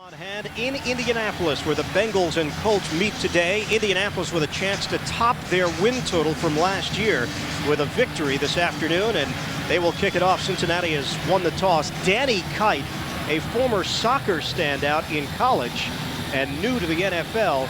On hand in Indianapolis, where the Bengals and Colts meet today. Indianapolis with a chance to top their win total from last year with a victory this afternoon, and they will kick it off. Cincinnati has won the toss. Danny Kite, a former soccer standout in college and new to the NFL,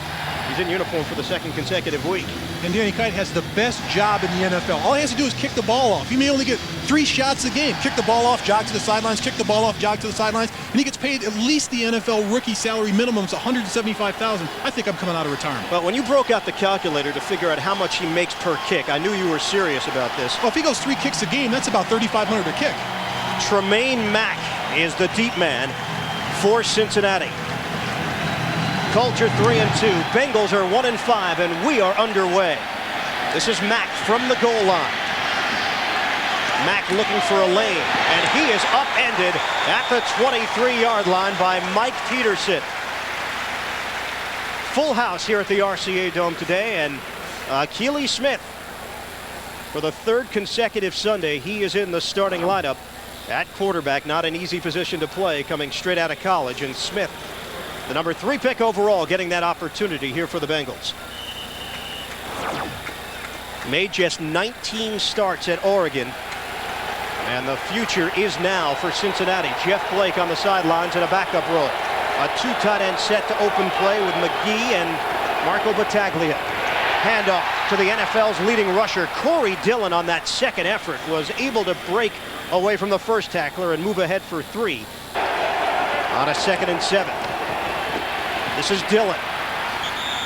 he's in uniform for the second consecutive week. And Danny Kite has the best job in the NFL. All he has to do is kick the ball off. He may only get 3 shots a game. Kick the ball off, jog to the sidelines, kick the ball off, jog to the sidelines, and he gets paid at least the NFL rookie salary minimum, $175,000. I think I'm coming out of retirement. Well, when you broke out the calculator to figure out how much he makes per kick, I knew you were serious about this. Well, if he goes 3 kicks a game, that's about $3,500 a kick. Tremaine Mack is the deep man for Cincinnati. Colts are 3-2. Bengals are 1-5, and we are underway. This is Mack from the goal line. Mack looking for a lane, and he is upended at the 23-yard line by Mike Peterson. Full house here at the RCA Dome today, and Keely Smith, for the 3rd consecutive Sunday, he is in the starting lineup at quarterback. Not an easy position to play, coming straight out of college, and Smith, the number 3 pick overall, getting that opportunity here for the Bengals. Made just 19 starts at Oregon, and the future is now for Cincinnati. Jeff Blake on the sidelines in a backup role. A 2 tight end set to open play with McGee and Marco Battaglia. Handoff to the NFL's leading rusher. Corey Dillon on that second effort was able to break away from the first tackler and move ahead for 3 on a 2nd and 7. This is Dillon.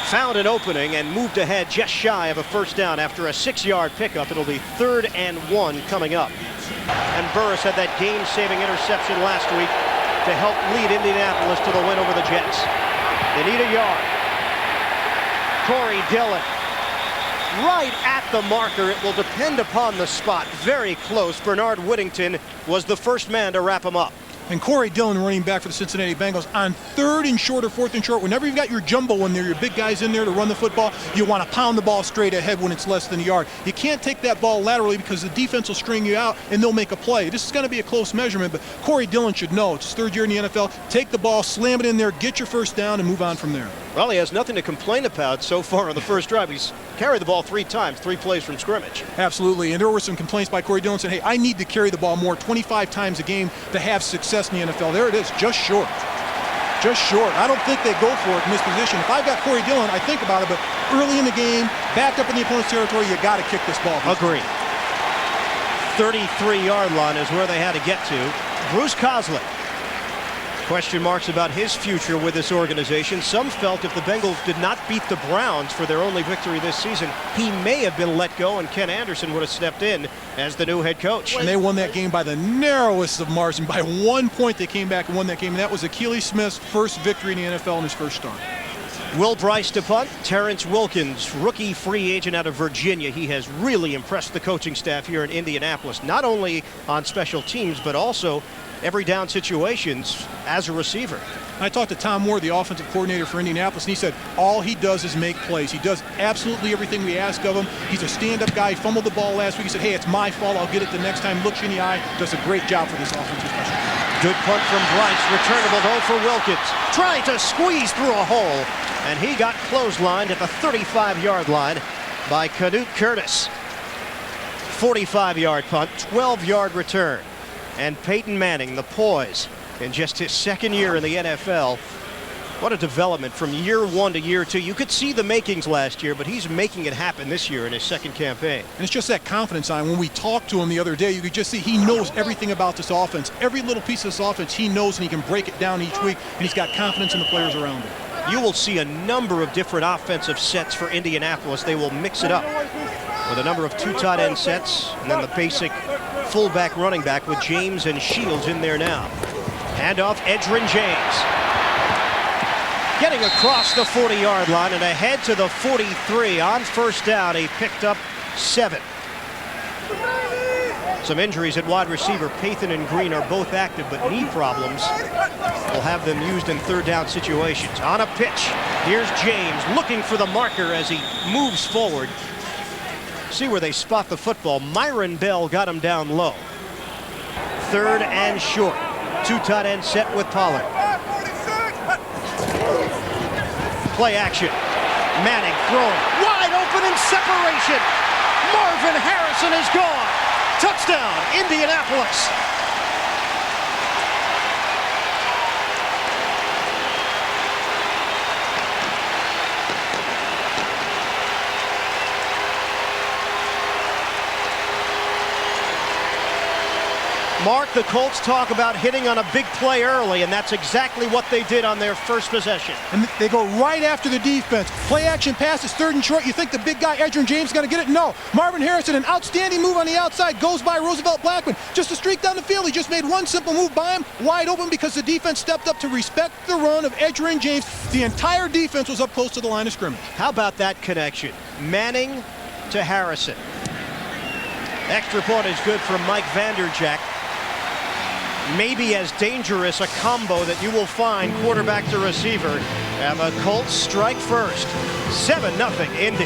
Found an opening and moved ahead just shy of a first down after a 6-yard pickup. It'll be 3rd and 1 coming up. And Burris had that game-saving interception last week to help lead Indianapolis to the win over the Jets. They need a yard. Corey Dillon right at the marker. It will depend upon the spot. Very close. Bernard Whittington was the first man to wrap him up. And Corey Dillon, running back for the Cincinnati Bengals, on 3rd and short or 4th and short, whenever you've got your jumbo in there, your big guys in there to run the football, you want to pound the ball straight ahead when it's less than a yard. You can't take that ball laterally because the defense will string you out and they'll make a play. This is going to be a close measurement, but Corey Dillon should know. It's his 3rd year in the NFL. Take the ball, slam it in there, get your first down, and move on from there. Well, he has nothing to complain about so far on the first drive. He's carried the ball 3 times, 3 plays from scrimmage. Absolutely, and there were some complaints by Corey Dillon saying, hey, I need to carry the ball more, 25 times a game to have success in the NFL. There it is, just short. Just short. I don't think they go for it in this position. If I've got Corey Dillon, I think about it, but early in the game, backed up in the opponent's territory, you got to kick this ball. Agreed. 33-yard line is where they had to get to. Bruce Coslett. Question marks about his future with this organization. Some felt if the Bengals did not beat the Browns for their only victory this season, he may have been let go and Ken Anderson would have stepped in as the new head coach. And they won that game by the narrowest of margin. By 1 point they came back and won that game, and that was Keely Smith's first victory in the NFL in his first start. Will Bryce to punt. Terrence Wilkins, rookie free agent out of Virginia. He has really impressed the coaching staff here in Indianapolis, not only on special teams, but also every down situations as a receiver. I talked to Tom Moore, the offensive coordinator for Indianapolis, and he said all he does is make plays. He does absolutely everything we ask of him. He's a stand-up guy. He fumbled the ball last week. He said, hey, it's my fault. I'll get it the next time. Looks you in the eye. Does a great job for this offensive special. Good punt from Bryce. Returnable though for Wilkins. Trying to squeeze through a hole, and he got clotheslined at the 35-yard line by Canute Curtis. 45-yard punt, 12-yard return. And Peyton Manning, the poise, in just his 2nd year in the NFL. What a development from year 1 to year 2. You could see the makings last year, but he's making it happen this year in his 2nd campaign. And it's just that confidence on. When we talked to him the other day, you could just see he knows everything about this offense. Every little piece of this offense he knows, and he can break it down each week, and he's got confidence in the players around him. You will see a number of different offensive sets for Indianapolis. They will mix it up with a number of 2 tight end sets, and then the basic fullback running back with James and Shields in there now. Handoff, Edgerrin James. Getting across the 40-yard line and ahead to the 43 on first down. He picked up 7. Some injuries at wide receiver. Pathan and Green are both active, but knee problems will have them used in 3rd down situations. On a pitch, here's James looking for the marker as he moves forward. See where they spot the football. Myron Bell got him down low. 3rd and short. 2 tight end set with Pollard. Play action. Manning throwing. Wide open in separation. Marvin Harrison is gone. Touchdown, Indianapolis. Mark, the Colts talk about hitting on a big play early, and that's exactly what they did on their first possession. And they go right after the defense. Play action pass is 3rd and short. You think the big guy, Edgerrin James, is going to get it? No. Marvin Harrison, an outstanding move on the outside, goes by Roosevelt Blackman. Just a streak down the field. He just made one simple move by him, wide open, because the defense stepped up to respect the run of Edgerrin James. The entire defense was up close to the line of scrimmage. How about that connection? Manning to Harrison. Extra point is good for Mike Vanderjagt. Maybe as dangerous a combo that you will find quarterback to receiver. And the Colts strike first. 7-0 Indy.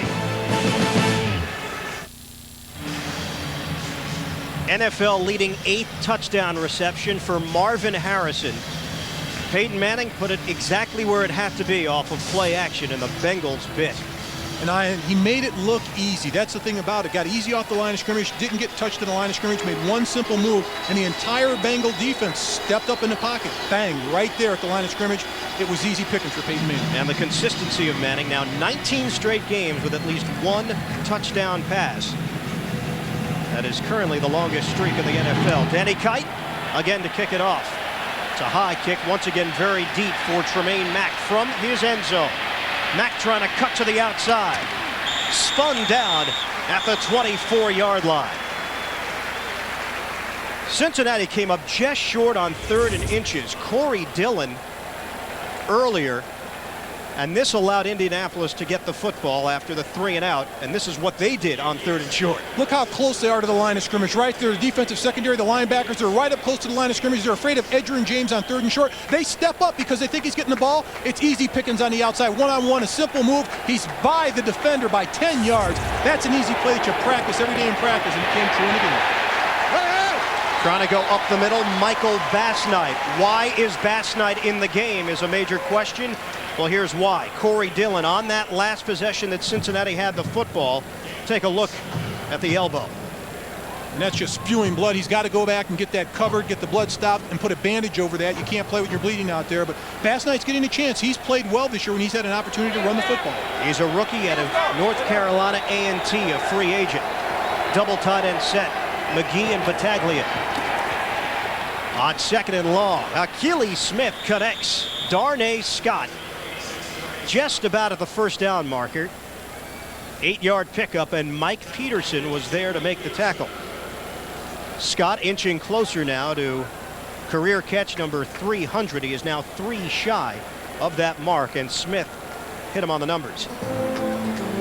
NFL leading 8th touchdown reception for Marvin Harrison. Peyton Manning put it exactly where it had to be off of play action, and the Bengals bit. And he made it look easy. That's the thing about it. Got easy off the line of scrimmage, didn't get touched in the line of scrimmage, made one simple move, and the entire Bengal defense stepped up in the pocket. Bang, right there at the line of scrimmage. It was easy picking for Peyton Manning. And the consistency of Manning, now 19 straight games with at least one touchdown pass. That is currently the longest streak in the NFL. Danny Kite, again to kick it off. It's a high kick, once again very deep for Tremaine Mack from his end zone. Mack trying to cut to the outside. Spun down at the 24-yard line. Cincinnati came up just short on 3rd and inches. Corey Dillon earlier. And this allowed Indianapolis to get the football after the 3 and out. And this is what they did on 3rd and short. Look how close they are to the line of scrimmage. Right there, the defensive secondary, the linebackers are right up close to the line of scrimmage. They're afraid of Edgerrin James on 3rd and short. They step up because they think he's getting the ball. It's easy pickings on the outside. One-on-one, a simple move. He's by the defender by 10 yards. That's an easy play that you practice every day in practice, and it came true in the game. Trying to go up the middle, Michael Bassnight. Why is Bassnight in the game is a major question. Well, here's why. Corey Dillon on that last possession that Cincinnati had the football. Take a look at the elbow. And that's just spewing blood. He's got to go back and get that covered, get the blood stopped, and put a bandage over that. You can't play with your bleeding out there. But Bassnight's getting a chance. He's played well this year when he's had an opportunity to run the football. He's a rookie out of North Carolina A&T, a free agent. Double tight end set. McGee and Battaglia. On 2nd and long, Achilles Smith connects Darnay Scott just about at the first down marker. 8-yard pickup, and Mike Peterson was there to make the tackle. Scott inching closer now to career catch number 300. He is now 3 shy of that mark, and Smith hit him on the numbers.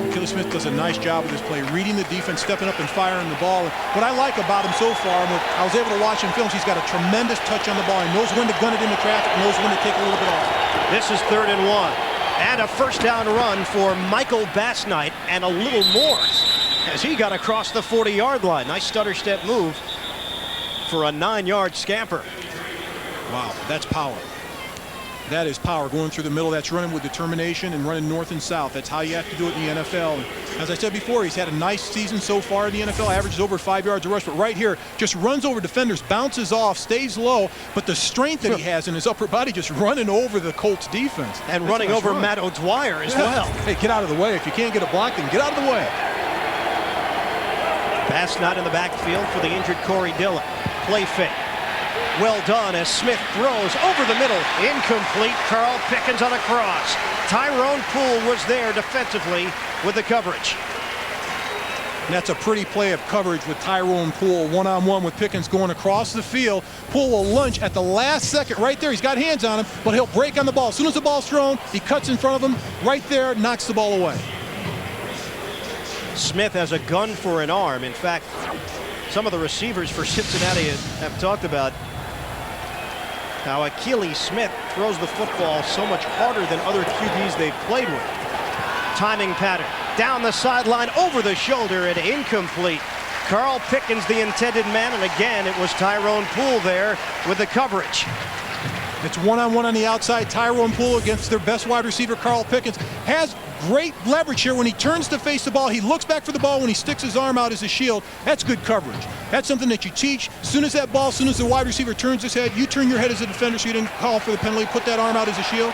Achilles Smith does a nice job with this play, reading the defense, stepping up and firing the ball. And what I like about him so far, and I was able to watch him film, he's got a tremendous touch on the ball. He knows when to gun it into traffic, knows when to take a little bit off. This is 3rd and 1. And a first down run for Michael Bassnight, and a little more as he got across the 40-yard line. Nice stutter step move for a 9-yard scamper. Wow, that's power. That is power going through the middle. That's running with determination and running north and south. That's how you have to do it in the NFL. And as I said before, he's had a nice season so far in the NFL. Averages over 5 yards a rush, but right here just runs over defenders, bounces off, stays low, but the strength that he has in his upper body just running over the Colts defense. And running over Matt O'Dwyer as well. Hey, get out of the way. If you can't get a block, then get out of the way. Bassnight in the backfield for the injured Corey Dillon. Play fake. Well done as Smith throws over the middle. Incomplete. Carl Pickens on a cross. Tyrone Poole was there defensively with the coverage. And that's a pretty play of coverage with Tyrone Poole. One-on-one with Pickens going across the field. Poole will lunge at the last second right there. He's got hands on him, but he'll break on the ball. As soon as the ball's thrown, he cuts in front of him. Right there, knocks the ball away. Smith has a gun for an arm. In fact, some of the receivers for Cincinnati have talked about how Achilles Smith throws the football so much harder than other QBs they've played with. Timing pattern. Down the sideline, over the shoulder, and incomplete. Carl Pickens, the intended man, and again, it was Tyrone Poole there with the coverage. It's one-on-one on the outside. Tyrone Poole against their best wide receiver, Carl Pickens. Has great leverage here. When he turns to face the ball, he looks back for the ball. When he sticks his arm out as a shield, that's good coverage. That's something that you teach. As soon as the wide receiver turns his head, you turn your head as a defender so you didn't call for the penalty. Put that arm out as a shield.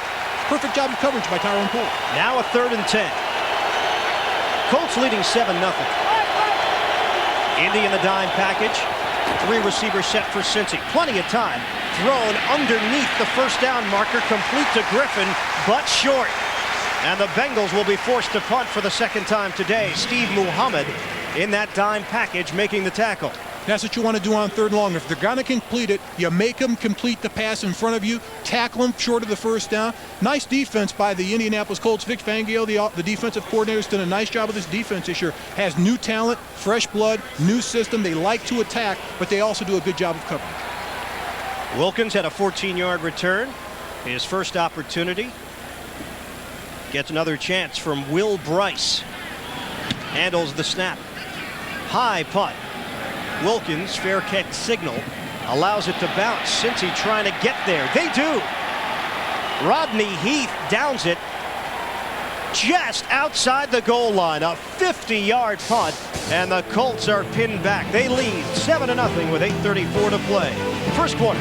Perfect job of coverage by Tyrone Poole. Now a 3rd and 10. Colts leading 7-0. Indy in the dime package. 3 receivers set for Cincy. Plenty of time. Thrown underneath the first down marker. Complete to Griffin, but short. And the Bengals will be forced to punt for the 2nd time today. Steve Muhammad in that dime package making the tackle. That's what you want to do on 3rd and long. If they're going to complete it, you make them complete the pass in front of you, tackle them short of the first down. Nice defense by the Indianapolis Colts. Vic Fangio, the defensive coordinator, has done a nice job of this defense this year. Has new talent, fresh blood, new system. They like to attack, but they also do a good job of covering. Wilkins had a 14-yard return. His first opportunity. Gets another chance from Will Bryce. Handles the snap. High punt. Wilkins, fair catch signal, allows it to bounce. Cincy trying to get there. They do. Rodney Heath downs it just outside the goal line. A 50-yard punt, and the Colts are pinned back. They lead 7-0 with 8:34 to play. First quarter.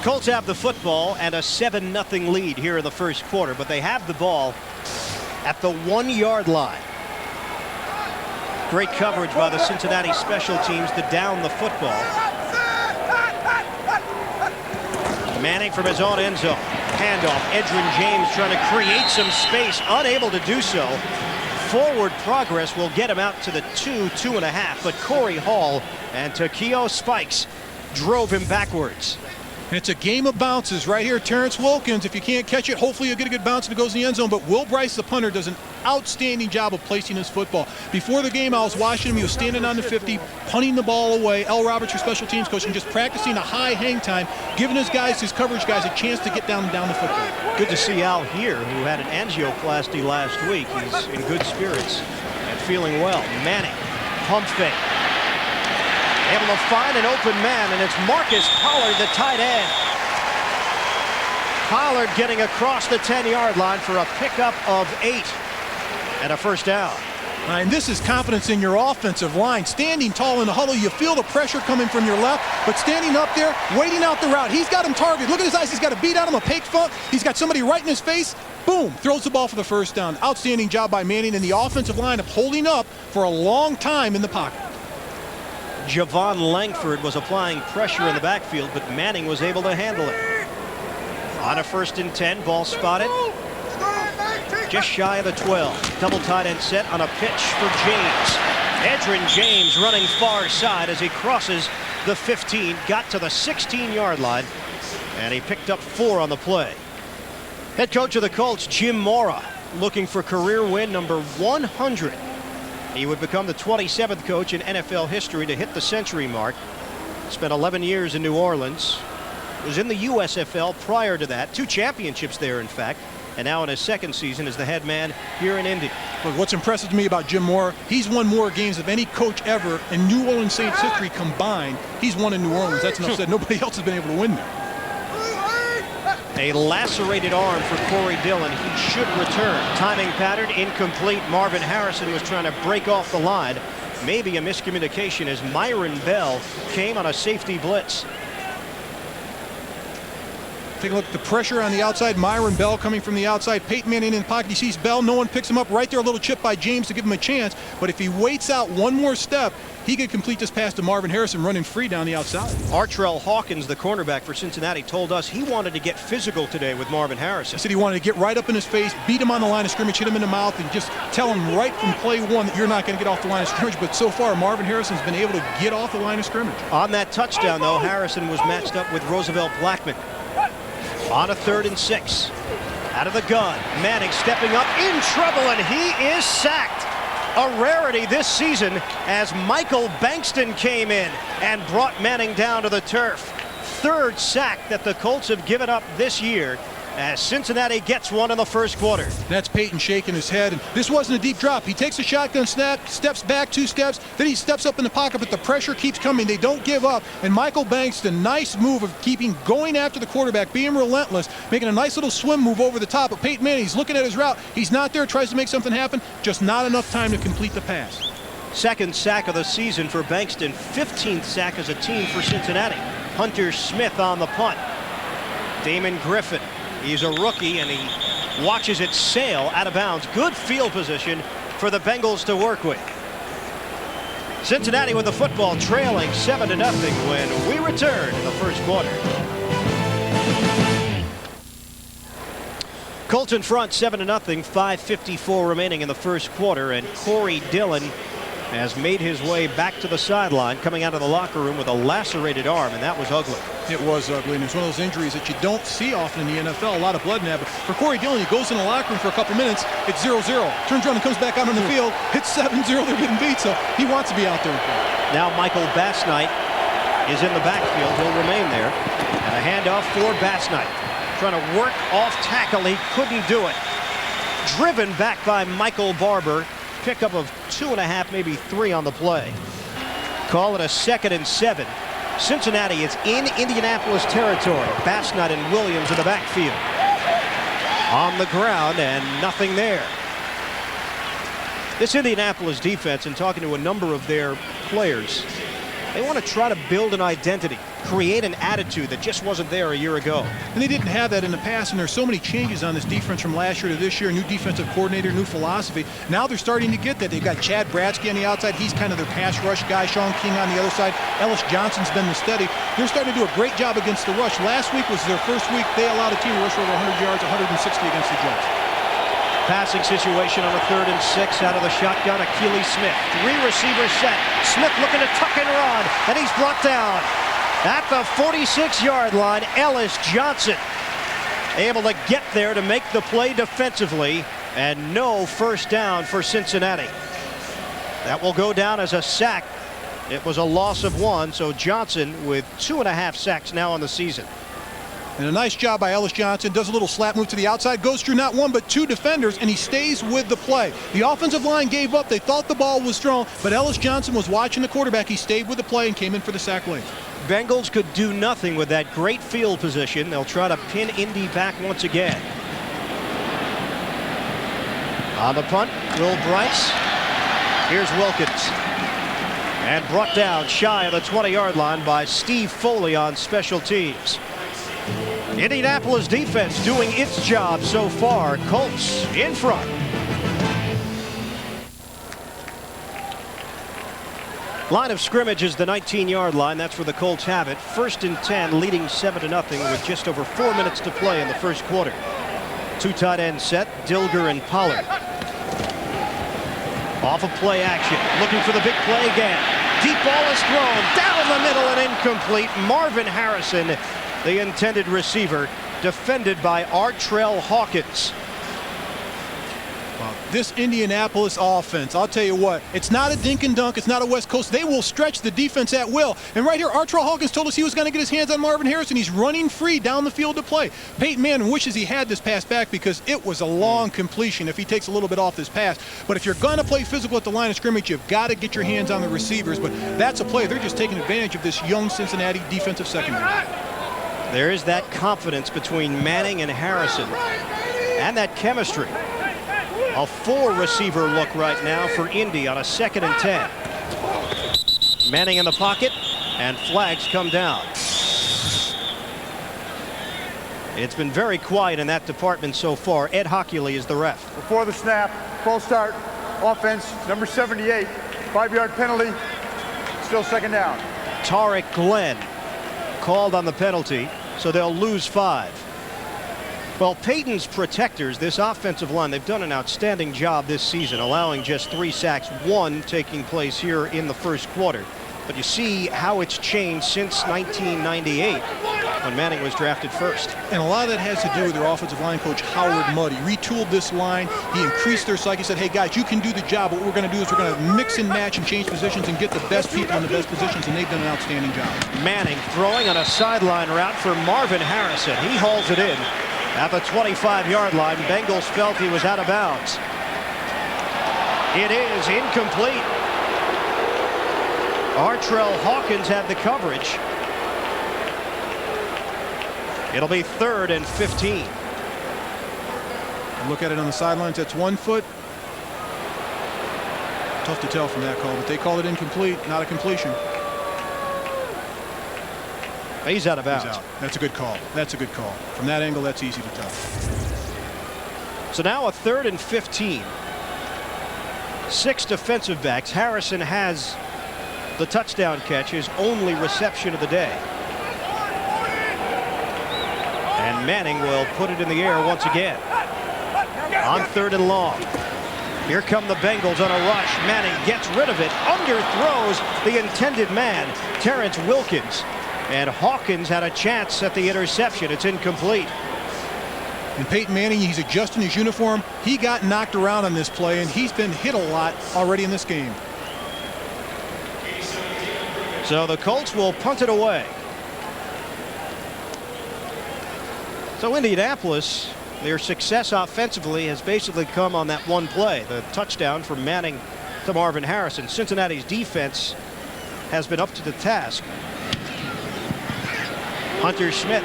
Colts have the football and a 7-0 lead here in the first quarter, but they have the ball at the 1-yard line. Great coverage by the Cincinnati special teams to down the football. Manning from his own end zone. Handoff. Edgerrin James trying to create some space. Unable to do so. Forward progress will get him out to the 2.5. But Corey Hall and Takeo Spikes drove him backwards. And it's a game of bounces right here. Terrence Wilkins, if you can't catch it, hopefully you'll get a good bounce and it goes in the end zone. But Will Bryce, the punter, does an outstanding job of placing his football. Before the game, I was watching him. He was standing on the 50, punting the ball away. L. Roberts, your special teams coach, and just practicing a high hang time, giving his coverage guys, a chance to get down the football. Good to see Al here, who had an angioplasty last week. He's in good spirits and feeling well. Manning, pump fake. Able to find an open man, and it's Marcus Pollard, the tight end. Pollard getting across the 10-yard line for a pickup of 8 and a first down. And this is confidence in your offensive line. Standing tall in the huddle, you feel the pressure coming from your left, but standing up there, waiting out the route. He's got him targeted. Look at his eyes. He's got a beat on him, a fake front. He's got somebody right in his face. Boom, throws the ball for the first down. Outstanding job by Manning and the offensive line of holding up for a long time in the pocket. Javon Langford was applying pressure in the backfield, but Manning was able to handle it. On a 1st and 10, ball spotted. Just shy of the 12. Double tight end set on a pitch for James. Edgerrin James running far side as he crosses the 15, got to the 16-yard line, and he picked up 4 on the play. Head coach of the Colts, Jim Mora, looking for career win number 100. He would become the 27th coach in NFL history to hit the century mark. Spent 11 years in New Orleans. Was in the USFL prior to that. 2 championships there, in fact. And now in his 2nd season as the head man here in Indy. Look, what's impressive to me about Jim Mora, he's won more games of any coach ever in New Orleans Saints history combined. He's won in New Orleans. That's enough said. Nobody else has been able to win there. A lacerated arm for Corey Dillon. He should return. Timing pattern incomplete. Marvin Harrison was trying to break off the line. Maybe a miscommunication as Myron Bell came on a safety blitz. Take a look at the pressure on the outside. Myron Bell coming from the outside. Peyton Manning in the pocket. He sees Bell. No one picks him up. Right there, a little chip by James to give him a chance. But if he waits out one more step, he could complete this pass to Marvin Harrison running free down the outside. Artrell Hawkins, the cornerback for Cincinnati, told us he wanted to get physical today with Marvin Harrison. He said he wanted to get right up in his face, beat him on the line of scrimmage, hit him in the mouth, and just tell him right from play 1 that you're not going to get off the line of scrimmage. But so far, Marvin Harrison's been able to get off the line of scrimmage. On that touchdown, though, Harrison was matched up with Roosevelt Blackman. On a 3rd and 6. Out of the gun. Manning stepping up in trouble, and he is sacked. A rarity this season as Michael Bankston came in and brought Manning down to the turf. 3rd sack that the Colts have given up this year. as Cincinnati gets one in the first quarter. That's Peyton shaking his head. And this wasn't a deep drop. He takes a shotgun snap, steps back 2 steps, then he steps up in the pocket, but the pressure keeps coming. They don't give up. And Michael Banks, the nice move of going after the quarterback, being relentless, making a nice little swim move over the top. But Peyton Manning, he's looking at his route. He's not there, tries to make something happen, just not enough time to complete the pass. Second sack of the season for Bankston, 15th sack as a team for Cincinnati. Hunter Smith on the punt. Damon Griffin, he's a rookie, and he watches it sail out of bounds. Good field position for the Bengals to work with. Cincinnati with the football, trailing 7-0 when we return in the first quarter. Colts in front, 7-0, 5:54 remaining in the first quarter, and Corey Dillon has made his way back to the sideline, coming out of the locker room with a lacerated arm, and that was ugly. It was ugly, and it's one of those injuries that you don't see often in the NFL. A lot of blood in that, but for Corey Dillon, he goes in the locker room for a couple minutes. It's 0-0. Turns around and comes back out on the field. Hits 7-0. They're getting beat, so he wants to be out there. Now Michael Bassnight is in the backfield. He'll remain there. And a handoff for Bassnight. Trying to work off tackle. He couldn't do it. Driven back by Michael Barber. Pickup of 2.5, maybe 3 on the play. Call it a 2nd and 7. Cincinnati is in Indianapolis territory. Bassnight and Williams in the backfield. On the ground and nothing there. This Indianapolis defense, and talking to a number of their players, they want to try to build an identity, create an attitude that just wasn't there a year ago. And they didn't have that in the past, and there's so many changes on this defense from last year to this year. New defensive coordinator, new philosophy. Now they're starting to get that. They've got Chad Bradsky on the outside. He's kind of their pass rush guy. Sean King on the other side. Ellis Johnson's been the steady. They're starting to do a great job against the rush. Last week was their first week they allowed a team to rush for over 100 yards, 160 against the Jets. Passing situation on a 3rd and 6 out of the shotgun. Akili Smith. 3 receivers set. Smith looking to tuck and run, and he's brought down at the 46-yard line. Ellis Johnson able to get there to make the play defensively, and no first down for Cincinnati. That will go down as a sack. It was a loss of 1, so Johnson with 2.5 sacks now on the season. And a nice job by Ellis Johnson. Does a little slap move to the outside. Goes through not 1 but 2 defenders, and he stays with the play. The offensive line gave up. They thought the ball was thrown, but Ellis Johnson was watching the quarterback. He stayed with the play and came in for the sack late. Bengals could do nothing with that great field position. They'll try to pin Indy back once again. On the punt, Will Bryce. Here's Wilkins. And brought down shy of the 20-yard line by Steve Foley on special teams. Indianapolis defense doing its job so far. Colts in front. Line of scrimmage is the 19-yard line. That's where the Colts have it. 1st and 10, leading 7-0 with just over 4 minutes to play in the first quarter. 2 tight end set, Dilger and Pollard. Off of play action, looking for the big play again. Deep ball is thrown down the middle and incomplete. Marvin Harrison, the intended receiver, defended by Artrell Hawkins. Well, this Indianapolis offense, I'll tell you what, it's not a dink and dunk. It's not a West Coast. They will stretch the defense at will. And right here, Artrell Hawkins told us he was going to get his hands on Marvin Harrison. He's running free down the field to play. Peyton Manning wishes he had this pass back because it was a long completion if he takes a little bit off this pass. But if you're going to play physical at the line of scrimmage, you've got to get your hands on the receivers. But that's a play. They're just taking advantage of this young Cincinnati defensive secondary. There is that confidence between Manning and Harrison and that chemistry. A 4-receiver look right now for Indy on a 2nd and 10. Manning in the pocket, and flags come down. It's been very quiet in that department so far. Ed Hockley is the ref. Before the snap, false start, offense, number 78, 5-yard penalty, still 2nd down. Tarek Glenn called on the penalty, so they'll lose 5. Well, Peyton's protectors, this offensive line, they've done an outstanding job this season, allowing just 3 sacks, 1 taking place here in the first quarter. But you see how it's changed since 1998 when Manning was drafted first. And a lot of that has to do with their offensive line coach, Howard Mudd. He retooled this line. He increased their psyche. He said, hey, guys, you can do the job. What we're going to do is we're going to mix and match and change positions and get the best people in the best positions, and they've done an outstanding job. Manning throwing on a sideline route for Marvin Harrison. He hauls it in. At the 25-yard line, Bengals felt he was out of bounds. It is incomplete. Artrell Hawkins had the coverage. It'll be 3rd and 15. Look at it on the sidelines. That's 1 foot. Tough to tell from that call, but they called it incomplete, not a completion. He's out of bounds. He's out. That's a good call. That's a good call. From that angle, that's easy to tell. So now a 3rd and 15. 6 defensive backs. Harrison has the touchdown catch, his only reception of the day. And Manning will put it in the air once again. On 3rd and long. Here come the Bengals on a rush. Manning gets rid of it, underthrows the intended man, Terrence Wilkins. And Hawkins had a chance at the interception. It's incomplete. And Peyton Manning, he's adjusting his uniform. He got knocked around on this play, and he's been hit a lot already in this game. So the Colts will punt it away. So Indianapolis, their success offensively has basically come on that one play, the touchdown from Manning to Marvin Harrison. Cincinnati's defense has been up to the task. Hunter Smith.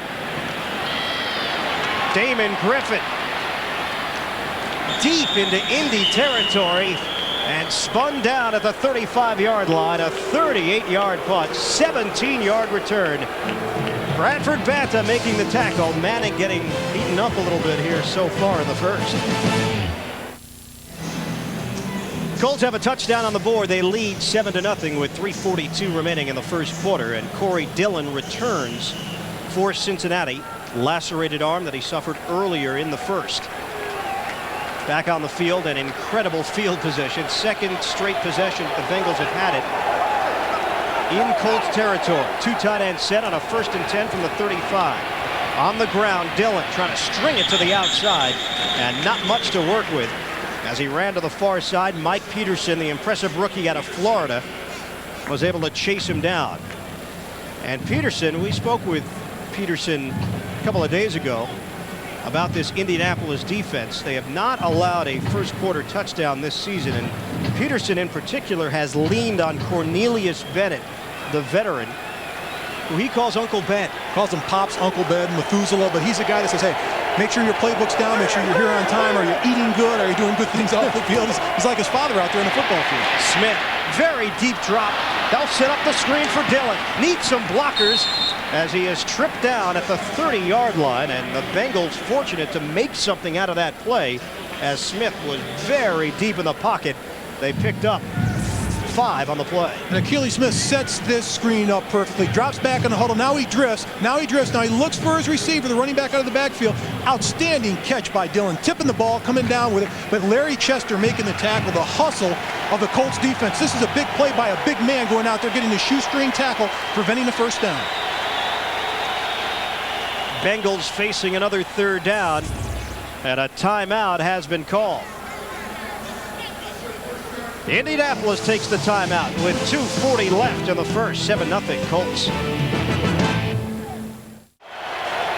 Damon Griffin. Deep into Indy territory and spun down at the 35-yard line. A 38-yard punt, 17-yard return. Bradford Banta making the tackle. Manning getting beaten up a little bit here so far in the first. Colts have a touchdown on the board. They lead 7-0 with 3:42 remaining in the first quarter. And Corey Dillon returns for Cincinnati. Lacerated arm that he suffered earlier in the first. Back on the field, an incredible field position. 2nd straight possession the Bengals have had it in Colts territory. 2 tight end set on a 1st and 10 from the 35. On the ground, Dillon trying to string it to the outside, and not much to work with. As he ran to the far side, Mike Peterson, the impressive rookie out of Florida, was able to chase him down. And Peterson, we spoke with Peterson a couple of days ago about this Indianapolis defense. They have not allowed a first quarter touchdown this season, and Peterson in particular has leaned on Cornelius Bennett, the veteran, who he calls Uncle Ben. Calls him Pops, Uncle Ben, Methuselah, but he's a guy that says, hey, make sure your playbook's down, make sure you're here on time, are you eating good, are you doing good things off the field? He's like his father out there in the football field. Smith, very deep drop. They'll set up the screen for Dillon. Needs some blockers as he is tripped down at the 30-yard line, and the Bengals fortunate to make something out of that play as Smith was very deep in the pocket. They picked up 5 on the play. And Akili Smith sets this screen up perfectly, drops back in the huddle. Now he drifts. Now he looks for his receiver, the running back out of the backfield. Outstanding catch by Dillon, tipping the ball, coming down with it. But Larry Chester making the tackle, the hustle of the Colts defense. This is a big play by a big man going out there, getting the shoestring tackle, preventing the first down. Bengals facing another 3rd down, and a timeout has been called. Indianapolis takes the timeout with 2:40 left in the first. 7-0 Colts.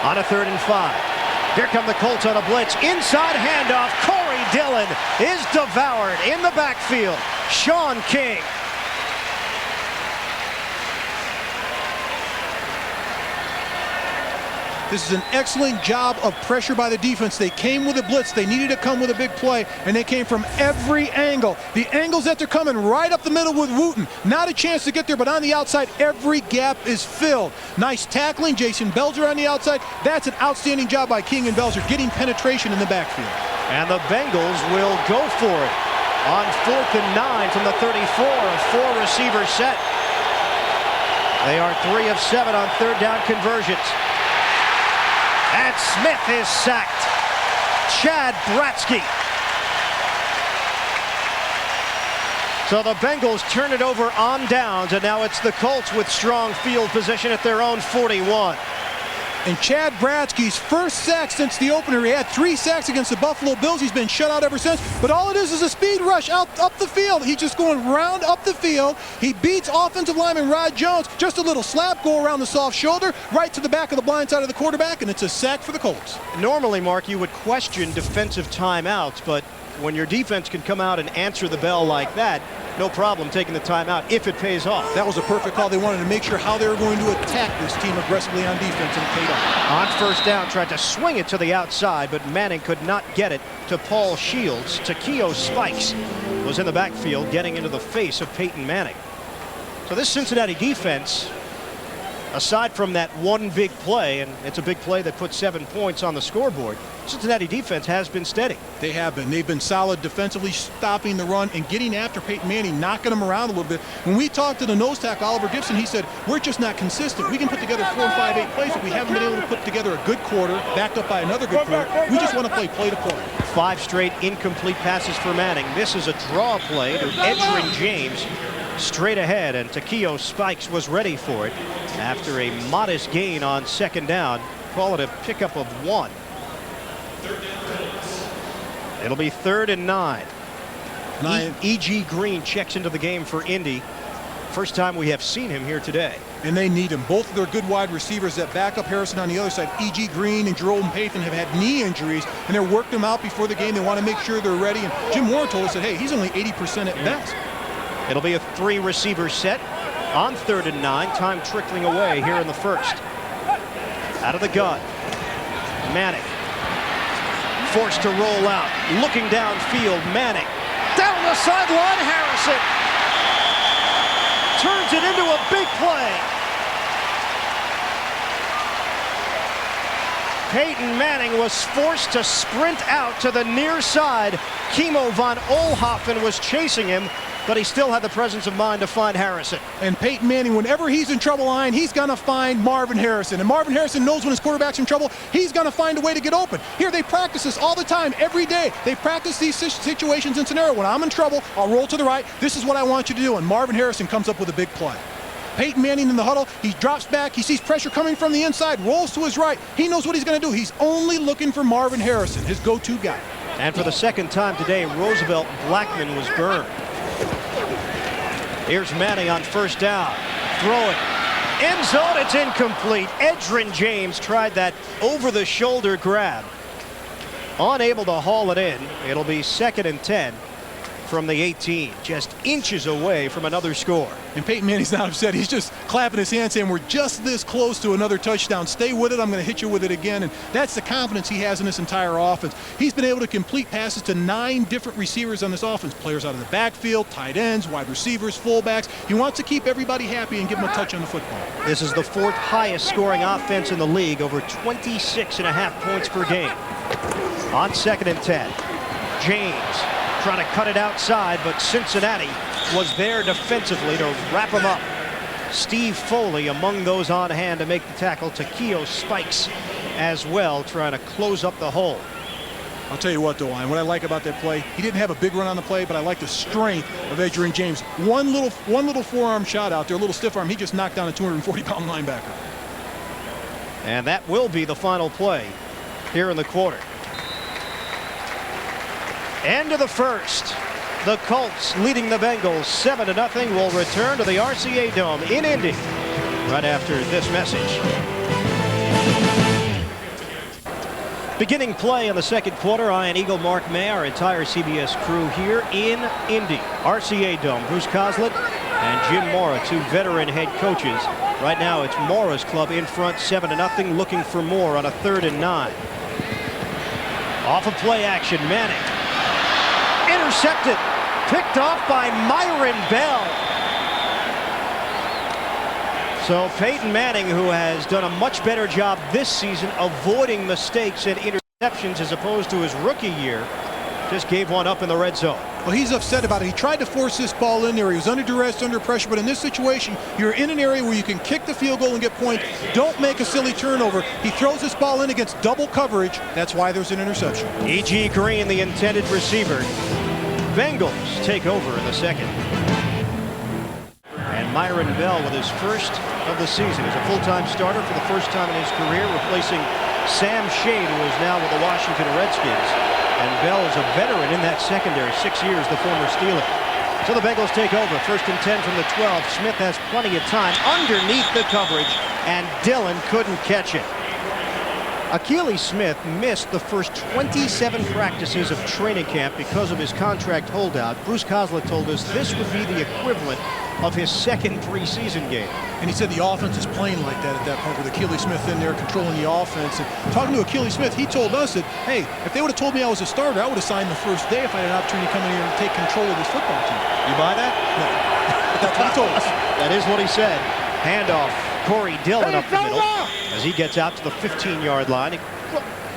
On a 3rd and 5. Here come the Colts on a blitz. Inside handoff. Corey Dillon is devoured in the backfield. Sean King. This is an excellent job of pressure by the defense. They came with a blitz. They needed to come with a big play, and they came from every angle. The angles that they're coming right up the middle with Wooten. Not a chance to get there, but on the outside, every gap is filled. Nice tackling. Jason Belzer on the outside. That's an outstanding job by King and Belzer, getting penetration in the backfield. And the Bengals will go for it on 4th and 9 from the 34. A 4-receiver set. They are 3 of 7 on 3rd down conversions. And Smith is sacked. Chad Bratsky. So the Bengals turn it over on downs, and now it's the Colts with strong field position at their own 41. And Chad Bradsky's first sack since the opener. He had 3 sacks against the Buffalo Bills. He's been shut out ever since. But all it is a speed rush up the field. He's just going round up the field. He beats offensive lineman Rod Jones. Just a little slap, go around the soft shoulder, right to the back of the blind side of the quarterback, and it's a sack for the Colts. Normally, Mark, you would question defensive timeouts, but when your defense can come out and answer the bell like that, no problem taking the timeout if it pays off. That was a perfect call. They wanted to make sure how they were going to attack this team aggressively on defense, and it paid off. On first down, tried to swing it to the outside, but Manning could not get it to Paul Shields. Takeo Spikes was in the backfield, getting into the face of Peyton Manning. So this Cincinnati defense, aside from that one big play, and it's a big play that put 7 points on the scoreboard, Cincinnati defense has been steady. They have been. They've been solid defensively, stopping the run and getting after Peyton Manning, knocking him around a little bit. When we talked to the nose tackle, Oliver Gibson, he said, we're just not consistent. We can put together 4 and 5, 8 plays, but we haven't been able to put together a good quarter, backed up by another good quarter. We just want to play to play. 5 straight incomplete passes for Manning. This is a draw play to Edgerrin James. Straight ahead, and Takeo Spikes was ready for it after a modest gain on second down. Call it a pickup of 1. It'll be 3rd and 9. E.G. Green checks into the game for Indy. First time we have seen him here today. And they need him. Both of their good wide receivers that back up Harrison on the other side, E.G. Green and Jerome Pathan, have had knee injuries, and they're working them out before the game. They want to make sure they're ready. And Jim Moore told us that, hey, he's only 80% at best. It'll be a 3-receiver set on 3rd and 9. Time trickling away here in the first. Out of the gun. Manning. Forced to roll out. Looking downfield. Manning. Down the sideline. Harrison. Turns it into a big play. Peyton Manning was forced to sprint out to the near side. Kimo von Oelhoffen was chasing him, but he still had the presence of mind to find Harrison. And Peyton Manning, whenever he's in trouble line, he's going to find Marvin Harrison. And Marvin Harrison knows when his quarterback's in trouble, he's going to find a way to get open. Here, they practice this all the time, every day. They practice these situations and scenarios. When I'm in trouble, I'll roll to the right. This is what I want you to do. And Marvin Harrison comes up with a big play. Peyton Manning in the huddle, he drops back, he sees pressure coming from the inside, rolls to his right. He knows what he's going to do. He's only looking for Marvin Harrison, his go-to guy. And for the second time today, Roosevelt Blackman was burned. Here's Manning on first down. Throwing. End zone, it's incomplete. Edgerrin James tried that over-the-shoulder grab. Unable to haul it in. It'll be 2nd and 10 from the 18. Just inches away from another score. And Peyton Manning's not upset. He's just clapping his hands saying, we're just this close to another touchdown. Stay with it. I'm going to hit you with it again. And that's the confidence he has in this entire offense. He's been able to complete passes to 9 different receivers on this offense. Players out of the backfield, tight ends, wide receivers, fullbacks. He wants to keep everybody happy and give them a touch on the football. This is the 4th highest scoring offense in the league, over 26.5 points per game. On 2nd and 10. James trying to cut it outside, but Cincinnati was there defensively to wrap him up. Steve Foley among those on hand to make the tackle. Takeo Spikes as well, trying to close up the hole. I'll tell you what, though, what I like about that play, he didn't have a big run on the play, but I like the strength of Edgerrin James. One little forearm shot out there, a little stiff arm. He just knocked down a 240-pound linebacker. And that will be the final play here in the quarter. End of the first. The Colts leading the Bengals 7-0 will return to the RCA Dome in Indy right after this message. Beginning play in the second quarter. Ian Eagle, Mark May, our entire CBS crew here in Indy. RCA Dome. Bruce Coslett and Jim Mora, 2 veteran head coaches. Right now it's Mora's club in front 7-0, looking for more on a 3rd and 9. Off of play action, Manning. Intercepted. Picked off by Myron Bell. So Peyton Manning, who has done a much better job this season avoiding mistakes and interceptions as opposed to his rookie year, just gave one up in the red zone. Well, he's upset about it. He tried to force this ball in there. He was under duress, under pressure. But in this situation, you're in an area where you can kick the field goal and get points. Don't make a silly turnover. He throws this ball in against double coverage. That's why there's an interception. E.G. Green, the intended receiver. Bengals take over in the second. And Myron Bell with his first of the season. He's a full-time starter for the first time in his career, replacing Sam Shade, who is now with the Washington Redskins. And Bell is a veteran in that secondary, 6 years, the former Steeler. So the Bengals take over, 1st and 10 from the 12. Smith has plenty of time underneath the coverage, and Dillon couldn't catch it. Akili Smith missed the first 27 practices of training camp because of his contract holdout. Bruce Coslett told us this would be the equivalent of his second preseason game. And he said the offense is playing like that at that point with Akili Smith in there controlling the offense. And talking to Akili Smith, he told us that, hey, if they would have told me I was a starter, I would have signed the first day if I had an opportunity to come in here and take control of this football team. You buy that? No. That's what he told us. That is what he said. Handoff. Corey Dillon up the middle as he gets out to the 15-yard line. He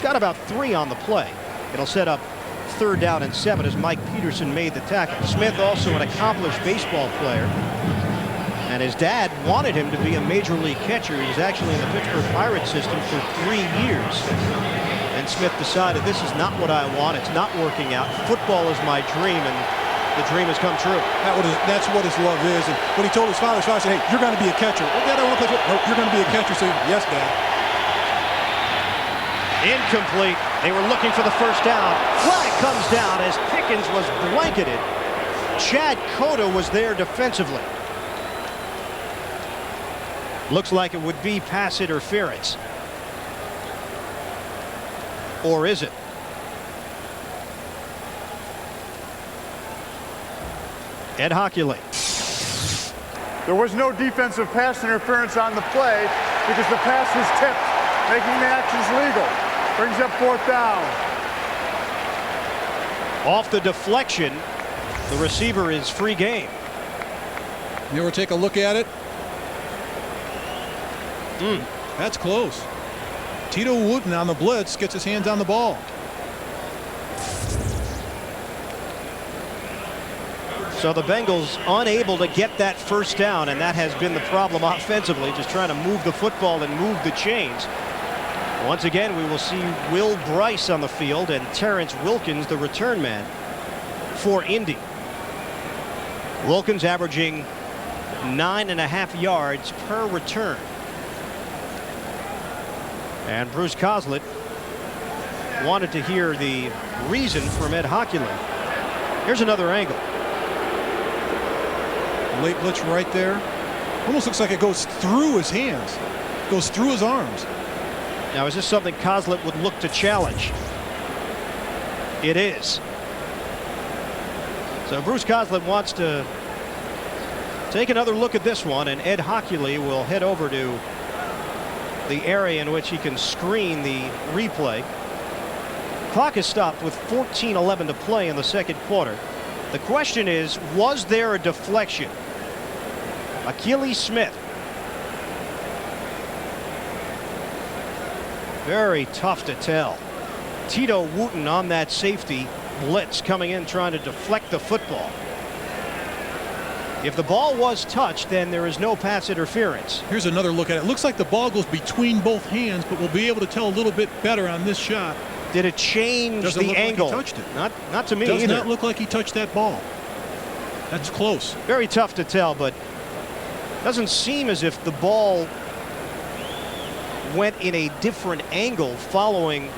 got about 3 on the play. It'll set up 3rd down and 7 as Mike Peterson made the tackle. Smith, also an accomplished baseball player, and his dad wanted him to be a major league catcher. He was actually in the Pittsburgh Pirates system for 3 years. And Smith decided, this is not what I want. It's not working out. Football is my dream, and the dream has come true. That's what his love is. And when he told his father said, hey, you're going to be a catcher. Well, Dad, I want to play football. No, you're going to be a catcher. So, yes, Dad. Incomplete. They were looking for the first down. Flag comes down as Pickens was blanketed. Chad Cota was there defensively. Looks like it would be pass interference. Or is it? Ed Hockley. There was no defensive pass interference on the play because the pass was tipped, making the actions legal. Brings up 4th down. Off the deflection, the receiver is free game. You ever take a look at it? That's close. Tito Wooten on the blitz gets his hands on the ball. So the Bengals unable to get that first down, and that has been the problem offensively, just trying to move the football and move the chains. Once again, we will see Will Bryce on the field and Terrence Wilkins, the return man for Indy. Wilkins averaging 9.5 yards per return. And Bruce Coslett wanted to hear the reason from Ed Hockley. Here's another angle. Late blitz right there. Almost looks like it goes through his hands. Goes through his arms. Now, is this something Coslett would look to challenge? It is. So Bruce Coslett wants to take another look at this one, and Ed Hockley will head over to the area in which he can screen the replay. Clock is stopped with 14:11 to play in the second quarter. The question is, was there a deflection? Akili Smith. Very tough to tell. Tito Wooten on that safety blitz coming in trying to deflect the football. If the ball was touched, then there is no pass interference. Here's another look at it. Looks like the ball goes between both hands, but we'll be able to tell a little bit better on this shot. Did it change Doesn't the look angle? Like he touched it. Not to me Does either. not look like he touched that ball. That's close. Very tough to tell, but doesn't seem as if the ball went in a different angle following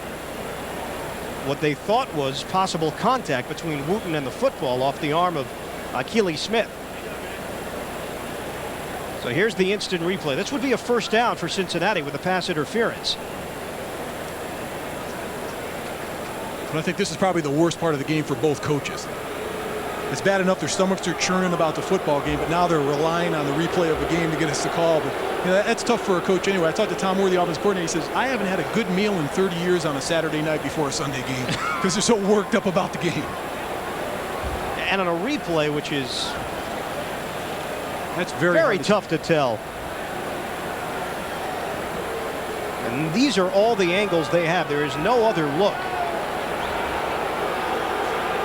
what they thought was possible contact between Wooten and the football off the arm of Akili Smith. So here's the instant replay. This would be a first down for Cincinnati with a pass interference. But I think this is probably the worst part of the game for both coaches. It's bad enough their stomachs are churning about the football game, but now they're relying on the replay of the game to get us the call. But you know, that's tough for a coach anyway. I talked to Tom Moore, the offense coordinator. He says, I haven't had a good meal in 30 years on a Saturday night before a Sunday game because they're so worked up about the game. And on a replay, which is that's very tough to tell. And these are all the angles they have. There is no other look.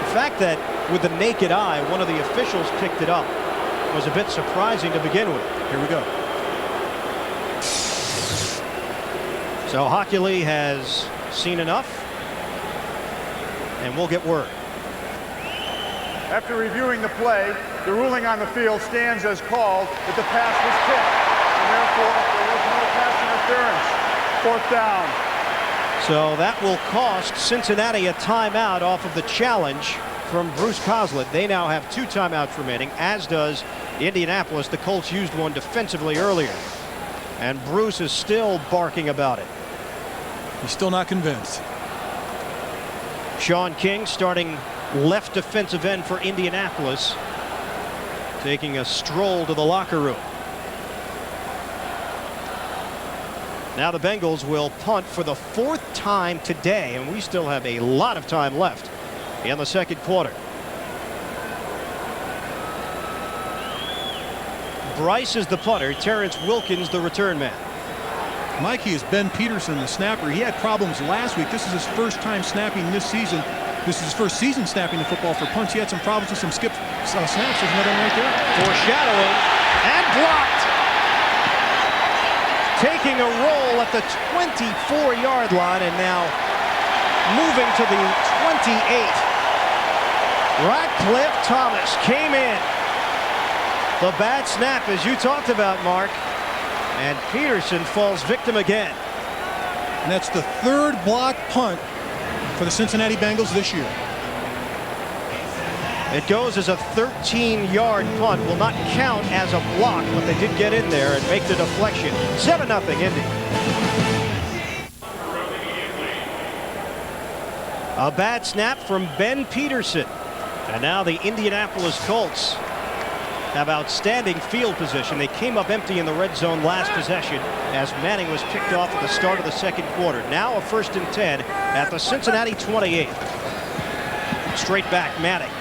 The fact that with the naked eye, one of the officials picked it up was a bit surprising to begin with. Here we go. So Hockley has seen enough, and we'll get word. After reviewing the play, the ruling on the field stands as called that the pass was tipped, and There was no pass interference. Fourth down. So that will cost Cincinnati a timeout off of the challenge from Bruce Coslett. They now have 2 timeouts remaining, as does Indianapolis. The Colts used one defensively earlier. And Bruce is still barking about it. He's still not convinced. Sean King, starting left defensive end for Indianapolis, taking a stroll to the locker room. Now the Bengals will punt for the 4th time today, and we still have a lot of time left in the second quarter. Bryce is the punter. Terrence Wilkins the return man. Mikey is Ben Peterson, the snapper. He had problems last week. This is his first time snapping this season. This is his first season snapping the football for punts. He had some problems with some skip snaps. There's another one right there. Foreshadowing and blocked. Taking a roll at the 24-yard line and now moving to the 28. Ratcliffe Thomas came in. The bad snap, as you talked about, Mark. And Peterson falls victim again. And that's the 3rd block punt for the Cincinnati Bengals this year. It goes as a 13-yard punt. Will not count as a block, but they did get in there and make the deflection. 7-0 Indy. A bad snap from Ben Peterson. And now the Indianapolis Colts have outstanding field position. They came up empty in the red zone last possession as Manning was picked off at the start of the second quarter. Now a 1st and 10 at the Cincinnati 28. Straight back Manning.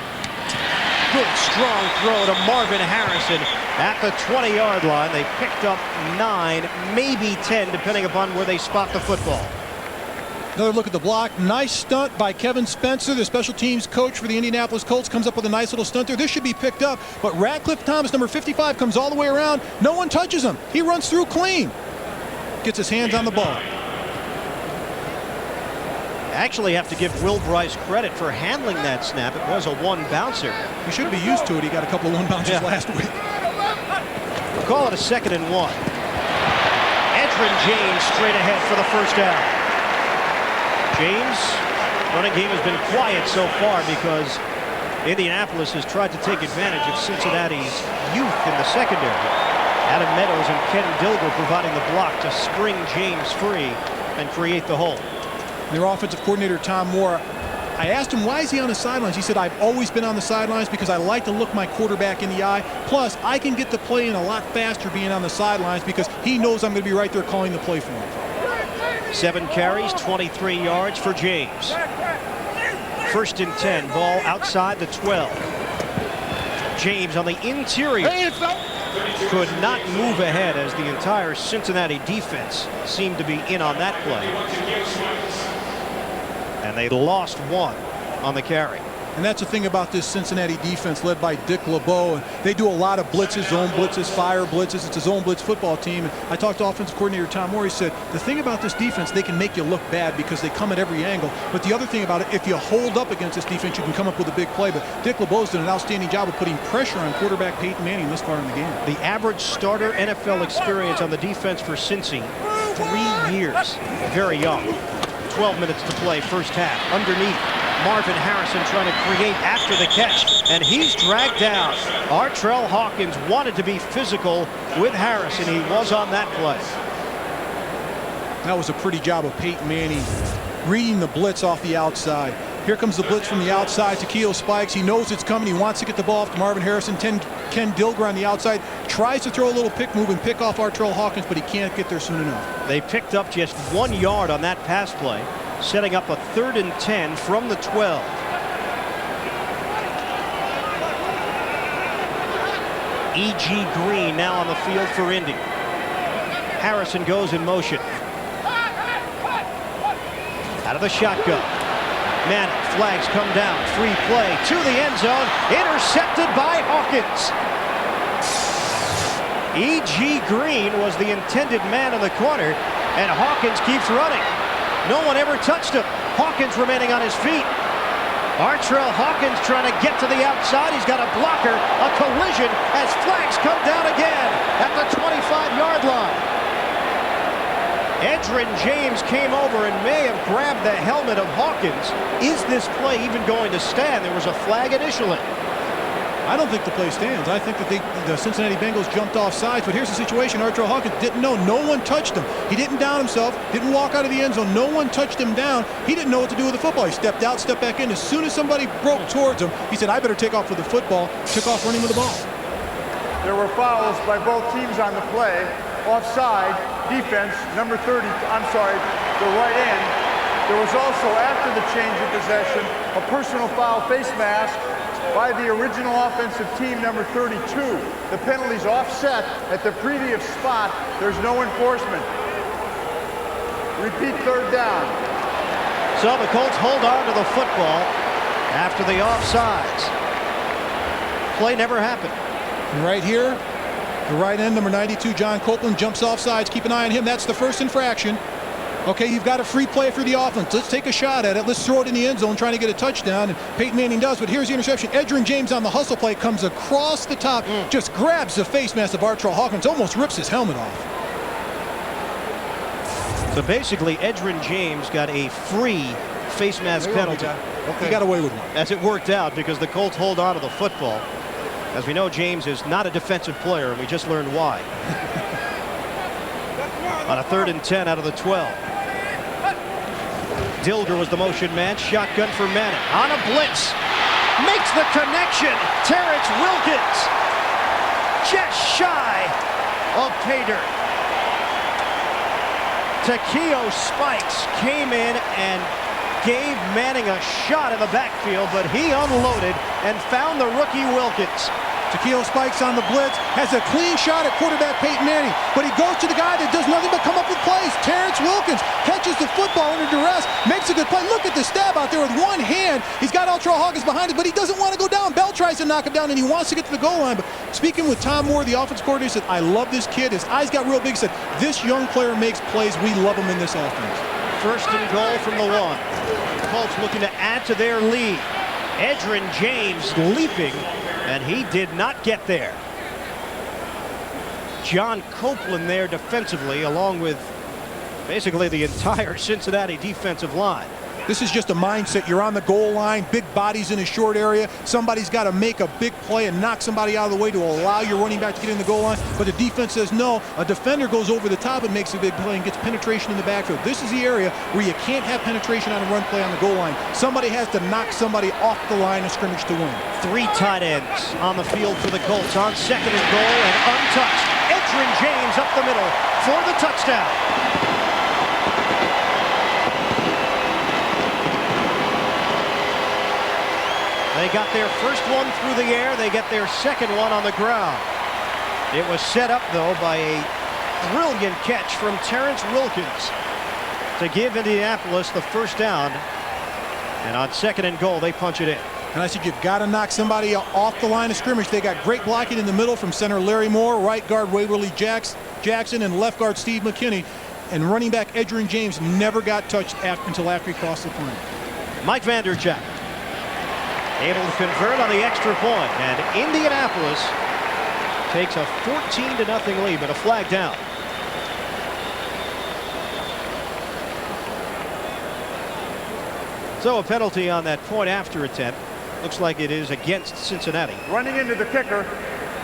Good strong throw to Marvin Harrison at the 20-yard line. They picked up 9, maybe 10, depending upon where they spot the football. Another look at the block. Nice stunt by Kevin Spencer, the special teams coach for the Indianapolis Colts. Comes up with a nice little stunt there. This should be picked up, but Ratcliffe Thomas, number 55, comes all the way around. No one touches him. He runs through clean. Gets his hands on the ball. Actually have to give Will Bryce credit for handling that snap. It was a 1-bouncer. He should be used to it. He got a couple of 1-bouncers last week. We'll call it a 2nd and 1. Edgerrin James straight ahead for the first down. James, running game has been quiet so far because Indianapolis has tried to take advantage of Cincinnati's youth in the secondary. Adam Meadows and Ken Dilger providing the block to spring James free and create the hole. Their offensive coordinator, Tom Moore, I asked him, why is he on the sidelines? He said, I've always been on the sidelines because I like to look my quarterback in the eye. Plus, I can get the play in a lot faster being on the sidelines because he knows I'm going to be right there calling the play for him. 7 carries, 23 yards for James. 1st and 10, ball outside the 12. James on the interior could not move ahead as the entire Cincinnati defense seemed to be in on that play. And they lost 1 on the carry. And that's the thing about this Cincinnati defense led by Dick LeBeau. And they do a lot of blitzes, zone blitzes, fire blitzes. It's a zone blitz football team. And I talked to offensive coordinator Tom Moore. He said, the thing about this defense, they can make you look bad because they come at every angle. But the other thing about it, if you hold up against this defense, you can come up with a big play. But Dick LeBeau's done an outstanding job of putting pressure on quarterback Peyton Manning this far in the game. The average starter NFL experience on the defense for Cincy, 3 years. Very young. 12 minutes to play, first half. Underneath, Marvin Harrison trying to create after the catch, and he's dragged down. Artrell Hawkins wanted to be physical with Harrison. He was on that play. That was a pretty job of Peyton Manning reading the blitz off the outside. Here comes the blitz from the outside to Keo Spikes. He knows it's coming. He wants to get the ball off to Marvin Harrison. Ken Dilger on the outside tries to throw a little pick move and pick off Artrell Hawkins, but he can't get there soon enough. They picked up just 1 yard on that pass play, setting up a 3rd and 10 from the 12. E.G. Green now on the field for Indy. Harrison goes in motion. Out of the shotgun. Manning, flags come down, free play to the end zone, intercepted by Hawkins. E.G. Green was the intended man in the corner, and Hawkins keeps running. No one ever touched him. Hawkins remaining on his feet. Artrell Hawkins trying to get to the outside. He's got a blocker, a collision as flags come down again at the 25-yard line. Edgerrin James came over and may have grabbed the helmet of Hawkins. Is this play even going to stand? There was a flag initially. I don't think the play stands. I think that the Cincinnati Bengals jumped off sides, but here's the situation. Artrell Hawkins didn't know. No one touched him. He didn't down himself, didn't walk out of the end zone. No one touched him down. He didn't know what to do with the football. He stepped out, stepped back in. As soon as somebody broke towards him, he said, I better take off with the football. Took off running with the ball. There were fouls by both teams on the play. Offside, defense, number 30, the right end. There was also, after the change of possession, a personal foul face mask by the original offensive team, number 32. The penalty's offset at the previous spot. There's no enforcement. Repeat, third down. So the Colts hold on to the football after the offsides. Play never happened. And right here, the right end, number 92, John Copeland, jumps off sides. Keep an eye on him. That's the first infraction. Okay, you've got a free play for the offense. Let's take a shot at it. Let's throw it in the end zone, trying to get a touchdown. And Peyton Manning does, but here's the interception. Edgerrin James on the hustle play comes across the top, just grabs the face mask of Artrell Hawkins, almost rips his helmet off. So basically, Edgerrin James got a free face mask penalty. He got away with one. As it worked out, because the Colts hold on to the football. As we know, James is not a defensive player, and we just learned why. On a 3rd and 10 out of the 12. Dilger was the motion man. Shotgun for Manning. On a blitz. Makes the connection. Terrence Wilkins. Just shy of pay dirt. Takeo Spikes came in and gave Manning a shot in the backfield, but he unloaded and found the rookie Wilkins. Takeo Spikes on the blitz, has a clean shot at quarterback Peyton Manning, but he goes to the guy that does nothing but come up with plays. Terrence Wilkins catches the football under duress, makes a good play. Look at the stab out there with one hand. He's got Artrell Hawkins behind it, but he doesn't want to go down. Bell tries to knock him down, and he wants to get to the goal line. But speaking with Tom Moore, the offense coordinator, said, I love this kid. His eyes got real big. He said, this young player makes plays. We love him in this offense. 1st and goal from the 1. The Colts looking to add to their lead. Edgerrin James leaping, and he did not get there. John Copeland there defensively, along with basically the entire Cincinnati defensive line. This is just a mindset. You're on the goal line, big bodies in a short area. Somebody's got to make a big play and knock somebody out of the way to allow your running back to get in the goal line. But the defense says no. A defender goes over the top and makes a big play and gets penetration in the backfield. This is the area where you can't have penetration on a run play on the goal line. Somebody has to knock somebody off the line of scrimmage to win. 3 tight ends on the field for the Colts on 2nd and goal and untouched. Edgerrin James up the middle for the touchdown. They got their first one through the air. They get their second one on the ground. It was set up, though, by a brilliant catch from Terrence Wilkins to give Indianapolis the first down. And on 2nd and goal, they punch it in. And I said, you've got to knock somebody off the line of scrimmage. They got great blocking in the middle from center Larry Moore, right guard Waverly Jackson, and left guard Steve McKinney. And running back Edgerrin James never got touched until after he crossed the point. Mike Vanderjagt able to convert on the extra point, and Indianapolis takes a 14-0 lead, but a flag down. So a penalty on that point after attempt. Looks like it is against Cincinnati. Running into the kicker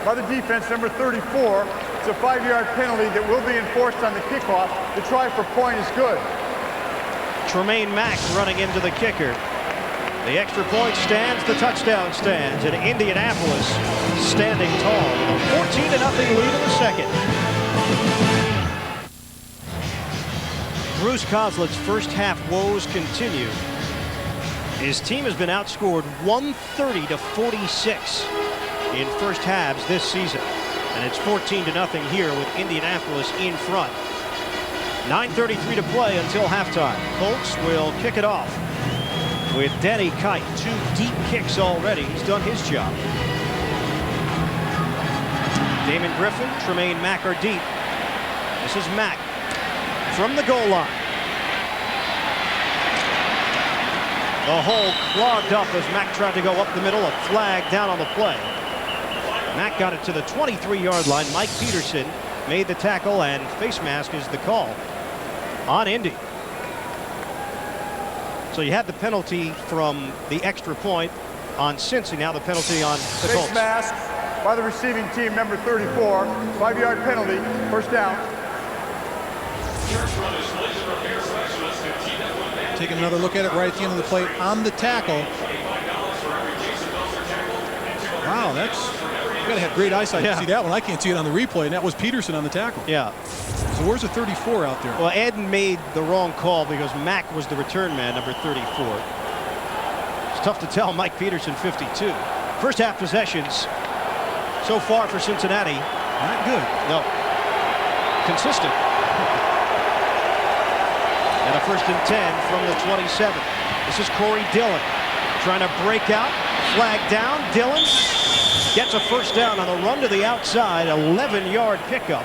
by the defense, number 34. It's a 5-yard penalty that will be enforced on the kickoff. The try for point is good. Tremaine Mack running into the kicker. The extra point stands, the touchdown stands, and Indianapolis standing tall. A 14-0 lead in the second. Bruce Coslet's first half woes continue. His team has been outscored 130-46 in first halves this season. And it's 14-0 here with Indianapolis in front. 9:33 to play until halftime. Colts will kick it off with Danny Kite. 2 deep kicks already. He's done his job. Damon Griffin, Tremaine Mack are deep. This is Mack from the goal line. The hole clogged up as Mack tried to go up the middle. A flag down on the play. Mack got it to the 23-yard line. Mike Peterson made the tackle, and face mask is the call on Indy. So you had the penalty from the extra point on Cincy. Now the penalty on the Colts. Face mask by the receiving team, number 34. 5-yard penalty, first down. Taking another look at it right at the end of the play on the tackle. Wow, that's, you gotta have great eyesight to see that one. I can't see it on the replay, and that was Peterson on the tackle. Yeah. So where's the 34 out there? Well, Ed made the wrong call because Mack was the return man, number 34. It's tough to tell. Mike Peterson, 52. First half possessions so far for Cincinnati. Not good. No. Consistent. And a 1st and 10 from the 27. This is Corey Dillon trying to break out. Flag down. Dillon gets a first down on the run to the outside. 11-yard pickup.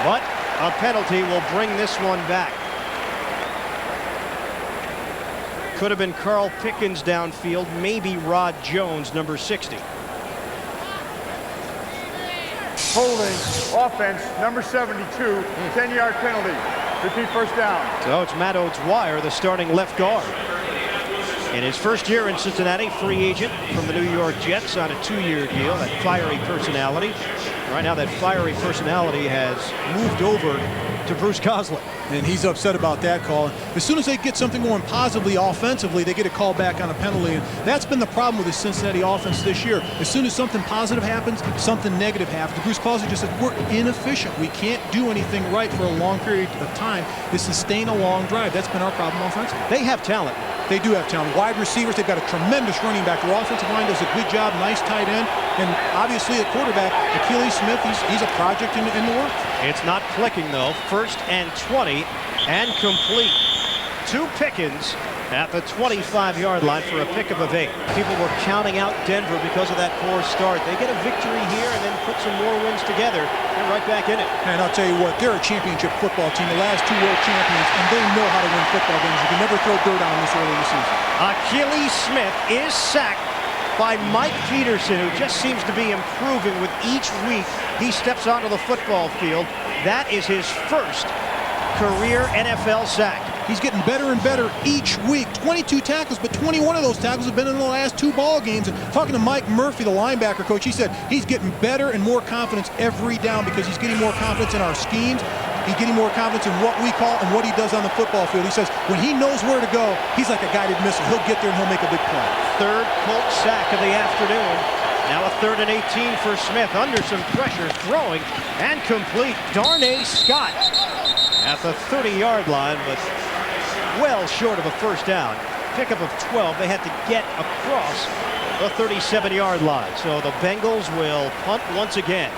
But a penalty will bring this one back. Could have been Carl Pickens downfield, maybe Rod Jones, number 60. Holding offense, number 72, 10-yard penalty. Repeat first down. So it's Matt Oates-Wire, the starting left guard. In his first year in Cincinnati, free agent from the New York Jets on a 2-year deal. That fiery personality. Right now that fiery personality has moved over to Bruce Cosley. And he's upset about that call. As soon as they get something going positively offensively, they get a call back on a penalty. And that's been the problem with the Cincinnati offense this year. As soon as something positive happens, something negative happens. Bruce Cosley just said, we're inefficient. We can't do anything right for a long period of time to sustain a long drive. That's been our problem offensively. They have talent. They do have talent. Wide receivers, they've got a tremendous running back. Their offensive line does a good job, nice tight end. And obviously at quarterback, Achilles Smith, he's a project in the works. It's not clicking, though. 1st and 20 and complete to Pickens at the 25-yard line for a pickup of 8. People were counting out Denver because of that poor start. They get a victory here and then put some more wins together. They're right back in it. And I'll tell you what, they're a championship football team, the last 2 world champions, and they know how to win football games. You can never throw dirt on them this early in the season. Achilles Smith is sacked by Mike Peterson, who just seems to be improving with each week he steps onto the football field. That is his first career NFL sack. He's getting better and better each week. 22 tackles, but 21 of those tackles have been in the last 2 ball games. And talking to Mike Murphy, the linebacker coach, he said he's getting better and more confidence every down because he's getting more confidence in our schemes. He's getting more confidence in what we call and what he does on the football field. He says when he knows where to go, he's like a guided missile. He'll get there and he'll make a big play. 3rd Colts sack of the afternoon. Now a 3rd and 18 for Smith under some pressure, throwing and complete. Darnay Scott at the 30-yard line, but well short of a first down. Pickup of 12. They had to get across the 37-yard line. So the Bengals will punt once again.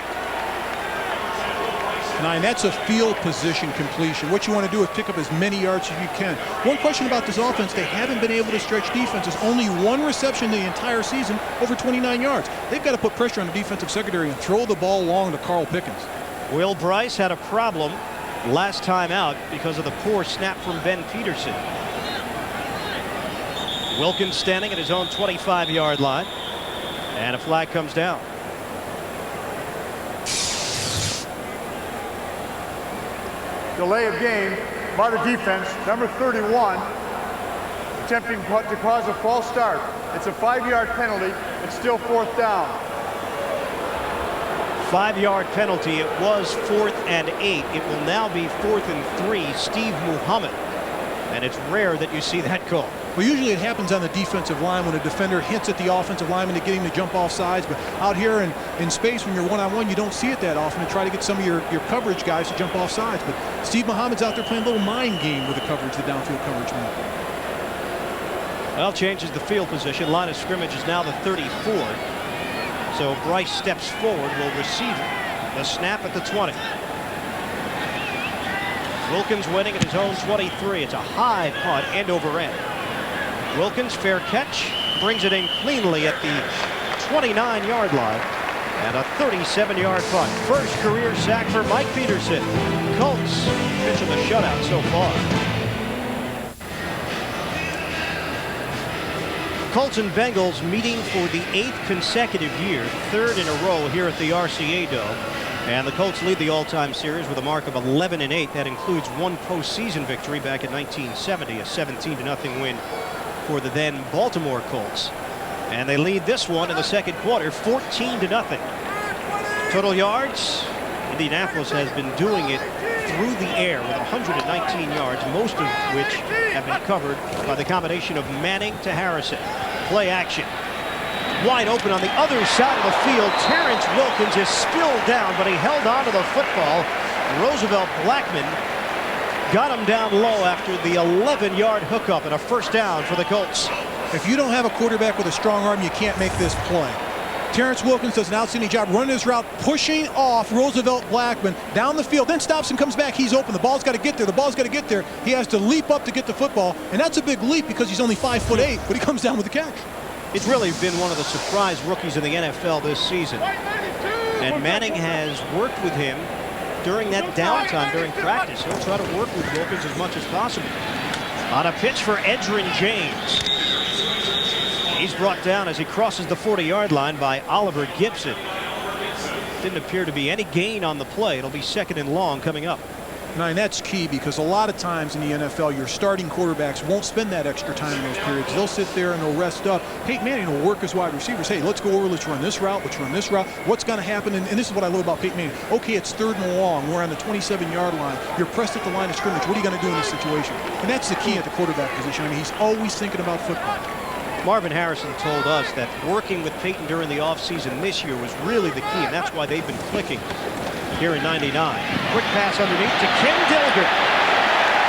9, that's a field position completion. What you want to do is pick up as many yards as you can. One question about this offense, they haven't been able to stretch defenses. Only 1 reception the entire season, over 29 yards. They've got to put pressure on the defensive secondary and throw the ball long to Carl Pickens. Will Bryce had a problem last time out because of the poor snap from Ben Peterson. Wilkins standing at his own 25-yard line, and a flag comes down. Delay of game by the defense, number 31, attempting to cause a false start. It's a 5-yard penalty. It's still 4th down. 5-yard penalty. It was 4th and 8. It will now be 4th and 3. Steve Muhammad. And it's rare that you see that call. Well, usually it happens on the defensive line when a defender hits at the offensive lineman to get him to jump off sides. But out here in space, when you're one-on-one, you don't see it that often to try to get some of your coverage guys to jump off sides. But Steve Muhammad's out there playing a little mind game with the coverage, the downfield coverage man. Well, changes the field position. Line of scrimmage is now the 34. So Bryce steps forward, will receive it. The snap at the 20. Wilkins winning at his own 23. It's a high punt, end over end. Wilkins, fair catch, brings it in cleanly at the 29-yard line. And a 37-yard punt. First career sack for Mike Peterson. Colts pitching the shutout so far. Colts and Bengals meeting for the 8th consecutive year, 3rd in a row here at the RCA Dome. And the Colts lead the all-time series with a mark of 11-8. That includes one postseason victory back in 1970, a 17-0 win for the then Baltimore Colts. And they lead this one in the second quarter, 14-0. Total yards, Indianapolis has been doing it through the air with 119 yards, most of which have been covered by the combination of Manning to Harrison. Play action. Wide open on the other side of the field. Terrence Wilkins is spilled down, but he held on to the football. Roosevelt Blackman got him down low after the 11-yard hookup and a first down for the Colts. If you don't have a quarterback with a strong arm, you can't make this play. Terrence Wilkins does an outstanding job running his route, pushing off Roosevelt Blackman down the field, then stops and comes back. He's open. The ball's got to get there. The ball's got to get there. He has to leap up to get the football, and that's a big leap because he's only 5'8", but he comes down with the catch. It's really been one of the surprise rookies in the NFL this season. And Manning has worked with him during that downtime during practice. He'll try to work with Wilkins as much as possible. On a pitch for Edgerrin James. He's brought down as he crosses the 40-yard line by Oliver Gibson. Didn't appear to be any gain on the play. It'll be 2nd and long coming up. And that's key because a lot of times in the NFL, your starting quarterbacks won't spend that extra time in those periods. They'll sit there and they'll rest up. Peyton Manning will work his wide receivers. Hey, let's go over, let's run this route, let's run this route. What's going to happen? And this is what I love about Peyton Manning. Okay, it's 3rd and long. We're on the 27-yard line. You're pressed at the line of scrimmage. What are you going to do in this situation? And that's the key at the quarterback position. I mean, he's always thinking about football. Marvin Harrison told us that working with Peyton during the offseason this year was really the key, and that's why they've been clicking here in '99. Quick pass underneath to Ken Dilger,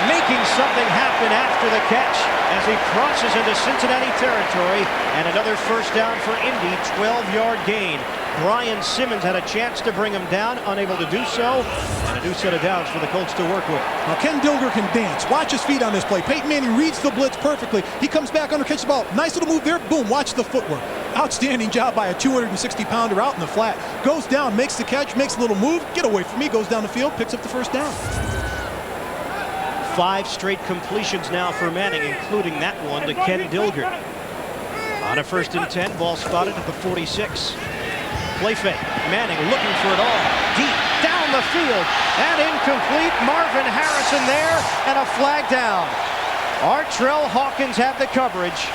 making something happen after the catch as he crosses into Cincinnati territory, and another first down for Indy, 12-yard gain. Brian Simmons had a chance to bring him down, unable to do so, and a new set of downs for the Colts to work with. Now Ken Dilger can dance. Watch his feet on this play. Peyton Manning reads the blitz perfectly. He comes back under, catches the ball. Nice little move there. Boom, watch the footwork. Outstanding job by a 260-pounder out in the flat. Goes down, makes the catch, makes a little move. Get away from me, goes down the field, picks up the first down. 5 straight completions now for Manning, including that one to Ken Dilger. On a 1st and 10, ball spotted at the 46. Play fake. Manning looking for it all. Deep down the field. And incomplete. Marvin Harrison there. And a flag down. Artrell Hawkins had the coverage.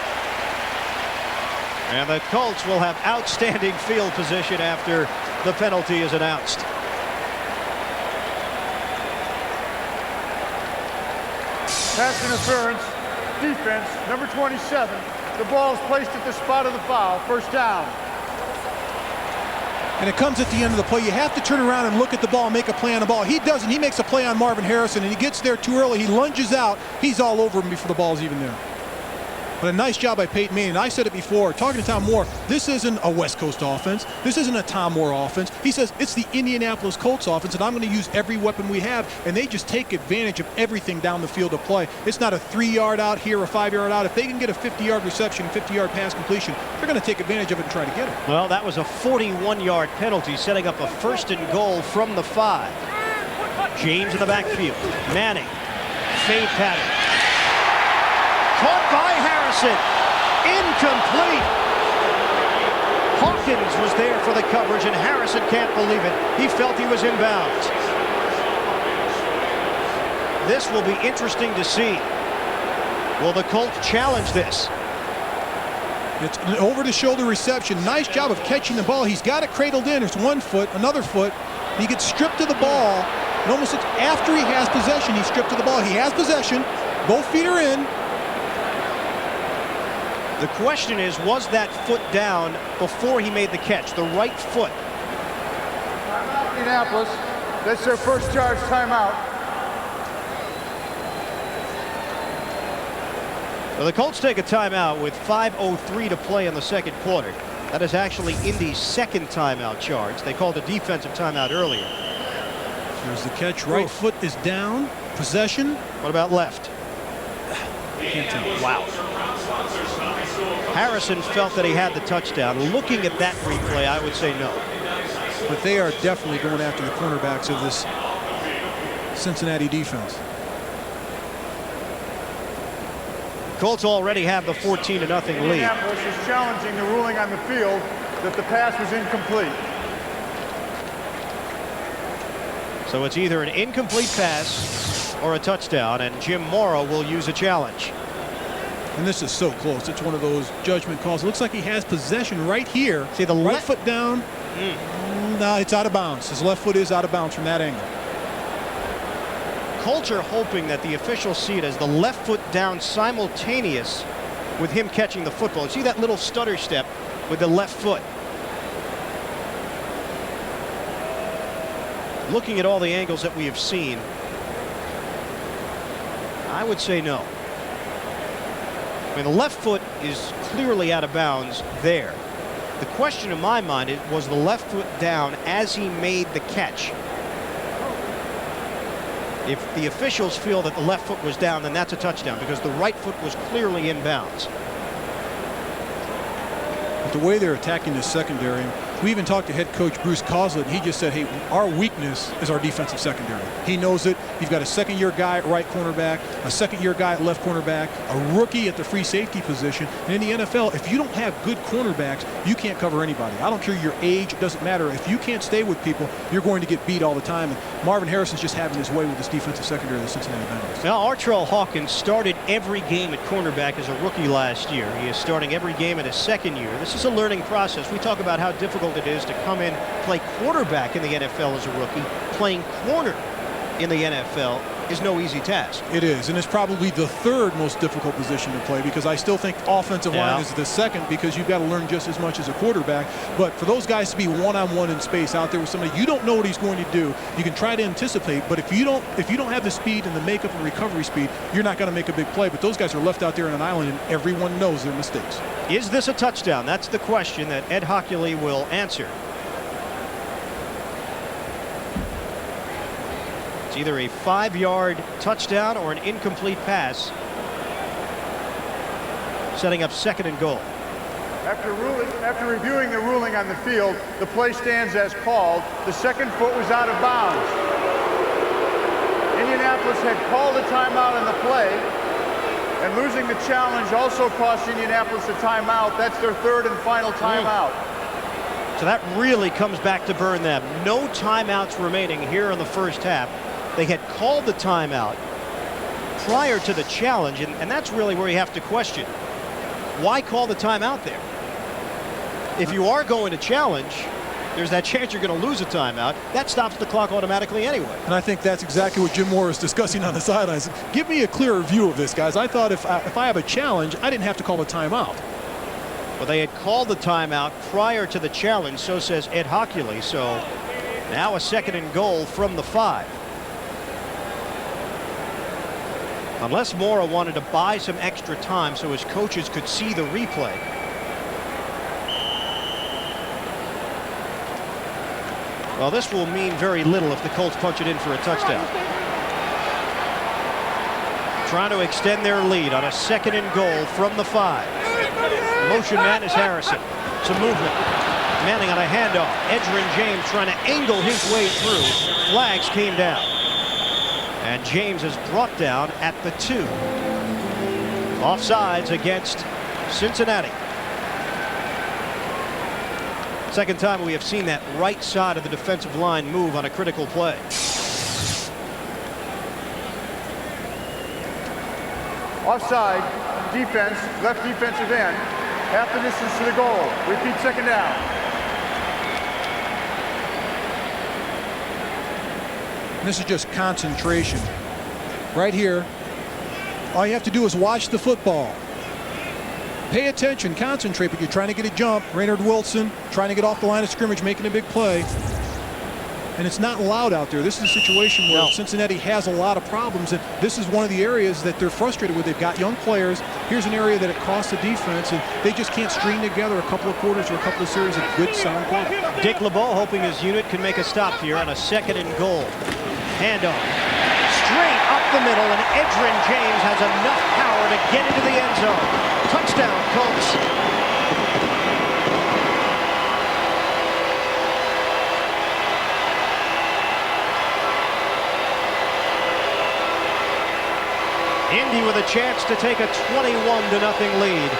And the Colts will have outstanding field position after the penalty is announced. Pass interference. Defense. Number 27. The ball is placed at the spot of the foul. First down. And it comes at the end of the play. You have to turn around and look at the ball and make a play on the ball. He doesn't. He makes a play on Marvin Harrison, and he gets there too early. He lunges out. He's all over him before the ball's even there. But a nice job by Peyton Manning. I said it before, talking to Tom Moore, this isn't a West Coast offense. This isn't a Tom Moore offense. He says it's the Indianapolis Colts offense, and I'm going to use every weapon we have. And they just take advantage of everything down the field of play. It's not a 3-yard out here, a 5-yard out. If they can get a 50-yard reception, 50-yard pass completion, they're going to take advantage of it and try to get it. Well, that was a 41-yard penalty, setting up a 1st and goal from the 5. James in the backfield. Manning. Fade pattern. Caught by Harrison. Incomplete. Hawkins was there for the coverage, and Harrison can't believe it. He felt he was inbounds. This will be interesting to see. Will the Colts challenge this? It's an over-the-shoulder reception. Nice job of catching the ball. He's got it cradled in. It's 1 foot, another foot. He gets stripped of the ball. And almost looks after he has possession, he's stripped of the ball. He has possession. Both feet are in. The question is, was that foot down before he made the catch? The right foot. Indianapolis. That's their first charge timeout. Well, the Colts take a timeout with 5:03 to play in the second quarter. That is actually Indy's 2nd timeout charge. They called a defensive timeout earlier. There's the catch. Right foot is down. Possession. What about left? Can't tell. Wow. Harrison felt that he had the touchdown. Looking at that replay, I would say no. But they are definitely going after the cornerbacks of this Cincinnati defense. Colts already have the 14-0 lead. Indianapolis is challenging the ruling on the field that the pass was incomplete. So it's either an incomplete pass or a touchdown, and Jim Mora will use a challenge. And this is so close. It's one of those judgment calls. It looks like he has possession right here. See the right foot down. No, it's out of bounds. His left foot is out of bounds from that angle. Colts are hoping that the officials see it as the left foot down simultaneous with him catching the football. See that little stutter step with the left foot. Looking at all the angles that we have seen, I would say no. I mean, the left foot is clearly out of bounds there. The question in my mind is, was the left foot down as he made the catch? If the officials feel that the left foot was down, then that's a touchdown because the right foot was clearly in bounds. But the way they're attacking this secondary, we even talked to head coach Bruce Coslett, and he just said, hey, our weakness is our defensive secondary. He knows it. You've got a second-year guy at right cornerback, a second-year guy at left cornerback, a rookie at the free safety position. And in the NFL, if you don't have good cornerbacks, you can't cover anybody. I don't care your age. It doesn't matter. If you can't stay with people, you're going to get beat all the time. And Marvin Harrison's just having his way with this defensive secondary of the Cincinnati Bengals. Now, Artrell Hawkins started every game at cornerback as a rookie last year. He is starting every game in his second year. This is a learning process. We talk about how difficult it is to come in, play quarterback in the NFL as a rookie. Playing corner in the NFL is no easy task. It is, and it's probably the third most difficult position to play because I still think offensive line is the second because you've got to learn just as much as a quarterback. But for those guys to be one-on-one in space out there with somebody, you don't know what he's going to do. You can try to anticipate, but if you don't have the speed and the makeup and recovery speed, you're not going to make a big play. But those guys are left out there on an island, and everyone knows their mistakes. Is this a touchdown? That's the question that Ed Hockley will answer. It's either a 5-yard touchdown or an incomplete pass, setting up 2nd and goal. After reviewing the ruling on the field, the play stands as called. The second foot was out of bounds. Indianapolis had called a timeout on the play, and losing the challenge also cost Indianapolis a timeout. That's their 3rd and final timeout. So that really comes back to burn them. No timeouts remaining here in the first half. They had called the timeout prior to the challenge, and that's really where you have to question. Why call the timeout there? If you are going to challenge, there's that chance you're going to lose a timeout. That stops the clock automatically anyway. And I think that's exactly what Jim Mora is discussing on the sidelines. Give me a clearer view of this, guys. I thought if I have a challenge, I didn't have to call a timeout. Well, they had called the timeout prior to the challenge, so says Ed Hockley. So now a 2nd and goal from the 5. Unless Mora wanted to buy some extra time so his coaches could see the replay. Well, this will mean very little if the Colts punch it in for a touchdown. Trying to extend their lead on a 2nd and goal from the 5. Motion man is Harrison. Some movement. Manning on a handoff. Edgerrin James trying to angle his way through. Flags came down. And James is brought down at the 2. Offsides against Cincinnati. Second time we have seen that right side of the defensive line move on a critical play. Offside, defense, left defensive end. Half the distance to the goal. Repeat 2nd down. This is just concentration. Right here, all you have to do is watch the football. Pay attention, concentrate, but you're trying to get a jump. Raynard Wilson trying to get off the line of scrimmage, making a big play. And it's not loud out there. This is a situation where Cincinnati has a lot of problems, and this is one of the areas that they're frustrated with. They've got young players. Here's an area that it costs the defense, and they just can't string together a couple of quarters or a couple of series of good, sound play. Dick LeBeau hoping his unit can make a stop here on a 2nd and goal. Handoff. Straight up the middle, and Edgerrin James has enough power to get into the end zone. Touchdown, Colts. Indy with a chance to take a 21-0 lead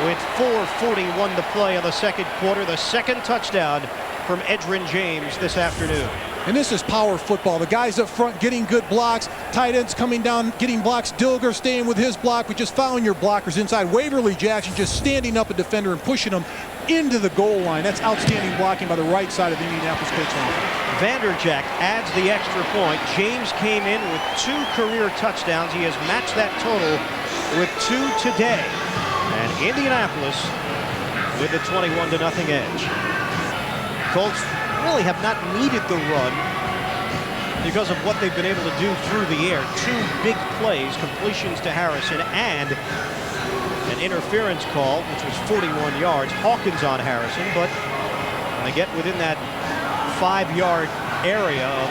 with 4:41 to play in the second quarter. The second touchdown from Edgerrin James this afternoon. And this is power football. The guys up front getting good blocks. Tight ends coming down, getting blocks. Dilger staying with his block, but just following your blockers inside. Waverly Jackson just standing up a defender and pushing them into the goal line. That's outstanding blocking by the right side of the Indianapolis Colts offense. Vanderjagt adds the extra point. James came in with 2 career touchdowns. He has matched that total with 2 today. And Indianapolis with the 21-0 edge. Colts really have not needed the run because of what they've been able to do through the air. 2 big plays, completions to Harrison, and an interference call, which was 41 yards. Hawkins on Harrison, but when they get within that 5-yard area of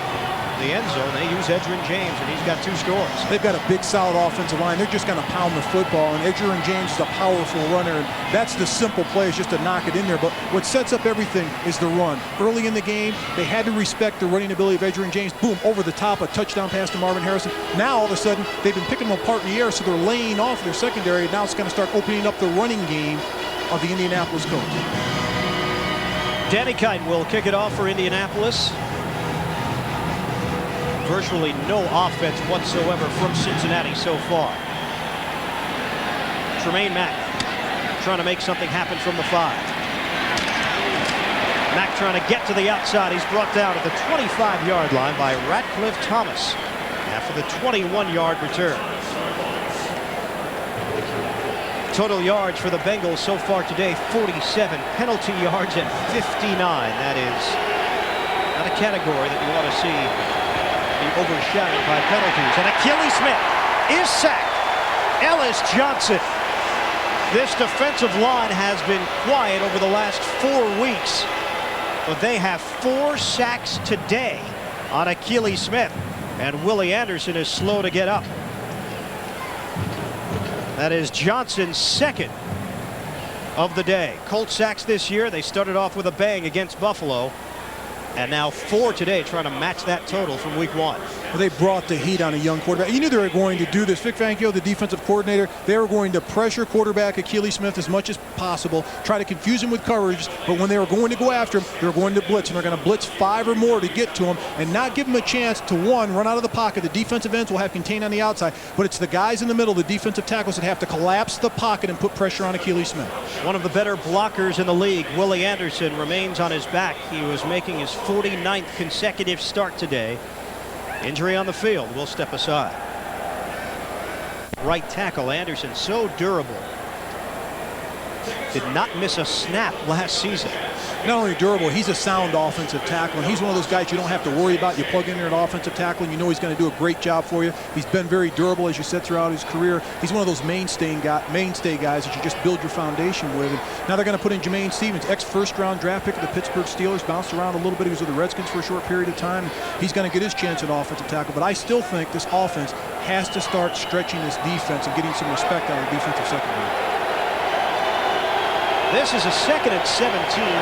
the end zone, they use Edgerrin James, and he's got 2 scores. They've got a big, solid offensive line. They're just going to pound the football, and Edgerrin James is a powerful runner, and that's the simple play, is just to knock it in there. But what sets up everything is the run. Early in the game, they had to respect the running ability of Edgerrin James. Boom, over the top, a touchdown pass to Marvin Harrison. Now, all of a sudden, they've been picking them apart in the air, so they're laying off their secondary. Now it's going to start opening up the running game of the Indianapolis Colts. Danny Kite will kick it off for Indianapolis. Virtually no offense whatsoever from Cincinnati so far. Tremaine Mack trying to make something happen from the 5. Mack trying to get to the outside. He's brought down at the 25-yard line by Ratcliffe Thomas after the 21-yard return. Total yards for the Bengals so far today, 47. Penalty yards at 59. That is not a category that you want to see be overshadowed by penalties. And Achilles Smith is sacked. Ellis Johnson. This defensive line has been quiet over the last 4 weeks, but they have 4 sacks today on Achilles Smith, and Willie Anderson is slow to get up. That is Johnson's 2nd of the day. Colts sacks this year. They started off with a bang against Buffalo, and now 4 today, trying to match that total from week 1. Well, they brought the heat on a young quarterback. You knew they were going to do this. Vic Fangio, the defensive coordinator, they were going to pressure quarterback Achilles Smith as much as possible, try to confuse him with coverage, but when they were going to go after him, they were going to blitz, and they're going to blitz 5 or more to get to him and not give him a chance to, 1, run out of the pocket. The defensive ends will have contained on the outside, but it's the guys in the middle, the defensive tackles, that have to collapse the pocket and put pressure on Achilles Smith. One of the better blockers in the league, Willie Anderson, remains on his back. He was making his 49th consecutive start today. Injury on the field. We'll step aside. Right tackle Anderson, so durable. Did not miss a snap last season. Not only durable, he's a sound offensive tackle, and he's one of those guys you don't have to worry about. You plug in there an offensive tackle, and you know he's going to do a great job for you. He's been very durable, as you said, throughout his career. He's one of those mainstay guys that you just build your foundation with. And now they're going to put in Jermaine Stevens, ex-first-round draft pick of the Pittsburgh Steelers, bounced around a little bit. He was with the Redskins for a short period of time. He's going to get his chance at offensive tackle, but I still think this offense has to start stretching this defense and getting some respect out of the defensive secondary. This is a 2nd and 17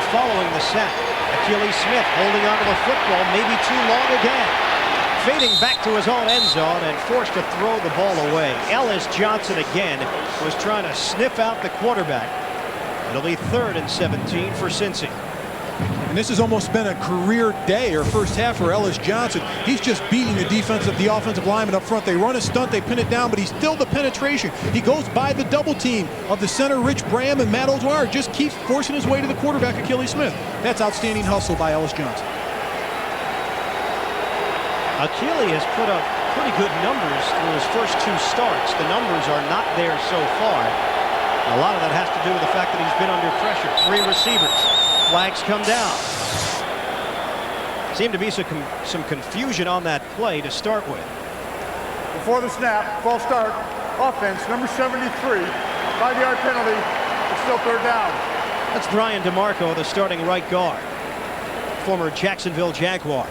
following the sack. Achilles Smith holding onto the football, maybe too long again. Fading back to his own end zone and forced to throw the ball away. Ellis Johnson again was trying to sniff out the quarterback. It'll be 3rd and 17 for Cincy. And this has almost been a career day or first half for Ellis Johnson. He's just beating the offensive lineman up front. They run a stunt, they pin it down, but he's still the penetration. He goes by the double team of the center, Rich Bram, and Matt O'Dwyer. Just keeps forcing his way to the quarterback, Achilles Smith. That's outstanding hustle by Ellis Johnson. Achilles has put up pretty good numbers through his first 2 starts. The numbers are not there so far. A lot of that has to do with the fact that he's been under pressure. 3 receivers. Flags come down. Seemed to be some confusion on that play to start with. Before the snap, false start, offense, number 73, 5-yard penalty. It's still 3rd down. That's Brian DeMarco, the starting right guard, former Jacksonville Jaguar.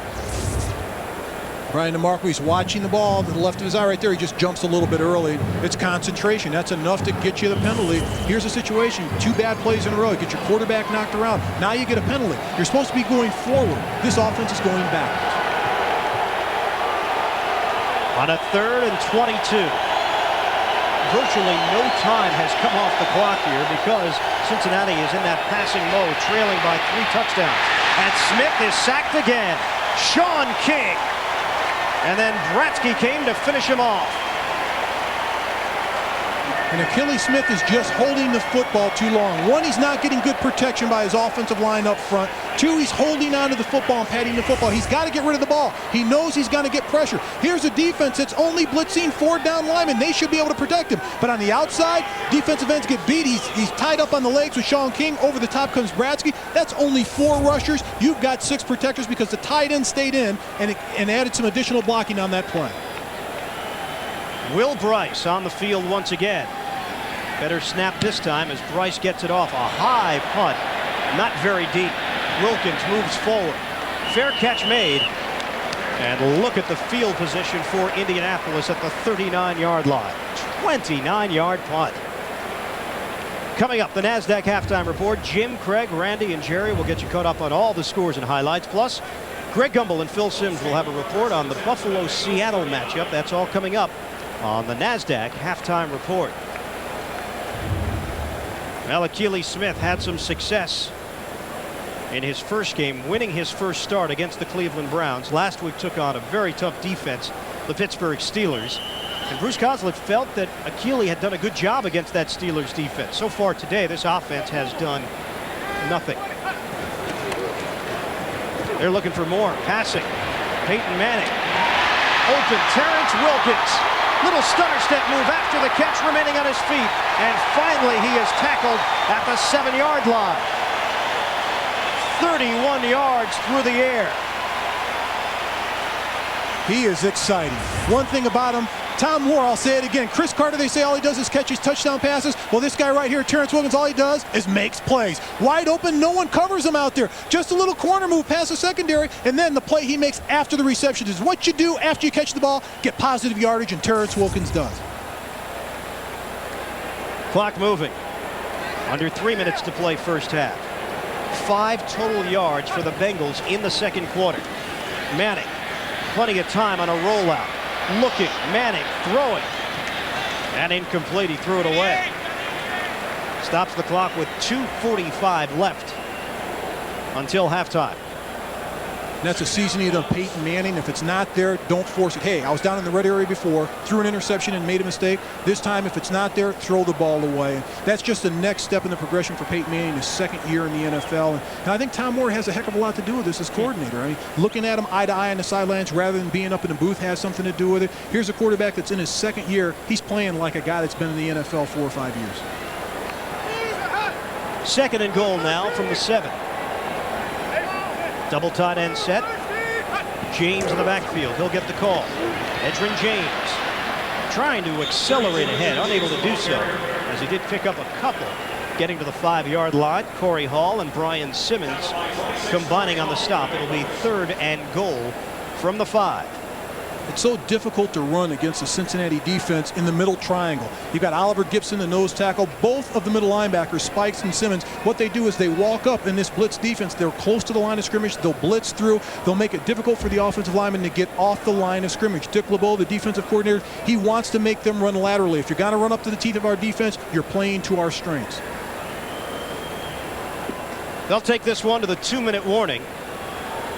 Brian DeMarco, he's watching the ball to the left of his eye right there. He just jumps a little bit early. It's concentration. That's enough to get you the penalty. Here's a situation. 2 bad plays in a row. Get your quarterback knocked around. Now you get a penalty. You're supposed to be going forward. This offense is going backwards. On a 3rd and 22. virtually no time has come off the clock here because Cincinnati is in that passing mode, trailing by 3 touchdowns. And Smith is sacked again. Sean King. And then Bratsky came to finish him off. And Achilles Smith is just holding the football too long. One, he's not getting good protection by his offensive line up front. Two, he's holding onto the football and patting the football. He's got to get rid of the ball. He knows he's going to get pressure. Here's a defense that's only blitzing 4 down linemen. They should be able to protect him. But on the outside, defensive ends get beat. He's tied up on the legs with Sean King. Over the top comes Bratsky. That's only 4 rushers. You've got 6 protectors because the tight end stayed in and added some additional blocking on that play. Will Bryce on the field once again. Better snap this time as Bryce gets it off. A high punt, not very deep. Wilkins moves forward. Fair catch made. And look at the field position for Indianapolis at the 39-yard line. 29-yard punt. Coming up, the NASDAQ halftime report. Jim, Craig, Randy, and Jerry will get you caught up on all the scores and highlights. Plus, Greg Gumbel and Phil Simms will have a report on the Buffalo-Seattle matchup. That's all coming up on the NASDAQ halftime report. Well, Achilles Smith had some success in his first game, winning his first start against the Cleveland Browns. Last week took on a very tough defense, the Pittsburgh Steelers. And Bruce Kozlett felt that Achilles had done a good job against that Steelers defense. So far today, this offense has done nothing. They're looking for more. Passing. Peyton Manning. Open. Terrence Wilkins. Little stutter step move after the catch, remaining on his feet. And finally, he is tackled at the 7-yard line. 31 yards through the air. He is exciting. One thing about him, Tom Moore, I'll say it again. Chris Carter, they say all he does is catch his touchdown passes. Well, this guy right here, Terrence Wilkins, all he does is makes plays. Wide open, no one covers him out there. Just a little corner move past the secondary, and then the play he makes after the reception is what you do after you catch the ball, get positive yardage, and Terrence Wilkins does. Clock moving. Under 3 minutes to play first half. 5 total yards for the Bengals in the second quarter. Manning, plenty of time on a rollout. Looking, Manning throwing, and incomplete. He threw it away. Stops the clock with 2:45 left until halftime. That's a seasoning of Peyton Manning. If it's not there, don't force it. Hey, I was down in the red area before, threw an interception and made a mistake. This time, if it's not there, throw the ball away. That's just the next step in the progression for Peyton Manning, his second year in the NFL. And I think Tom Moore has a heck of a lot to do with this as coordinator. I mean, looking at him eye to eye on the sidelines rather than being up in the booth has something to do with it. Here's a quarterback that's in his second year. He's playing like a guy that's been in the NFL 4 or 5 years. 2nd and goal now from the 7. Double tight end set. James in the backfield. He'll get the call. Edgerrin James trying to accelerate ahead, unable to do so, as he did pick up a couple. Getting to the 5-yard line. Corey Hall and Brian Simmons combining on the stop. It'll be 3rd and goal from the 5. It's so difficult to run against the Cincinnati defense in the middle triangle. You've got Oliver Gibson, the nose tackle, both of the middle linebackers, Spikes and Simmons. What they do is they walk up in this blitz defense. They're close to the line of scrimmage. They'll blitz through. They'll make it difficult for the offensive linemen to get off the line of scrimmage. Dick LeBeau, the defensive coordinator, he wants to make them run laterally. If you're going to run up to the teeth of our defense, you're playing to our strengths. They'll take this one to the 2-minute warning.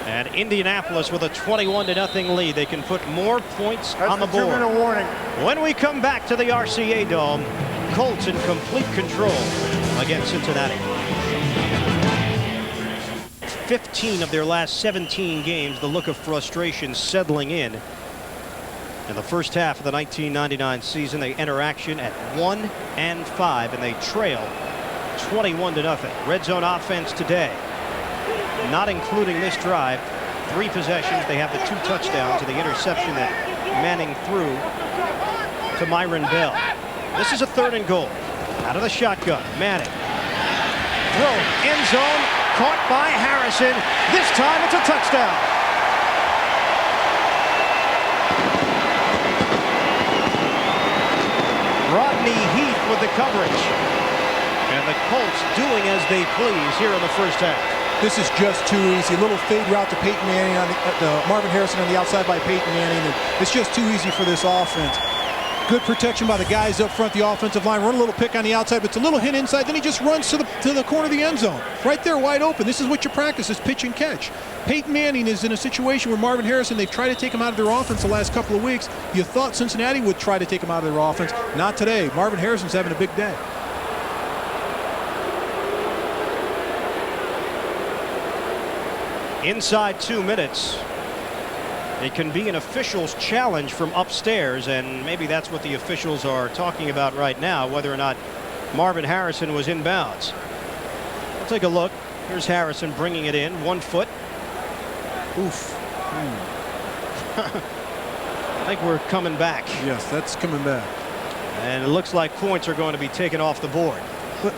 And Indianapolis with a 21-0 lead. They can put more points on the board. 2-minute warning. When we come back to the RCA Dome, Colts in complete control against Cincinnati. 15 of their last 17 games, the look of frustration settling in. In the first half of the 1999 season, they enter action at 1-5, and they trail 21-0. Red zone offense today. Not including this drive, 3 possessions. They have the 2 touchdowns and the interception that Manning threw to Myron Bell. This is a 3rd and goal. Out of the shotgun, Manning. Throw, end zone, caught by Harrison. This time it's a touchdown. Rodney Heath with the coverage. And the Colts doing as they please here in the first half. This is just too easy. A little fade route to Peyton Manning on Marvin Harrison on the outside by Peyton Manning. And it's just too easy for this offense. Good protection by the guys up front, the offensive line. Run a little pick on the outside, but it's a little hint inside. Then he just runs to the corner of the end zone. Right there, wide open. This is what you practice, is pitch and catch. Peyton Manning is in a situation where Marvin Harrison, they've tried to take him out of their offense the last couple of weeks. You thought Cincinnati would try to take him out of their offense. Not today. Marvin Harrison's having a big day. Inside 2 minutes. It can be an official's challenge from upstairs, and maybe that's what the officials are talking about right now, whether or not Marvin Harrison was inbounds. We'll take a look. Here's Harrison bringing it in, 1 foot. Oof. I think we're coming back. Yes, that's coming back. And it looks like points are going to be taken off the board.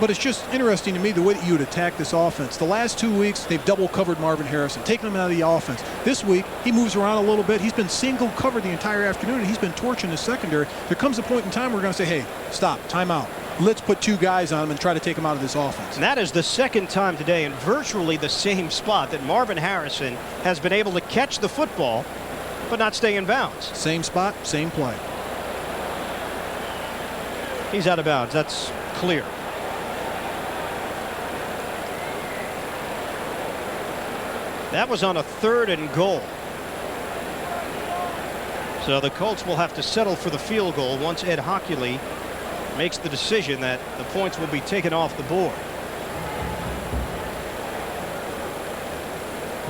But it's just interesting to me the way that you would attack this offense. The last 2 weeks, they've double covered Marvin Harrison, taking him out of the offense. This week, he moves around a little bit. He's been single covered the entire afternoon, and he's been torching his secondary. There comes a point in time where we're going to say, hey, stop, timeout. Let's put 2 guys on him and try to take him out of this offense. And that is the second time today in virtually the same spot that Marvin Harrison has been able to catch the football, but not stay in bounds. Same spot, same play. He's out of bounds. That's clear. That was on a 3rd and goal. So the Colts will have to settle for the field goal once Ed Hockley makes the decision that the points will be taken off the board.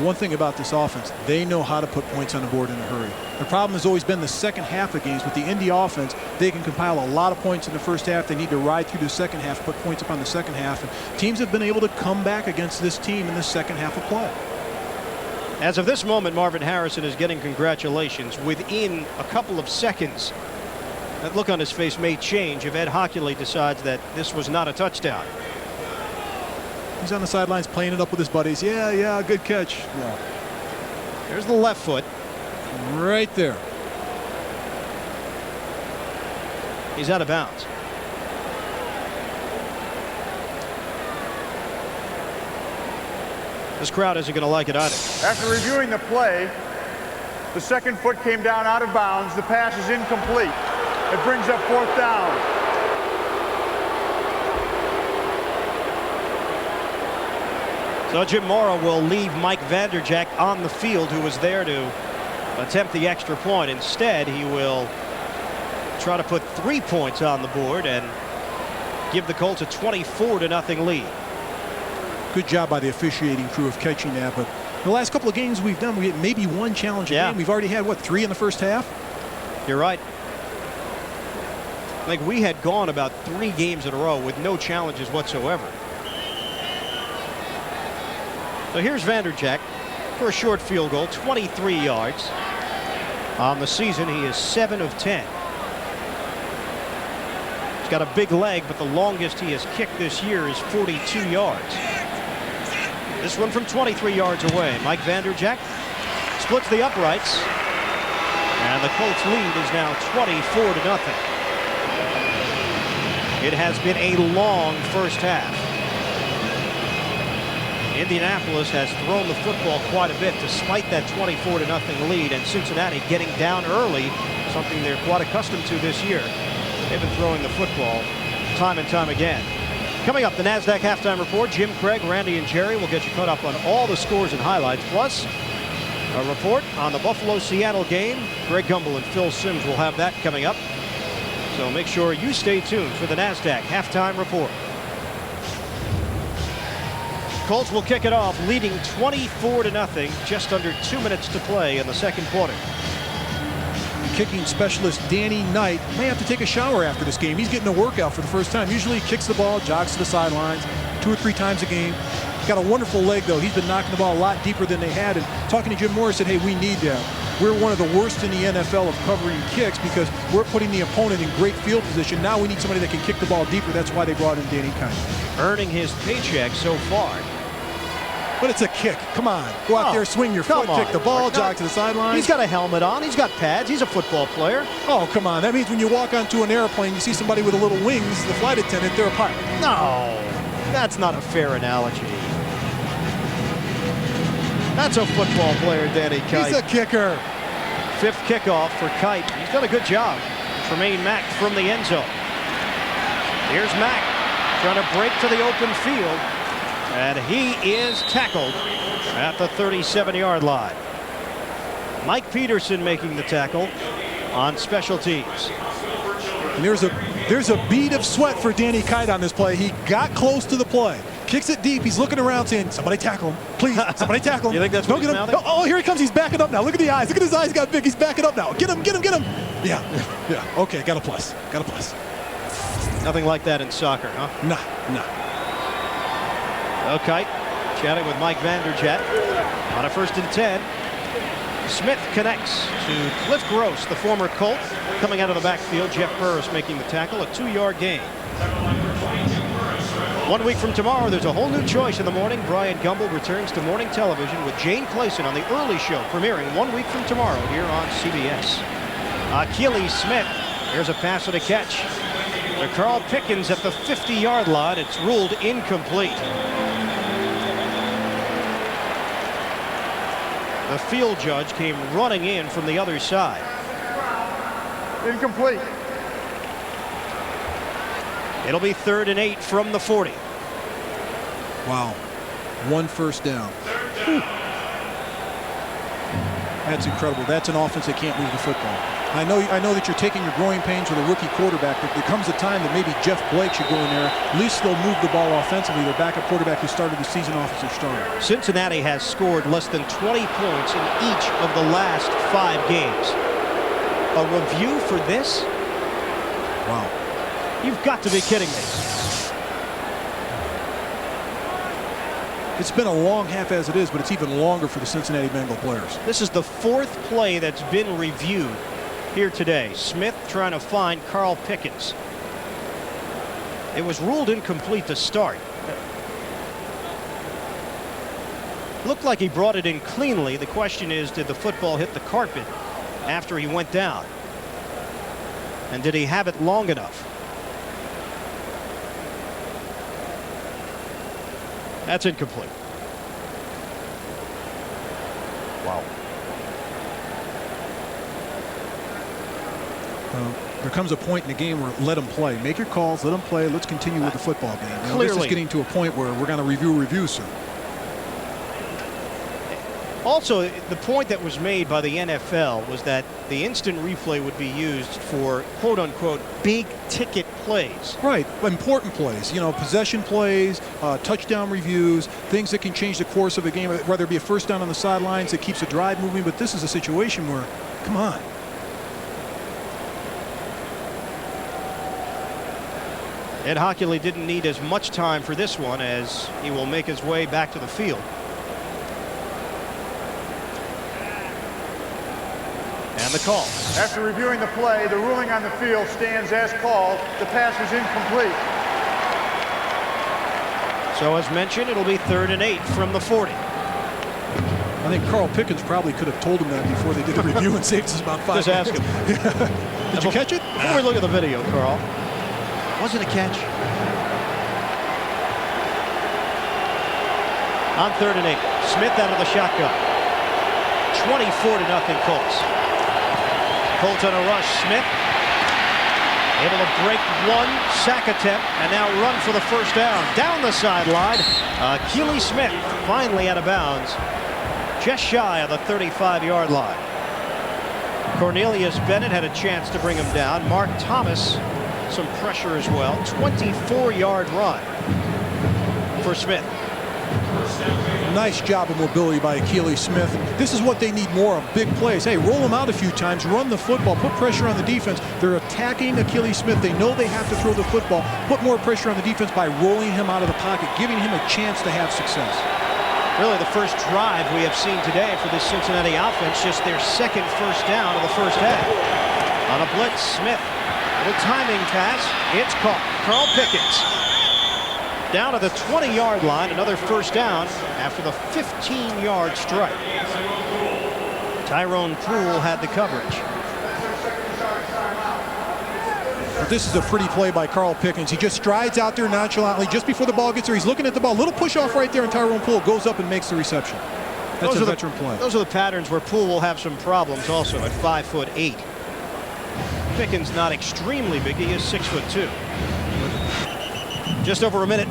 One thing about this offense, they know how to put points on the board in a hurry. The problem has always been the second half of games. With the Indy offense, they can compile a lot of points in the first half. They need to ride through the second half, put points up on the second half. And teams have been able to come back against this team in the second half of play. As of this moment, Marvin Harrison is getting congratulations within a couple of seconds. That look on his face may change if Ed Hockley decides that this was not a touchdown. He's on the sidelines playing it up with his buddies. Yeah, good catch. Yeah. There's the left foot. Right there. He's out of bounds. This crowd isn't going to like it either. After reviewing the play, the second foot came down out of bounds. The pass is incomplete. It brings up 4th down. So Jim Mora will leave Mike Vanderjagt on the field, who was there to attempt the extra point. Instead, he will try to put 3 points on the board and give the Colts a 24-0 lead. Good job by the officiating crew of catching that. But the last couple of games we've done, we had maybe 1 challenge a game. We've already had, what, 3 in the first half? You're right. I think we had gone about 3 games in a row with no challenges whatsoever. So here's Vanderjagt for a short field goal, 23 yards. On the season, he is 7 of 10. He's got a big leg, but the longest he has kicked this year is 42 yards. This one from 23 yards away. Mike Vanderjagt splits the uprights, and the Colts lead is now 24-0. It has been a long first half. Indianapolis has thrown the football quite a bit despite that 24-0 lead, and Cincinnati getting down early, something they're quite accustomed to this year. They've been throwing the football time and time again. Coming up, the NASDAQ halftime report. Jim, Craig, Randy, and Jerry will get you caught up on all the scores and highlights, plus a report on the Buffalo-Seattle game. Greg Gumbel and Phil Simms will have that coming up. So make sure you stay tuned for the NASDAQ halftime report. Colts will kick it off, leading 24-0, just under 2 minutes to play in the second quarter. Kicking specialist Danny Knight may have to take a shower after this game. He's getting a workout for the first time. Usually he kicks the ball, jogs to the sidelines 2 or 3 times a game. Got a wonderful leg, though. He's been knocking the ball a lot deeper than they had. And talking to Jim Morris, said, hey, we need that. We're one of the worst in the NFL of covering kicks because we're putting the opponent in great field position. Now we need somebody that can kick the ball deeper. That's why they brought in Danny Knight. Earning his paycheck so far. But it's a kick. Come on. Go out there, swing your foot, kick the ball, jog to the sideline. He's got a helmet on. He's got pads. He's a football player. Oh, come on. That means when you walk onto an airplane, you see somebody with a little wings, the flight attendant, they're a pilot. No, that's not a fair analogy. That's a football player, Danny Kite. He's a kicker. 5th kickoff for Kite. He's done a good job. Tremaine Mack from the end zone. Here's Mack trying to break to the open field, and he is tackled at the 37-yard line. Mike Peterson making the tackle on special teams. And there's a bead of sweat for Danny Kite on this play. He got close to the play. Kicks it deep. He's looking around saying, somebody tackle him. Please, somebody tackle him. You think that's what he's mouthing? Oh, here he comes. He's backing up now. Look at the eyes. Look at his eyes got big. He's backing up now. Get him, get him, get him. Yeah. Okay, got a plus. Got a plus. Nothing like that in soccer, huh? Nah. Okay. Chatting with Mike Vanderjagt on a 1st and 10. Smith connects to Cliff Gross, the former Colt, coming out of the backfield. Jeff Burris making the tackle, a 2-yard gain. 1 week from tomorrow, there's a whole new choice in the morning. Brian Gumbel returns to morning television with Jane Clayson on The Early Show, premiering 1 week from tomorrow here on CBS. Achilles Smith, here's a pass and a catch to Carl Pickens at the 50-yard line. It's ruled incomplete. The field judge came running in from the other side. Incomplete. It'll be 3rd and 8 from the 40. Wow. 1 first down. Whew. That's incredible. That's an offense that can't move the football. I know that you're taking your growing pains with a rookie quarterback, but there comes a time that maybe Jeff Blake should go in there. At least they'll move the ball offensively. Their backup quarterback who started the season off as their starter. Cincinnati has scored less than 20 points in each of the last 5 games. A review for this? Wow. You've got to be kidding me. It's been a long half as it is, but it's even longer for the Cincinnati Bengal players. This is the 4th play that's been reviewed here today. Smith trying to find Carl Pickens. It was ruled incomplete to start. Looked like he brought it in cleanly. The question is, did the football hit the carpet after he went down? And did he have it long enough? That's incomplete. Wow. There comes a point in the game where let them play. Make your calls, let them play. Let's continue with the football game. You know, this is getting to a point where we're going to review soon. Also, the point that was made by the NFL was that the instant replay would be used for quote-unquote big-ticket plays. Right, important plays. You know, possession plays, touchdown reviews, things that can change the course of a game, whether it be a first down on the sidelines that keeps a drive moving. But this is a situation where, come on. Ed Hockley didn't need as much time for this one as he will make his way back to the field. And the call. After reviewing the play, the ruling on the field stands as called. The pass was incomplete. So as mentioned, it'll be 3rd and 8 from the 40. I think Carl Pickens probably could have told him that before they did the review and saved us about 5 Just ask him. Did you catch it? Before we look at the video, Carl, was it a catch? On 3rd and 8, Smith out of the shotgun. 24-0 Colts. Colts on a rush. Smith able to break 1 sack attempt and now run for the first down. Down the sideline, Achilles Smith finally out of bounds, just shy of the 35-yard line. Cornelius Bennett had a chance to bring him down. Mark Thomas, some pressure as well. 24-yard run for Smith. Nice job of mobility by Achilles Smith. This is what they need more of, big plays. Hey, roll them out a few times, run the football, put pressure on the defense. They're attacking Achilles Smith. They know they have to throw the football, put more pressure on the defense by rolling him out of the pocket, giving him a chance to have success. Really the first drive we have seen today for this Cincinnati offense, just their 2nd first down of the first half. On a blitz, Smith, the timing pass, it's caught. Carl Pickens down to the 20-yard line, another first down after the 15-yard strike. Tyrone Poole had the coverage. But this is a pretty play by Carl Pickens. He just strides out there nonchalantly just before the ball gets there. He's looking at the ball, little push off right there, and Tyrone Poole goes up and makes the reception. That's a veteran play. Those are the patterns where Poole will have some problems also at 5'8". Pickens not extremely big. He is 6'2". Just over a minute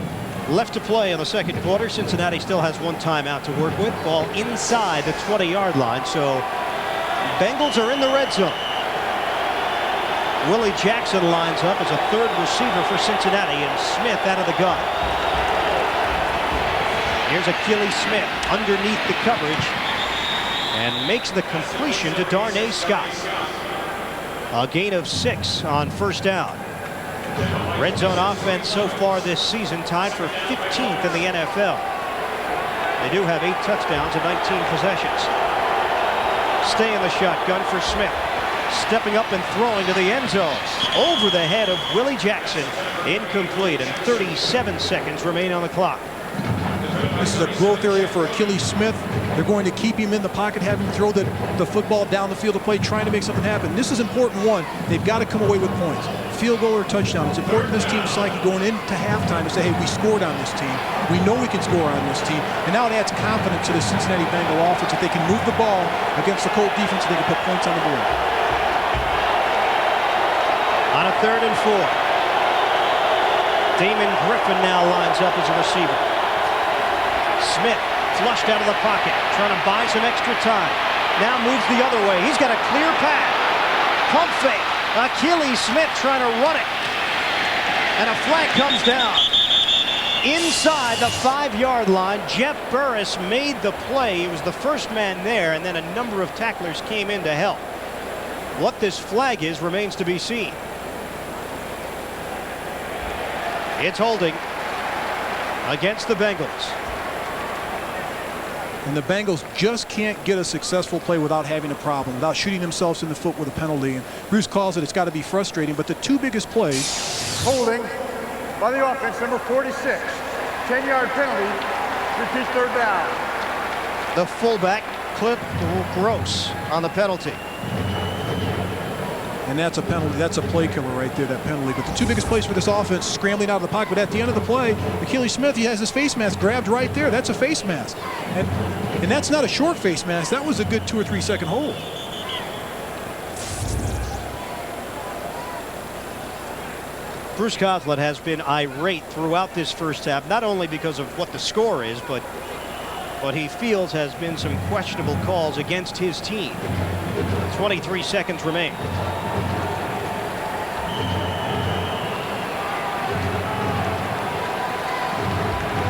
left to play in the second quarter. Cincinnati still has one timeout to work with. Ball inside the 20-yard line. So Bengals are in the red zone. Willie Jackson lines up as a third receiver for Cincinnati, and Smith out of the gun. Here's Achilles Smith underneath the coverage and makes the completion to Darnay Scott. A gain of 6 on first down. Red zone offense so far this season tied for 15th in the NFL. They do have 8 touchdowns and 19 possessions. Stay in the shotgun for Smith. Stepping up and throwing to the end zone. Over the head of Willie Jackson. Incomplete, and 37 seconds remain on the clock. This is a growth area for Achilles Smith. They're going to keep him in the pocket, have him throw the football down the field of play, trying to make something happen. This is important. One, they've got to come away with points. Field goal or touchdown. It's important to this team's psyche going into halftime to say, hey, we scored on this team. We know we can score on this team. And now it adds confidence to the Cincinnati Bengal offense that they can move the ball against the Colt defense and they can put points on the board. On a 3rd and 4. Damon Griffin now lines up as a receiver. Smith flushed out of the pocket, trying to buy some extra time. Now moves the other way. He's got a clear path. Pump fake. Achilles Smith trying to run it. And a flag comes down. Inside the 5-yard line, Jeff Burris made the play. He was the first man there, and then a number of tacklers came in to help. What this flag is remains to be seen. It's holding against the Bengals. And the Bengals just can't get a successful play without having a problem, without shooting themselves in the foot with a penalty. And Bruce calls it's got to be frustrating. But the 2 biggest plays. Holding by the offense, number 46. 10-yard penalty. Repeat 3rd down. The fullback, Cliff Gross, on the penalty. And that's a penalty. That's a play killer right there, that penalty. But the 2 biggest plays for this offense, scrambling out of the pocket. But at the end of the play, Achilles Smith, he has his face mask grabbed right there. That's a face mask. And that's not a short face mask. That was a good 2 or 3 second hold. Bruce Coughlin has been irate throughout this first half, not only because of what the score is, but what he feels has been some questionable calls against his team. 23 seconds remain.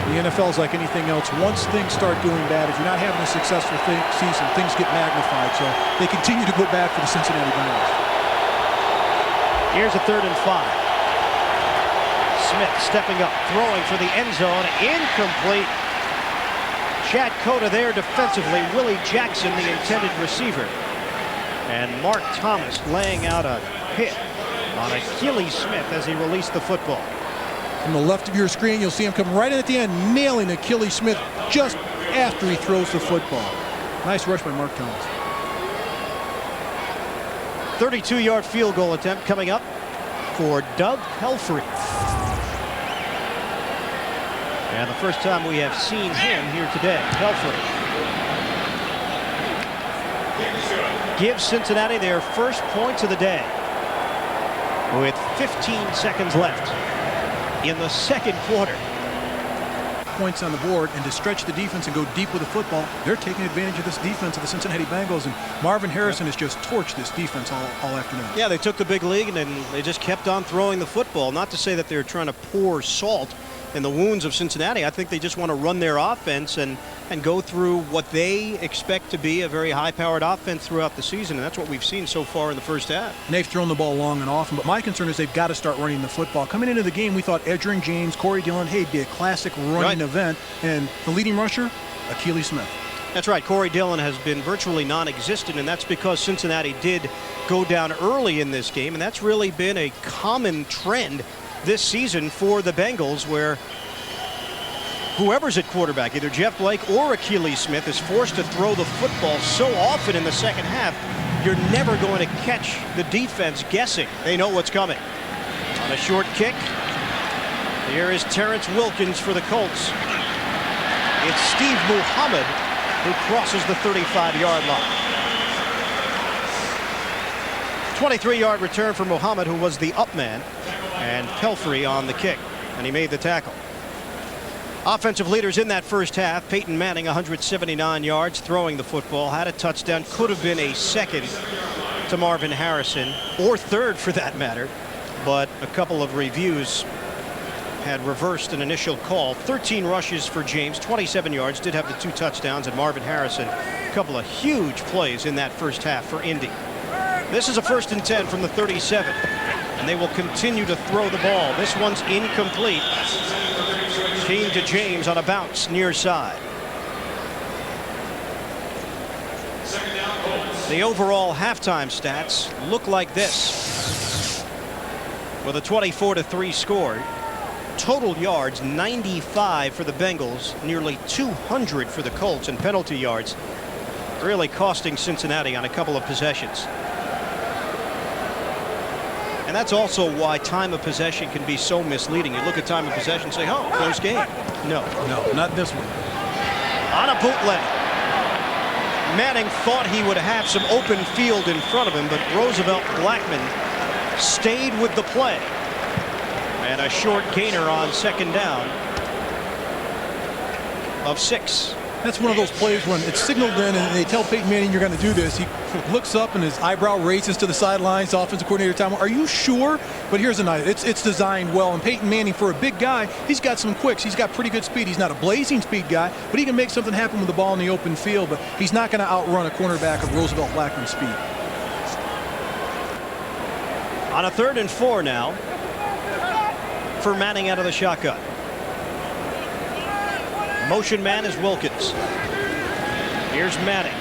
The NFL is like anything else. Once things start doing bad, if you're not having a successful season, things get magnified. So they continue to go bad for the Cincinnati Bengals. Here's a 3rd and 5. Smith stepping up, throwing for the end zone. Incomplete. Chad Cota there defensively. Willie Jackson, the intended receiver. And Mark Thomas laying out a hit on Achilles Smith as he released the football. From the left of your screen, you'll see him come right in at the end, nailing Achilles Smith just after he throws the football. Nice rush by Mark Thomas. 32-yard field goal attempt coming up for Doug Pelfrey. And the first time we have seen him here today. Pelfrey gives Cincinnati their first points of the day with 15 seconds left in the second quarter. Points on the board, and to stretch the defense and go deep with the football, they're taking advantage of this defense of the Cincinnati Bengals, and Marvin Harrison has just torched this defense all afternoon. Yeah, they took the big league and then they just kept on throwing the football. Not to say that they're trying to pour salt in the wounds of Cincinnati. I think they just want to run their offense and go through what they expect to be a very high-powered offense throughout the season, and that's what we've seen so far in the first half. And they've thrown the ball long and often, but my concern is they've got to start running the football. Coming into the game, we thought Edgerrin James, Corey Dillon, hey, it'd be a classic running event, and the leading rusher, Achilles Smith. That's right. Corey Dillon has been virtually non-existent, and that's because Cincinnati did go down early in this game, and that's really been a common trend this season for the Bengals, where whoever's at quarterback, either Jeff Blake or Achilles Smith, is forced to throw the football so often in the second half, you're never going to catch the defense guessing. They know what's coming. On a short kick, here is Terrence Wilkins for the Colts. It's Steve Muhammad who crosses the 35-yard line. 23-yard return for Muhammad, who was the up man, and Pelfrey on the kick, and he made the tackle. Offensive leaders in that first half. Peyton Manning, 179 yards throwing the football, had a touchdown, could have been a second to Marvin Harrison, or third for that matter, but a couple of reviews had reversed an initial call. 13 rushes for James, 27 yards, did have the 2 touchdowns, and Marvin Harrison, a couple of huge plays in that first half for Indy. This is a 1st and 10 from the 37, and they will continue to throw the ball. This one's incomplete. Came to James on a bounce near side. The overall halftime stats look like this. With a 24-3 score, total yards 95 for the Bengals, nearly 200 for the Colts, and penalty yards really costing Cincinnati on a couple of possessions. And that's also why time of possession can be so misleading. You look at time of possession and say, oh, close game. No, not this one. On a bootleg. Manning thought he would have some open field in front of him, but Roosevelt Blackman stayed with the play. And a short gainer on 2nd down of 6. That's one of those plays when it's signaled in and they tell Peyton Manning you're going to do this. He looks up and his eyebrow raises to the sidelines. Offensive coordinator Tom, are you sure? But here's the night. It's designed well. And Peyton Manning, for a big guy, he's got some quicks. He's got pretty good speed. He's not a blazing speed guy, but he can make something happen with the ball in the open field. But he's not going to outrun a cornerback of Roosevelt Blackman's speed. On a 3rd and 4 now for Manning out of the shotgun. Motion man is Wilkins. Here's Manning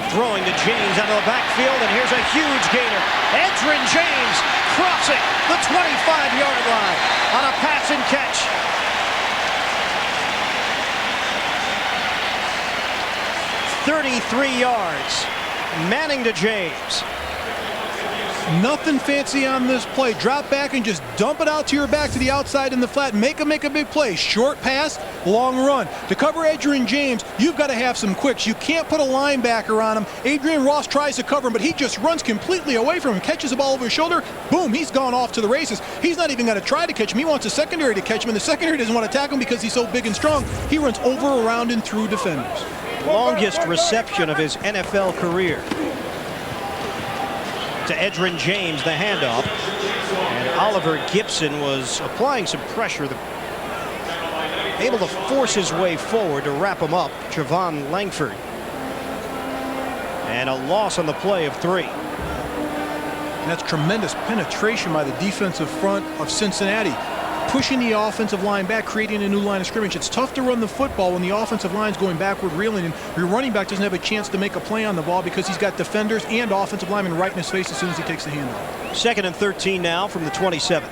throwing to James out of the backfield, and here's a huge gainer. Edgerrin James crossing the 25-yard line on a pass and catch. "33 yards. Manning to James. Nothing fancy on this play. Drop back and just dump it out to your back to the outside in the flat. Make a big play. Short pass, long run. To cover Edgerrin James, you've got to have some quicks. You can't put a linebacker on him. Adrian Ross tries to cover him, but he just runs completely away from him. Catches the ball over his shoulder. Boom, he's gone off to the races. He's not even going to try to catch him. He wants the secondary to catch him, and the secondary doesn't want to tackle him because he's so big and strong. He runs over, around, and through defenders. Longest reception of his NFL career. To Edgerrin James, the handoff, and Oliver Gibson was applying some pressure, able to force his way forward to wrap him up. Javon Langford, and a loss on the play of 3. And that's tremendous penetration by the defensive front of Cincinnati, pushing the offensive line back, creating a new line of scrimmage. It's tough to run the football when the offensive line's going backward, reeling, and your running back doesn't have a chance to make a play on the ball because he's got defenders and offensive linemen right in his face as soon as he takes the handoff. 2nd and 13 now from the 27.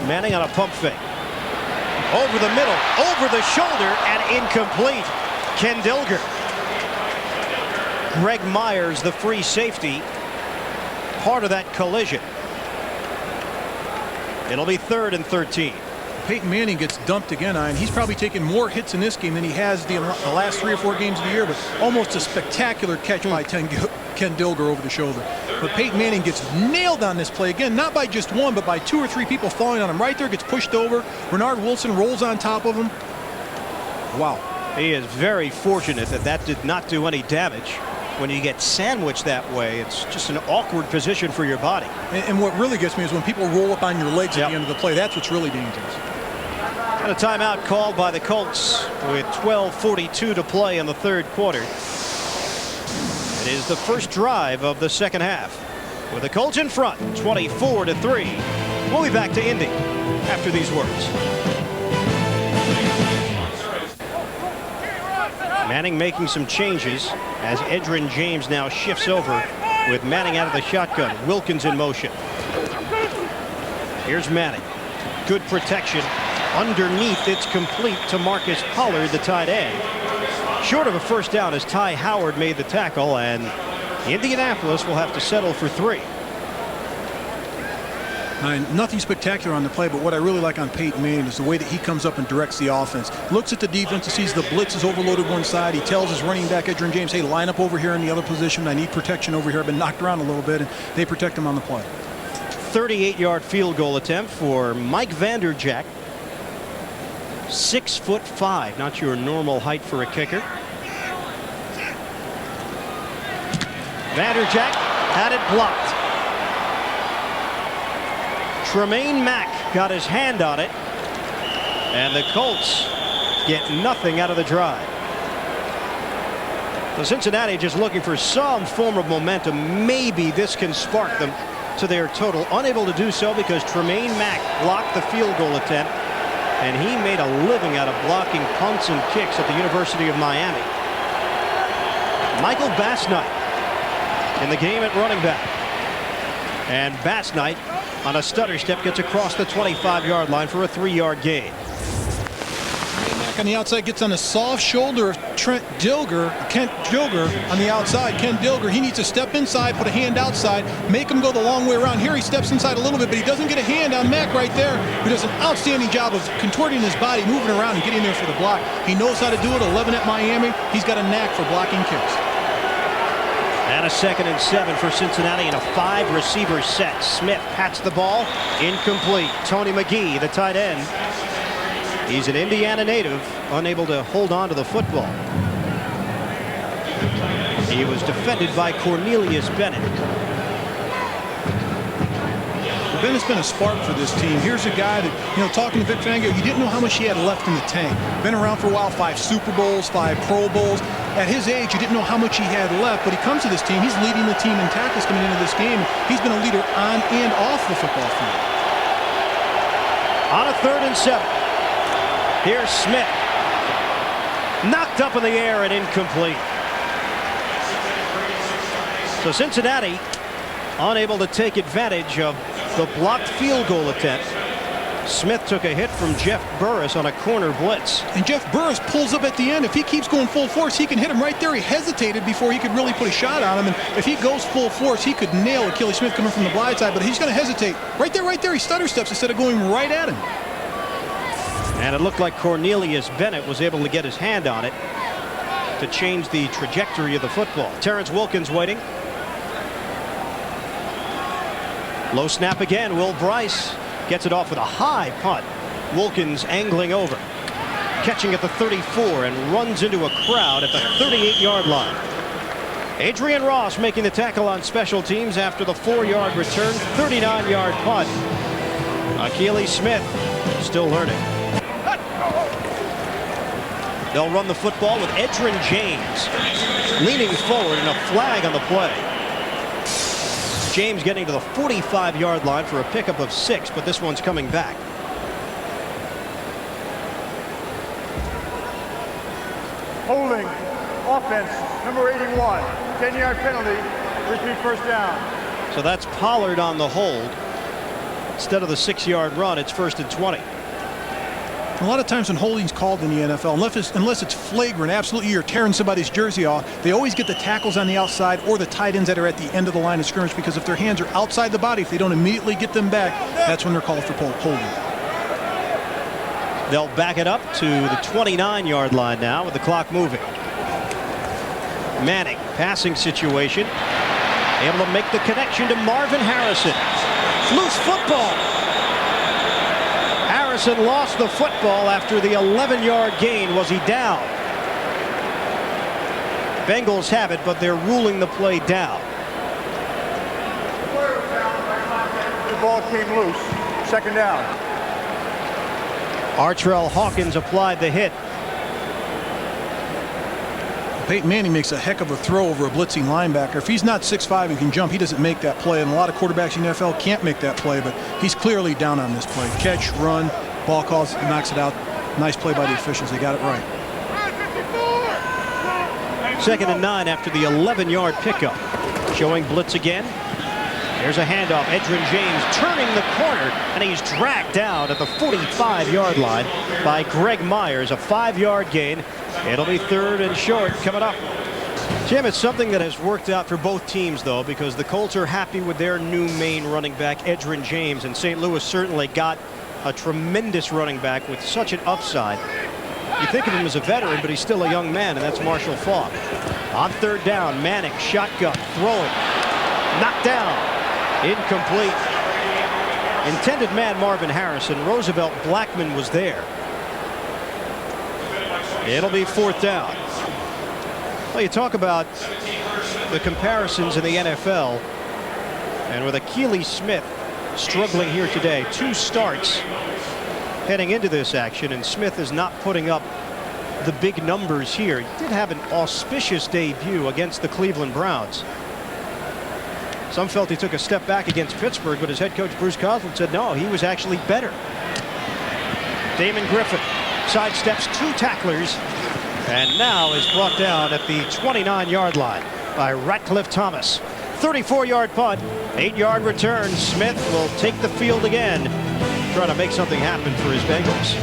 Manning on a pump fake. Over the middle, over the shoulder, and incomplete. Ken Dilger. Greg Myers, the free safety, part of that collision. It'll be 3rd and 13. Peyton Manning gets dumped again, and he's probably taken more hits in this game than he has the last 3 or 4 games of the year, but almost a spectacular catch by Ken Dilger over the shoulder. But Peyton Manning gets nailed on this play again, not by just one, but by 2 or 3 people falling on him. Right there, gets pushed over. Bernard Wilson rolls on top of him. Wow. He is very fortunate that did not do any damage. When you get sandwiched that way, it's just an awkward position for your body. And what really gets me is when people roll up on your legs at the end of the play. That's what's really dangerous. And a timeout called by the Colts with 12:42 to play in the 3rd quarter. It is the first drive of the 2nd half, with the Colts in front, 24-3. We'll be back to Indy after these words. Manning making some changes as Edgerrin James now shifts over with Manning out of the shotgun. Wilkins in motion. Here's Manning. Good protection. Underneath, it's complete to Marcus Pollard, the tight end. Short of a first down as Ty Howard made the tackle, and Indianapolis will have to settle for 3. Nothing spectacular on the play, but what I really like on Peyton Manning is the way that he comes up and directs the offense. Looks at the defense and sees the blitz is overloaded one side. He tells his running back, Adrian James, hey, line up over here in the other position. I need protection over here. I've been knocked around a little bit, and they protect him on the play. 38-yard field goal attempt for Mike Vanderjagt. 6'5", not your normal height for a kicker. Vanderjagt had it blocked. Tremaine Mack got his hand on it, and the Colts get nothing out of the drive. So Cincinnati just looking for some form of momentum. Maybe this can spark them to their total. Unable to do so because Tremaine Mack blocked the field goal attempt, and he made a living out of blocking punts and kicks at the University of Miami. Michael Bassnight in the game at running back, and Bassnight on a stutter step gets across the 25-yard line for a 3-yard gain. On the outside gets on the soft shoulder of Kent Dilger on the outside. Kent Dilger, he needs to step inside, put a hand outside, make him go the long way around. Here he steps inside a little bit, but he doesn't get a hand on Mack right there, who does an outstanding job of contorting his body, moving around and getting there for the block. He knows how to do it. 11 at Miami. He's got a knack for blocking kicks. And a 2nd and 7 for Cincinnati in a 5-receiver set. Smith pats the ball, incomplete. Tony McGee, the tight end. He's an Indiana native, unable to hold on to the football. He was defended by Cornelius Bennett. Bennett's been a spark for this team. Here's a guy that, talking to Vic Fangio, you didn't know how much he had left in the tank. Been around for a while, 5 Super Bowls, 5 Pro Bowls. At his age, you didn't know how much he had left, but he comes to this team. He's leading the team in tackles coming into this game. He's been a leader on and off the football field. On a 3rd and 7. Here's Smith. Knocked up in the air and incomplete. So Cincinnati unable to take advantage of the blocked field goal attempt. Smith took a hit from Jeff Burris on a corner blitz. And Jeff Burris pulls up at the end. If he keeps going full force, he can hit him right there. He hesitated before he could really put a shot on him. And if he goes full force, he could nail Achilles Smith coming from the blind side. But he's going to hesitate. Right there, he stutter steps instead of going right at him. And it looked like Cornelius Bennett was able to get his hand on it to change the trajectory of the football. Terrence Wilkins waiting. Low snap again. Will Bryce gets it off with a high punt. Wilkins angling over, catching at the 34 and runs into a crowd at the 38-yard line. Adrian Ross making the tackle on special teams after the 4-yard return. 39-yard punt. Achilles Smith still learning. They'll run the football with Edgerrin James leaning forward and a flag on the play. James getting to the 45-yard line for a pickup of 6, but this one's coming back. Holding, offense, number 81, 10-yard penalty, repeat first down. So that's Pollard on the hold. Instead of the 6-yard run, it's 1st and 20. A lot of times when holding's called in the NFL, unless it's flagrant, absolutely you're tearing somebody's jersey off, they always get the tackles on the outside or the tight ends that are at the end of the line of scrimmage, because if their hands are outside the body, if they don't immediately get them back, that's when they're called for holding. They'll back it up to the 29-yard line now with the clock moving. Manning, passing situation, able to make the connection to Marvin Harrison. Loose football. Harrison lost the football after the 11-yard gain. Was he down? Bengals have it, but they're ruling the play down. The ball came loose. 2nd down. Artrell Hawkins applied the hit. Peyton Manning makes a heck of a throw over a blitzing linebacker. If he's not 6'5" and can jump, he doesn't make that play. And a lot of quarterbacks in the NFL can't make that play, but he's clearly down on this play. Catch, run, ball calls, knocks it out. Nice play by the officials. They got it right. 2nd and 9 after the 11-yard pickup. Showing blitz again. There's a handoff. Edgerrin James turning the corner, and he's dragged down at the 45-yard line by Greg Myers. A 5-yard gain. It'll be 3rd and short coming up. Jim, it's something that has worked out for both teams, though, because the Colts are happy with their new main running back, Edgerrin James, and St. Louis certainly got a tremendous running back with such an upside. You think of him as a veteran, but he's still a young man, and that's Marshall Faulk. On third down, Manning, shotgun, throwing, knocked down, incomplete. Intended man Marvin Harrison. Roosevelt Blackman was there. It'll be fourth down. Well, you talk about the comparisons in the NFL, and with Akili Smith struggling here today, 2 starts heading into this action, and Smith is not putting up the big numbers here. He did have an auspicious debut against the Cleveland Browns. Some felt he took a step back against Pittsburgh, but his head coach Bruce Coughlin said no, he was actually better. Damon Griffin sidesteps 2 tacklers, and now is brought down at the 29-yard line by Ratcliffe Thomas. 34-yard punt, 8-yard return. Smith will take the field again, trying to make something happen for his Bengals.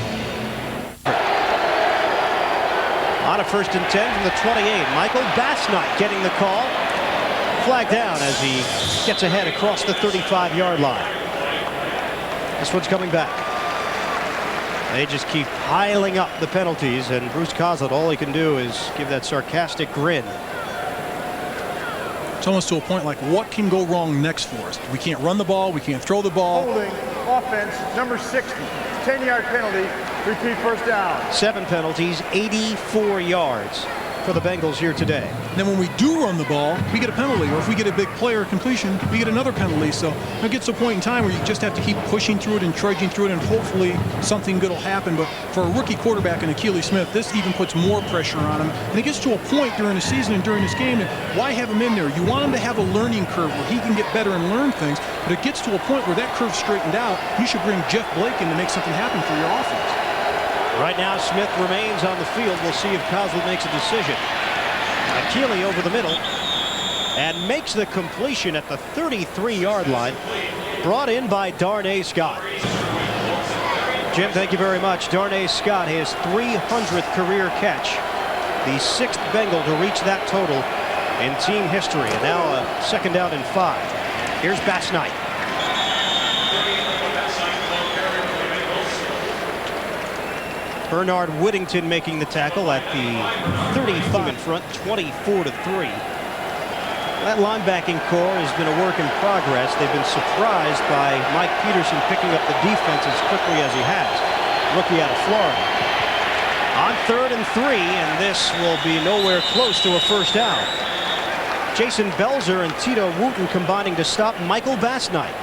On a 1st and 10 from the 28, Michael Bassnight getting the call. Flag down as he gets ahead across the 35-yard line. This one's coming back. They just keep piling up the penalties, and Bruce Coughlin, all he can do is give that sarcastic grin. It's almost to a point like, what can go wrong next for us? We can't run the ball. We can't throw the ball. Holding offense, number 60. 10-yard penalty. Repeat first down. 7 penalties, 84 yards for the Bengals here today. And then when we do run the ball, we get a penalty, or if we get a big play or completion, we get another penalty. So it gets to a point in time where you just have to keep pushing through it and trudging through it, and hopefully something good will happen. But for a rookie quarterback in Akili Smith, this even puts more pressure on him. And it gets to a point during the season and during this game, and why have him in there? You want him to have a learning curve where he can get better and learn things, but it gets to a point where that curve's straightened out. You should bring Jeff Blake in to make something happen for your offense. Right now, Smith remains on the field. We'll see if Coughlin makes a decision. Akili over the middle and makes the completion at the 33-yard line, brought in by Darnay Scott. Jim, thank you very much. Darnay Scott, his 300th career catch, the 6th Bengal to reach that total in team history. And now a 2nd down and 5. Here's Bassnight. Bernard Whittington making the tackle at the 35 in front, 24-3. That linebacking core has been a work in progress. They've been surprised by Mike Peterson picking up the defense as quickly as he has. Rookie out of Florida. On 3rd and 3, and this will be nowhere close to a first down. Jason Belzer and Tito Wooten combining to stop Michael Bassnight.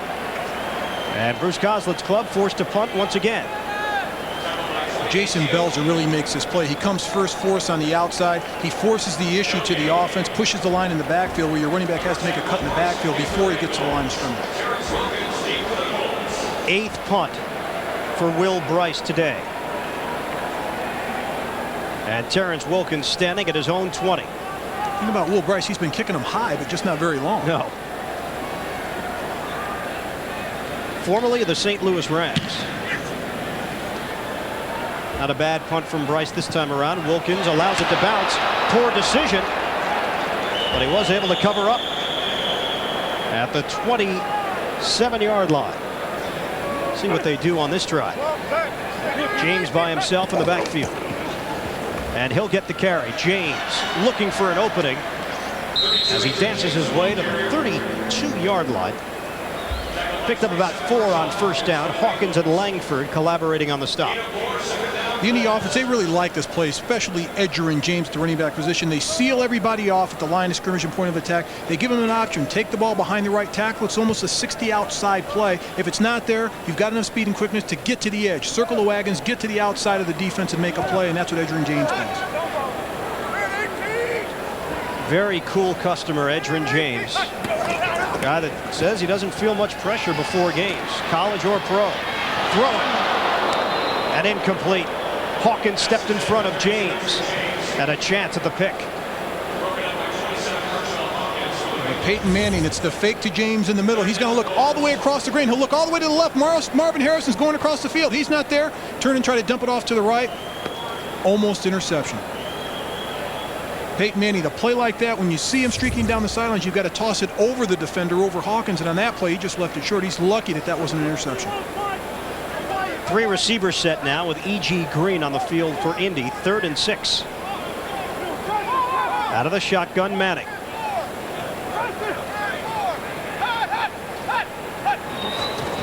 And Bruce Coughlin's club forced to punt once again. Jason Belzer really makes this play. He comes first for us on the outside. He forces the issue to the offense, pushes the line in the backfield where your running back has to make a cut in the backfield before he gets to the line of scrimmage. 8th punt for Will Bryce today. And Terrence Wilkins standing at his own 20. Think about Will Bryce. He's been kicking them high, but just not very long. No. Formerly of the St. Louis Rams. Not a bad punt from Bryce this time around. Wilkins allows it to bounce. Poor decision. But he was able to cover up at the 27-yard line. See what they do on this drive. James by himself in the backfield. And he'll get the carry. James looking for an opening as he dances his way to the 32-yard line. Picked up about 4 on first down. Hawkins and Langford collaborating on the stop. The Indy offense, they really like this play, especially Edgerrin James at the running back position. They seal everybody off at the line of scrimmage and point of attack. They give them an option. Take the ball behind the right tackle. It's almost a 60 outside play. If it's not there, you've got enough speed and quickness to get to the edge. Circle the wagons, get to the outside of the defense and make a play, and that's what Edgerrin James does. Very cool customer, Edgerrin James. A guy that says he doesn't feel much pressure before games, college or pro. Throwing. And incomplete. Hawkins stepped in front of James. Had a chance at the pick. Peyton Manning, it's the fake to James in the middle. He's going to look all the way across the green. He'll look all the way to the left. Marvin Harrison's going across the field. He's not there. Turn and try to dump it off to the right. Almost interception. Peyton Manning, a play like that, when you see him streaking down the sidelines, you've got to toss it over the defender, over Hawkins, and on that play, he just left it short. He's lucky that that wasn't an interception. 3 receivers set now with E.G. Green on the field for Indy. 3rd and 6. Out of the shotgun, Manning.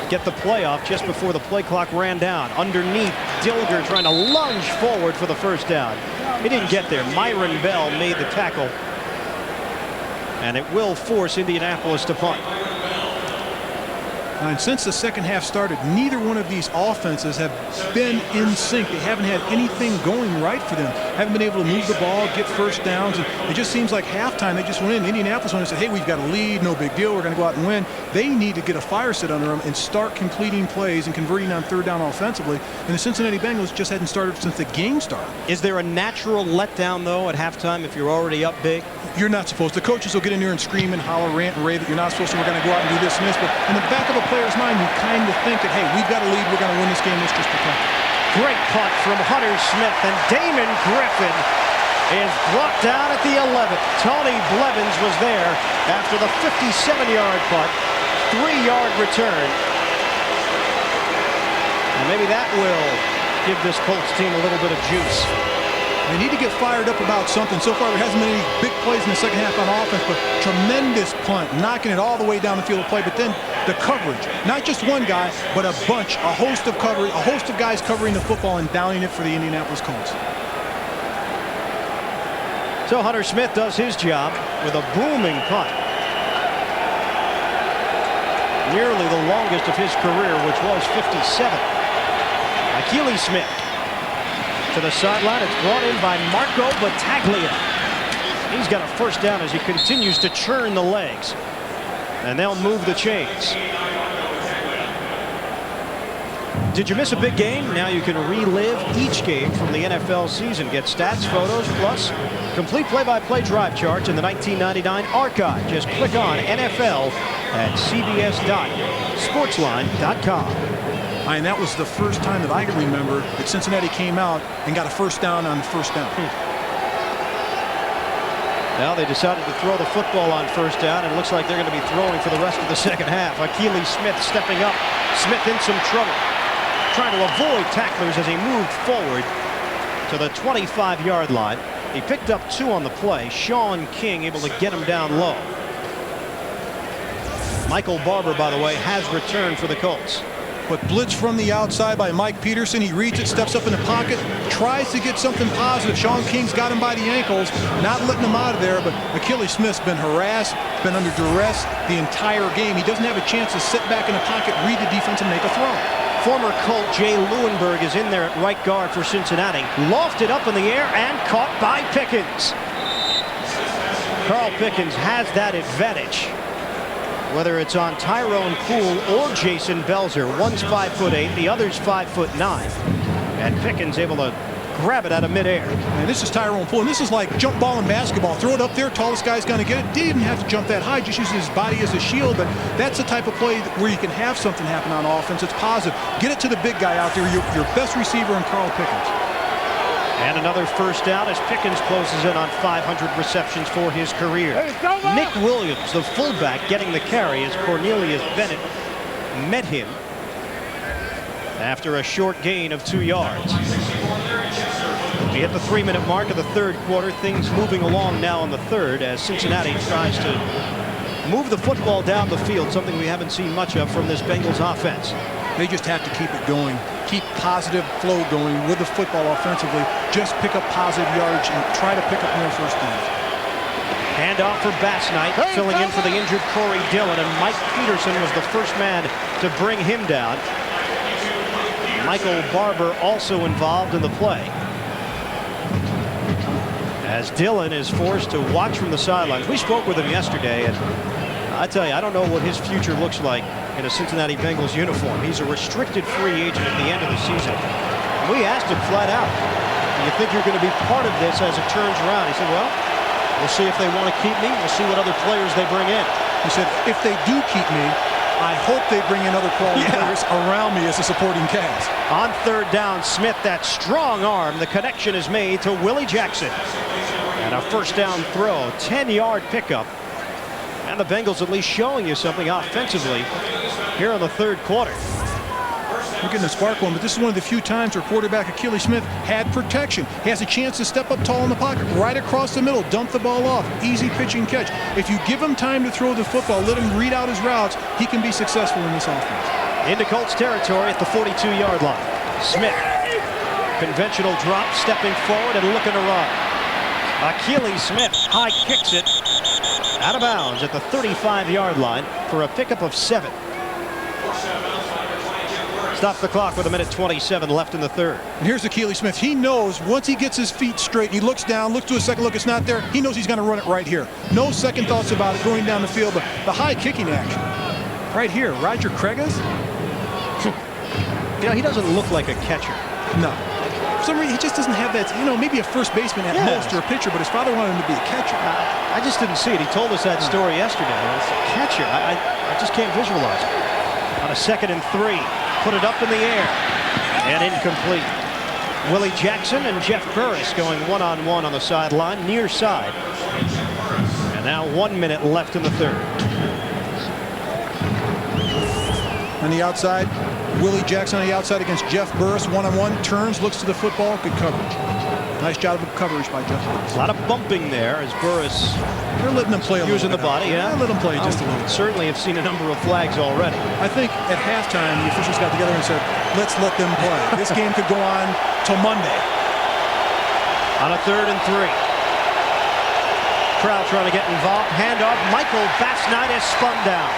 Get the play off just before the play clock ran down. Underneath, Dilger trying to lunge forward for the first down. He didn't get there. Myron Bell made the tackle. And it will force Indianapolis to punt. And since the second half started, neither one of these offenses have been in sync. They haven't had anything going right for them. Haven't been able to move the ball, get first downs. And it just seems like halftime they just went in. Indianapolis went and said, hey, we've got a lead, no big deal. We're going to go out and win. They need to get a fire set under them and start completing plays and converting on 3rd down offensively. And the Cincinnati Bengals just hadn't started since the game started. Is there a natural letdown, though, at halftime if you're already up big? You're not supposed to. The coaches will get in there and scream and holler, rant and rave that you're not supposed to. We're going to go out and do this and this. But in the back of a player's mind, you kind of think that, hey, we've got a lead. We're going to win this game. Let's just protect it. Great punt from Hunter Smith, and Damon Griffin is brought down at the 11th. Tony Blevins was there after the 57-yard punt, 3-yard return. And maybe that will give this Colts team a little bit of juice. They need to get fired up about something. So far, there hasn't been any big plays in the second half on offense, but tremendous punt, knocking it all the way down the field of play. But then the coverage, not just one guy, but a bunch, a host of coverage, a host of guys covering the football and downing it for the Indianapolis Colts. So Hunter Smith does his job with a booming punt. Nearly the longest of his career, which was 57. Akili Smith to the sideline. It's brought in by Marco Battaglia. He's got a first down as he continues to churn the legs. And they'll move the chains. Did you miss a big game? Now you can relive each game from the NFL season. Get stats, photos, plus complete play-by-play drive charts in the 1999 archive. Just click on NFL at cbs.sportsline.com. And that was the first time that I can remember that Cincinnati came out and got a first down on the first down. Now they decided to throw the football on first down, and it looks like they're going to be throwing for the rest of the second half. Akili Smith stepping up. Smith in some trouble, trying to avoid tacklers as he moved forward to the 25-yard line. He picked up 2 on the play. Sean King able to get him down low. Michael Barber, by the way, has returned for the Colts. But blitz from the outside by Mike Peterson. He reads it, steps up in the pocket, tries to get something positive. Sean King's got him by the ankles, not letting him out of there. But Akili Smith's been harassed, been under duress the entire game. He doesn't have a chance to sit back in the pocket, read the defense, and make a throw. Former Colt Jay Lewinberg is in there at right guard for Cincinnati. Lofted up in the air and caught by Pickens. Carl Pickens has that advantage, whether it's on Tyrone Poole or Jason Belzer. One's 5'8", the other's 5'9", and Pickens able to grab it out of midair. And this is Tyrone Poole, and this is like jump ball in basketball. Throw it up there, tallest guy's going to get it. Didn't even have to jump that high, just using his body as a shield. But that's the type of play where you can have something happen on offense. It's positive. Get it to the big guy out there, your best receiver in Carl Pickens. And another first down as Pickens closes in on 500 receptions for his career. Nick Williams, the fullback, getting the carry as Cornelius Bennett met him after a short gain of 2 yards. We hit the 3-minute mark of the third quarter. Things moving along now in the third as Cincinnati tries to move the football down the field, something we haven't seen much of from this Bengals offense. They just have to keep it going. Keep positive flow going with the football offensively. Just pick up positive yards and try to pick up more first downs. Handoff for Bassnight, filling in for the injured Corey Dillon, and Mike Peterson was the first man to bring him down. Michael Barber also involved in the play, as Dillon is forced to watch from the sidelines. We spoke with him yesterday, and I tell you, I don't know what his future looks like in a Cincinnati Bengals uniform. He's a restricted free agent at the end of the season. We asked him flat out, do you think you're going to be part of this as it turns around? He said, well, we'll see if they want to keep me. We'll see what other players they bring in. He said, if they do keep me, I hope they bring in other quality players around me as a supporting cast. On third down, Smith, that strong arm. The connection is made to Willie Jackson. And And a first down throw, 10-yard pickup. And the Bengals at least showing you something offensively here in the third quarter. We're getting a spark one, but this is one of the few times where quarterback Achilles Smith had protection. He has a chance to step up tall in the pocket, right across the middle, dump the ball off. Easy pitch and catch. If you give him time to throw the football, let him read out his routes, he can be successful in this offense. Into Colts territory at the 42-yard line. Smith, conventional drop, stepping forward and looking to run. Achilles Smith high kicks it out of bounds at the 35-yard line for a pickup of 7. Stop the clock with 1:27 left in the third. And here's Achilles Smith. He knows once he gets his feet straight, he looks down, looks to a second look, it's not there. He knows he's going to run it right here. No second thoughts about it going down the field, but the high kicking action right here. Roger Kregas. You know, he doesn't look like a catcher. No. For some reason, he just doesn't have that, maybe a first baseman at most or a pitcher, but his father wanted him to be a catcher. I just didn't see it. He told us that story yesterday. It's a catcher. I just can't visualize it. On a 2nd and 3. Put it up in the air and incomplete. Willie Jackson and Jeff Burris going one-on-one on the sideline, near side. And now 1 minute left in the third. On the outside, Willie Jackson on the outside against Jeff Burris, one-on-one, turns, looks to the football, good coverage. Nice job of coverage by Jeff Burris. A lot of bumping there as Burris. They're letting him play a little using bit. the body, yeah. Let him play just a little. Certainly have seen a number of flags already. I think at halftime, the officials got together and said, let's let them play. This game could go on till Monday. On a 3rd and 3. Crowd trying to get involved. Handoff. Michael Basnight spun down.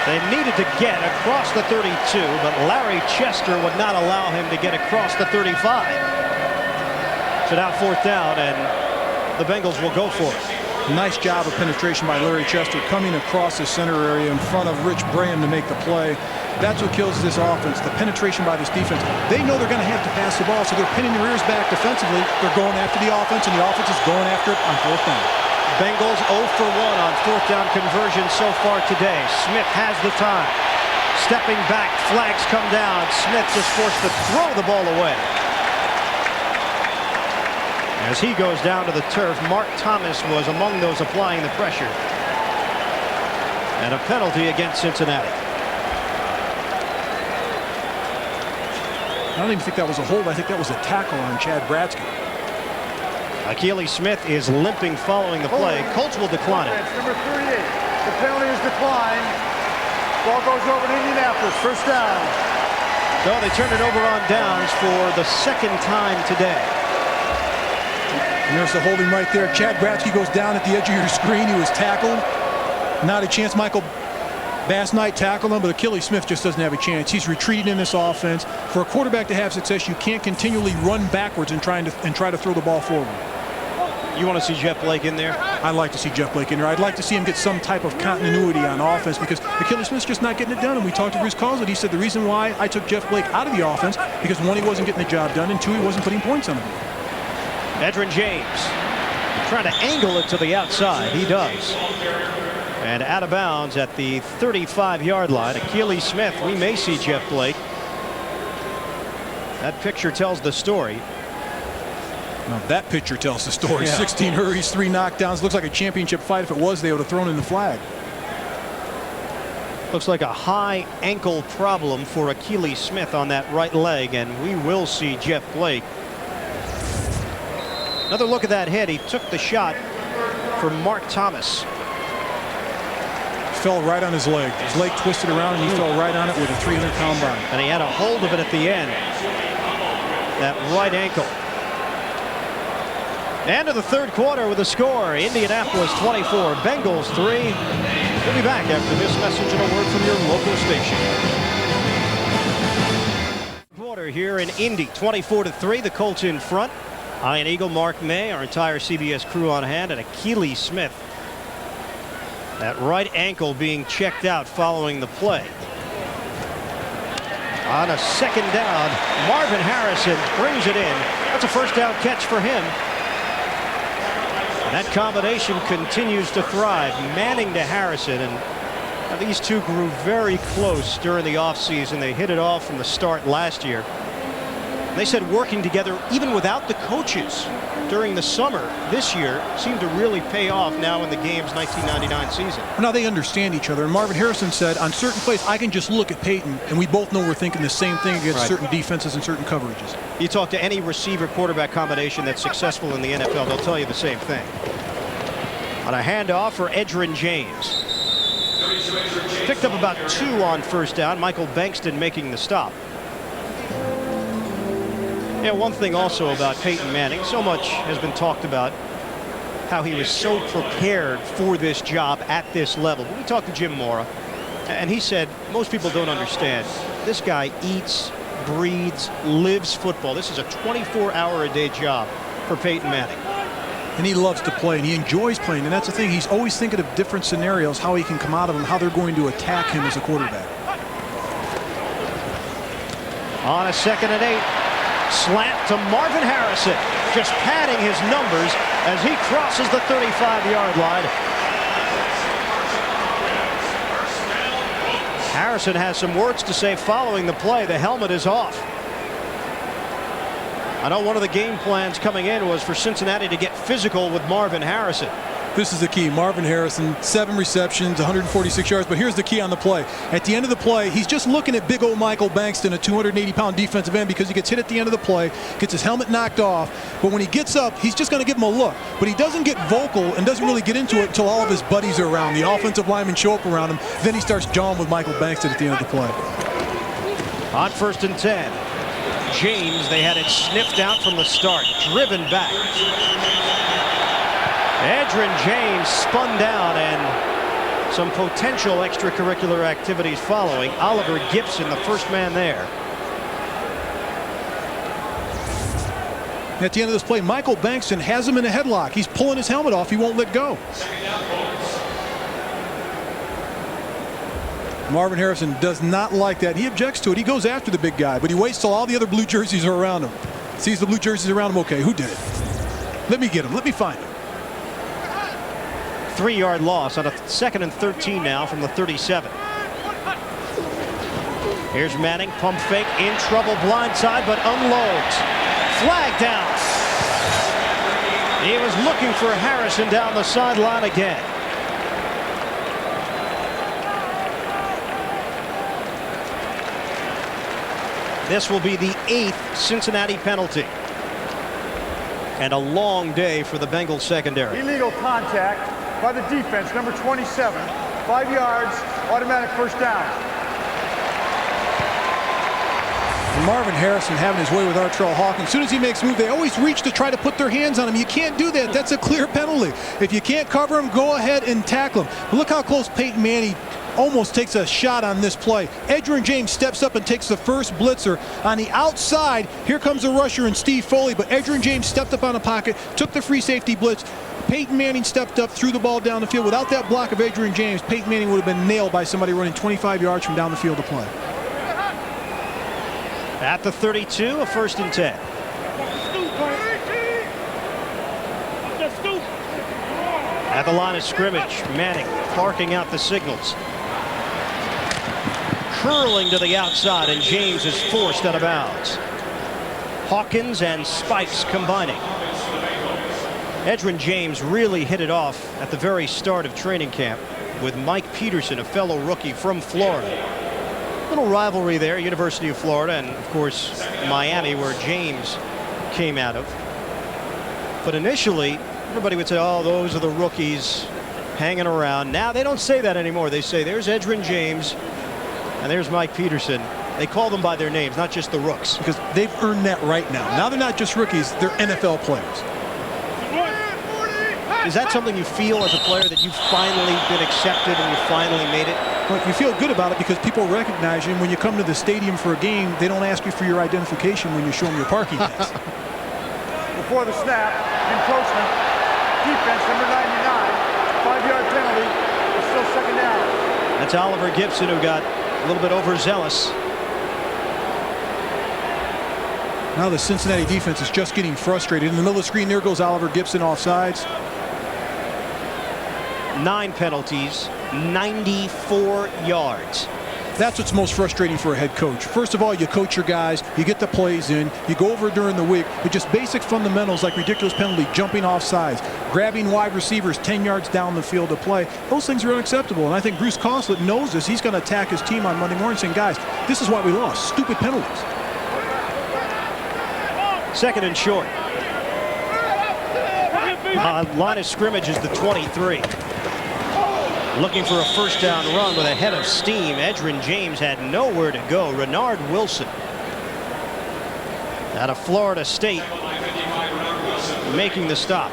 They needed to get across the 32, but Larry Chester would not allow him to get across the 35. So now 4th down, and the Bengals will go for it. Nice job of penetration by Larry Chester, coming across the center area in front of Rich Braham to make the play. That's what kills this offense, the penetration by this defense. They know they're going to have to pass the ball, so they're pinning their ears back defensively. They're going after the offense, and the offense is going after it on 4th down. Bengals 0 for 1 on 4th down conversion so far today. Smith has the time. Stepping back, flags come down. Smith just forced to throw the ball away. As he goes down to the turf, Mark Thomas was among those applying the pressure. And a penalty against Cincinnati. I don't even think that was a hold. I think that was a tackle on Chad Bradsky. Achilles Smith is limping following the play. Colts will decline it. Number 38. The penalty is declined. Ball goes over to Indianapolis. First down. So they turn it over on downs for the 2nd time today. And there's the holding right there. Chad Bradsky goes down at the edge of your screen. He was tackled. Not a chance. Michael Basnight tackled him, but Achilles Smith just doesn't have a chance. He's retreating in this offense. For a quarterback to have success, you can't continually run backwards and try to throw the ball forward. You want to see Jeff Blake in there? I'd like to see Jeff Blake in there. I'd like to see him get some type of continuity on offense because Achilles Smith's just not getting it done. And we talked to Bruce Causlet. He said the reason why I took Jeff Blake out of the offense because 1, he wasn't getting the job done, and 2, he wasn't putting points on the board. Edgerrin James trying to angle it to the outside. He does. And out of bounds at the 35-yard line. Achilles Smith. We may see Jeff Blake. That picture tells the story. Now that picture tells the story. Yeah. 16 hurries, 3 knockdowns. Looks like a championship fight. If it was, they would have thrown in the flag. Looks like a high ankle problem for Achilles Smith on that right leg, and we will see Jeff Blake. Another look at that hit. He took the shot for Mark Thomas. Fell right on his leg. His leg twisted around, and he fell right on it with a 300-pound body. And he had a hold of it at the end. That right ankle. End of the third quarter with a score. Indianapolis 24, Bengals 3. We'll be back after this message and a word from your local station. Quarter here in Indy, 24-3. The Colts in front. Ian Eagle, Mark May, our entire CBS crew on hand, and Achilles Smith. That right ankle being checked out following the play. On a 2nd down, Marvin Harrison brings it in. That's a first down catch for him. And that combination continues to thrive. Manning to Harrison, and these two grew very close during the offseason. They hit it off from the start last year. They said working together even without the coaches during the summer this year seemed to really pay off now in the game's 1999 season. Now they understand each other. And Marvin Harrison said, on certain plays, I can just look at Peyton, and we both know we're thinking the same thing against certain defenses and certain coverages. You talk to any receiver-quarterback combination that's successful in the NFL, they'll tell you the same thing. On a handoff for Edgerrin James. Picked up about 2 on first down. Michael Bankston making the stop. Yeah, one thing also about Peyton Manning, so much has been talked about how he was so prepared for this job at this level. But we talked to Jim Mora, and he said most people don't understand. This guy eats, breathes, lives football. This is a 24-hour-a-day job for Peyton Manning. And he loves to play, and he enjoys playing. And that's the thing. He's always thinking of different scenarios, how he can come out of them, how they're going to attack him as a quarterback. On a 2nd and 8. Slant to Marvin Harrison, just padding his numbers as he crosses the 35-yard line. Harrison has some words to say following the play. The helmet is off. I know one of the game plans coming in was for Cincinnati to get physical with Marvin Harrison. This is the key. Marvin Harrison, 7 receptions, 146 yards. But here's the key on the play. At the end of the play, he's just looking at big old Michael Bankston, a 280-pound defensive end, because he gets hit at the end of the play, gets his helmet knocked off. But when he gets up, he's just going to give him a look. But he doesn't get vocal and doesn't really get into it until all of his buddies are around. The offensive linemen show up around him. Then he starts jawing with Michael Bankston at the end of the play. On 1st and 10. James, they had it sniffed out from the start. Driven back. Edgerrin James spun down, and some potential extracurricular activities following. Oliver Gibson, the first man there. At the end of this play, Michael Bankston has him in a headlock. He's pulling his helmet off. He won't let go. Marvin Harrison does not like that. He objects to it. He goes after the big guy, but he waits till all the other blue jerseys are around him. Sees the blue jerseys around him. Okay, who did it? Let me get him. Let me find him. 3-yard loss on a 2nd and 13 now from the 37. Here's Manning, pump fake, in trouble, blindside, but unloads. Flag down. He was looking for Harrison down the sideline again. This will be the 8th Cincinnati penalty. And a long day for the Bengals secondary. Illegal contact by the defense, number 27. 5 yards, automatic first down. And Marvin Harrison having his way with Artrell Hawkins. As soon as he makes a move, they always reach to try to put their hands on him. You can't do that. That's a clear penalty. If you can't cover him, go ahead and tackle him. But look how close Peyton Manning almost takes a shot on this play. Edgerrin James steps up and takes the first blitzer. On the outside, here comes a rusher and Steve Foley, but Edgerrin James stepped up on the pocket, took the free safety blitz. Peyton Manning stepped up, threw the ball down the field. Without that block of Edgerrin James, Peyton Manning would have been nailed by somebody running 25 yards from down the field to play. At the 32, a 1st and 10. At the line of scrimmage, Manning barking out the signals. Curling to the outside, and James is forced out of bounds. Hawkins and Spikes combining. Edgerrin James really hit it off at the very start of training camp with Mike Peterson, a fellow rookie from Florida. Little rivalry there, University of Florida, and of course Miami, where James came out of. But initially, everybody would say, oh, those are the rookies hanging around. Now they don't say that anymore. They say, there's Edgerrin James, and there's Mike Peterson. They call them by their names, not just the rooks. Because they've earned that right now. Now they're not just rookies, they're NFL players. Is that something you feel as a player, that you've finally been accepted and you finally made it? Well, you feel good about it because people recognize you. And when you come to the stadium for a game, they don't ask you for your identification when you show them your parking pass. Before the snap, encroachment, defense, number 99, 5-yard penalty. It's still 2nd down. That's Oliver Gibson, who got a little bit overzealous. Now the Cincinnati defense is just getting frustrated. In the middle of the screen, there goes Oliver Gibson offsides. 9 penalties, 94 yards. That's what's most frustrating for a head coach. First of all, you coach your guys, you get the plays in, you go over during the week, but just basic fundamentals like ridiculous penalty, jumping off sides, grabbing wide receivers 10 yards down the field to play, those things are unacceptable. And I think Bruce Conslett knows this. He's going to attack his team on Monday morning saying, guys, this is why we lost. Stupid penalties. Second and short. Line of scrimmage is the 23. Looking for a first down run with a head of steam. Edgerrin James had nowhere to go. Renard Wilson out of Florida State making the stop.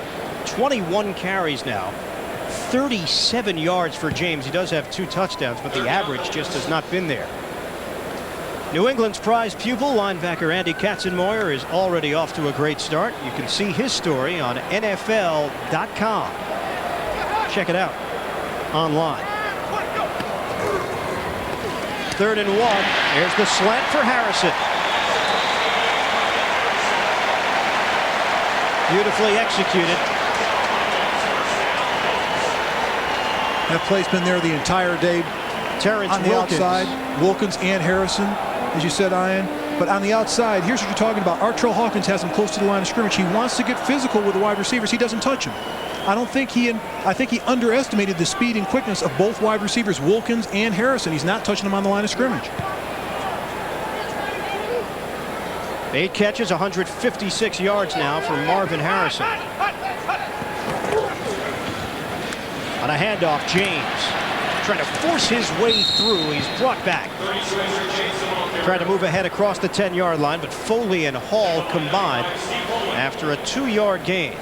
21 carries now. 37 yards for James. He does have 2 touchdowns, but the average just has not been there. New England's prize pupil, linebacker Andy Katzenmoyer, is already off to a great start. You can see his story on NFL.com. Check it out online. 3rd and 1. Here's the slant for Harrison. Beautifully executed. That play's been there the entire day. Terrence on the Wilkins. outside, Wilkins and Harrison, as you said, Ian. But on the outside, here's what you're talking about. Artrell Hawkins has him close to the line of scrimmage. He wants to get physical with the wide receivers. He doesn't touch him. I think he underestimated the speed and quickness of both wide receivers, Wilkins and Harrison. He's not touching them on the line of scrimmage. 8 catches, 156 yards now for Marvin Harrison. On a handoff, James trying to force his way through. He's brought back. Trying to move ahead across the 10-yard line, but Foley and Hall combined after a 2-yard gain.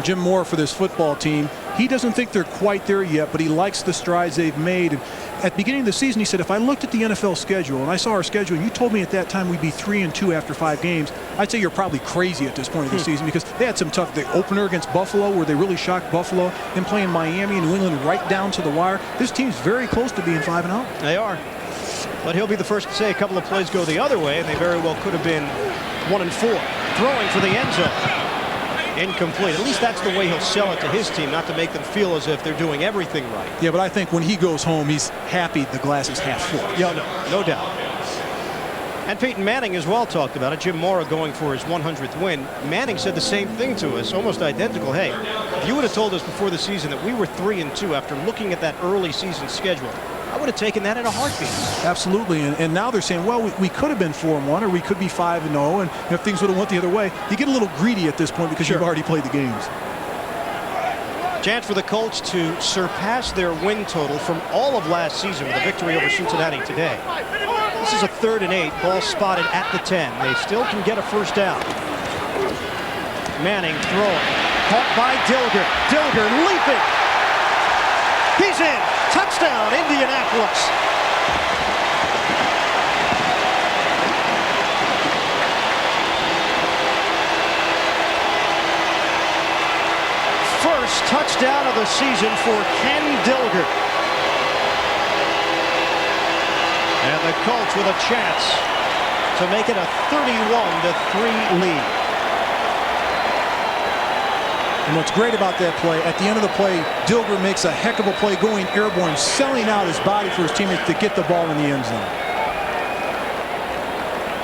Jim Moore for this football team, he doesn't think they're quite there yet, but he likes the strides they've made. And at the beginning of the season, he said, if I looked at the NFL schedule and I saw our schedule and you told me at that time we'd be 3-2 after 5 games, I'd say you're probably crazy at this point of the season, because they had some tough. The opener against Buffalo, where they really shocked Buffalo, then playing Miami and New England right down to the wire. This team's very close to being 5-0. They are. But he'll be the first to say a couple of plays go the other way, and they very well could have been 1-4. Throwing for the end zone. Incomplete. At least that's the way he'll sell it to his team, not to make them feel as if they're doing everything right. Yeah, but I think when he goes home, he's happy the glass is half full. Yeah, no doubt. And Peyton Manning as well talked about it. Jim Mora going for his 100th win. Manning said the same thing to us, almost identical. Hey, if you would have told us before the season that we were 3-2 after looking at that early season schedule, I would have taken that in a heartbeat. Absolutely, and now they're saying, well, we could have been 4-1, or we could be 5-0, and if things would have went the other way, you get a little greedy at this point because you've already played the games. Chance for the Colts to surpass their win total from all of last season with a victory over Cincinnati today. This is a 3rd and 8, ball spotted at the 10. They still can get a first down. Manning throwing, caught by Dilger. Dilger leaping. He's in. Touchdown, Indianapolis. First touchdown of the season for Ken Dilger. And the Colts with a chance to make it a 31-3 lead. And what's great about that play, at the end of the play, Dilger makes a heck of a play going airborne, selling out his body for his teammates to get the ball in the end zone.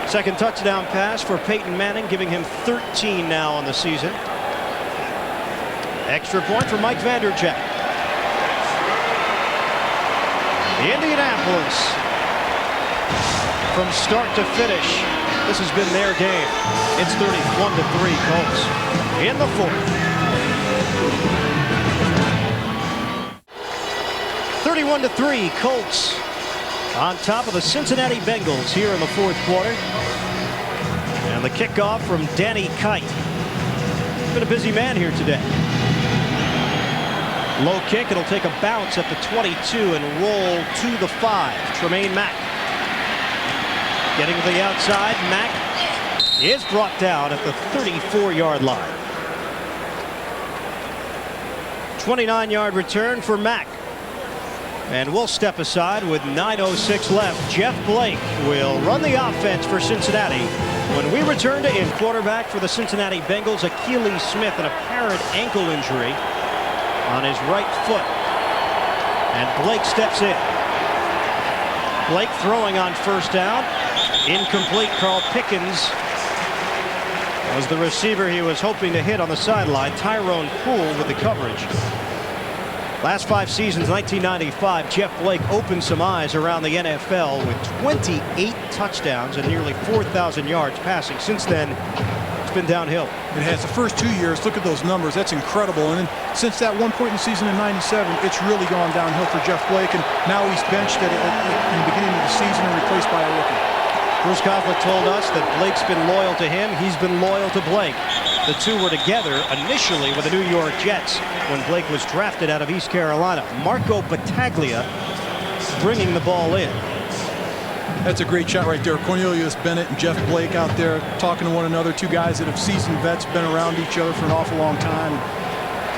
Second touchdown pass for Peyton Manning, giving him 13 now on the season. Extra point for Mike Vanderjagt. Indianapolis, from start to finish, this has been their game. It's 31-3 Colts in the 4th. 31-3 Colts on top of the Cincinnati Bengals here in the 4th quarter. And the kickoff from Danny Kite. Been a busy man here today. Low kick, it'll take a bounce at the 22 and roll to the 5. Tremaine Mack getting to the outside. Mack is brought down at the 34-yard line. 29-yard return for Mack. And we'll step aside with 9:06 left. Jeff Blake will run the offense for Cincinnati. When we return to in quarterback for the Cincinnati Bengals, Akili Smith, an apparent ankle injury. on his right foot. And Blake steps in. Blake throwing on first down. Incomplete. Carl Pickens was the receiver he was hoping to hit on the sideline. Tyrone Poole with the coverage. Last 5 seasons, 1995, Jeff Blake opened some eyes around the NFL with 28 touchdowns and nearly 4,000 yards passing. Since then, it's been downhill. It has. The first 2 years, look at those numbers. That's incredible. And then since that one point in the season in '97, it's really gone downhill for Jeff Blake. And now he's benched in the beginning of the season and replaced by a rookie. Bruce Coughlin told us that Blake's been loyal to him. He's been loyal to Blake. The two were together initially with the New York Jets when Blake was drafted out of East Carolina. Marco Battaglia bringing the ball in. That's a great shot right there. Cornelius Bennett and Jeff Blake out there talking to one another. Two guys that have seasoned vets, been around each other for an awful long time,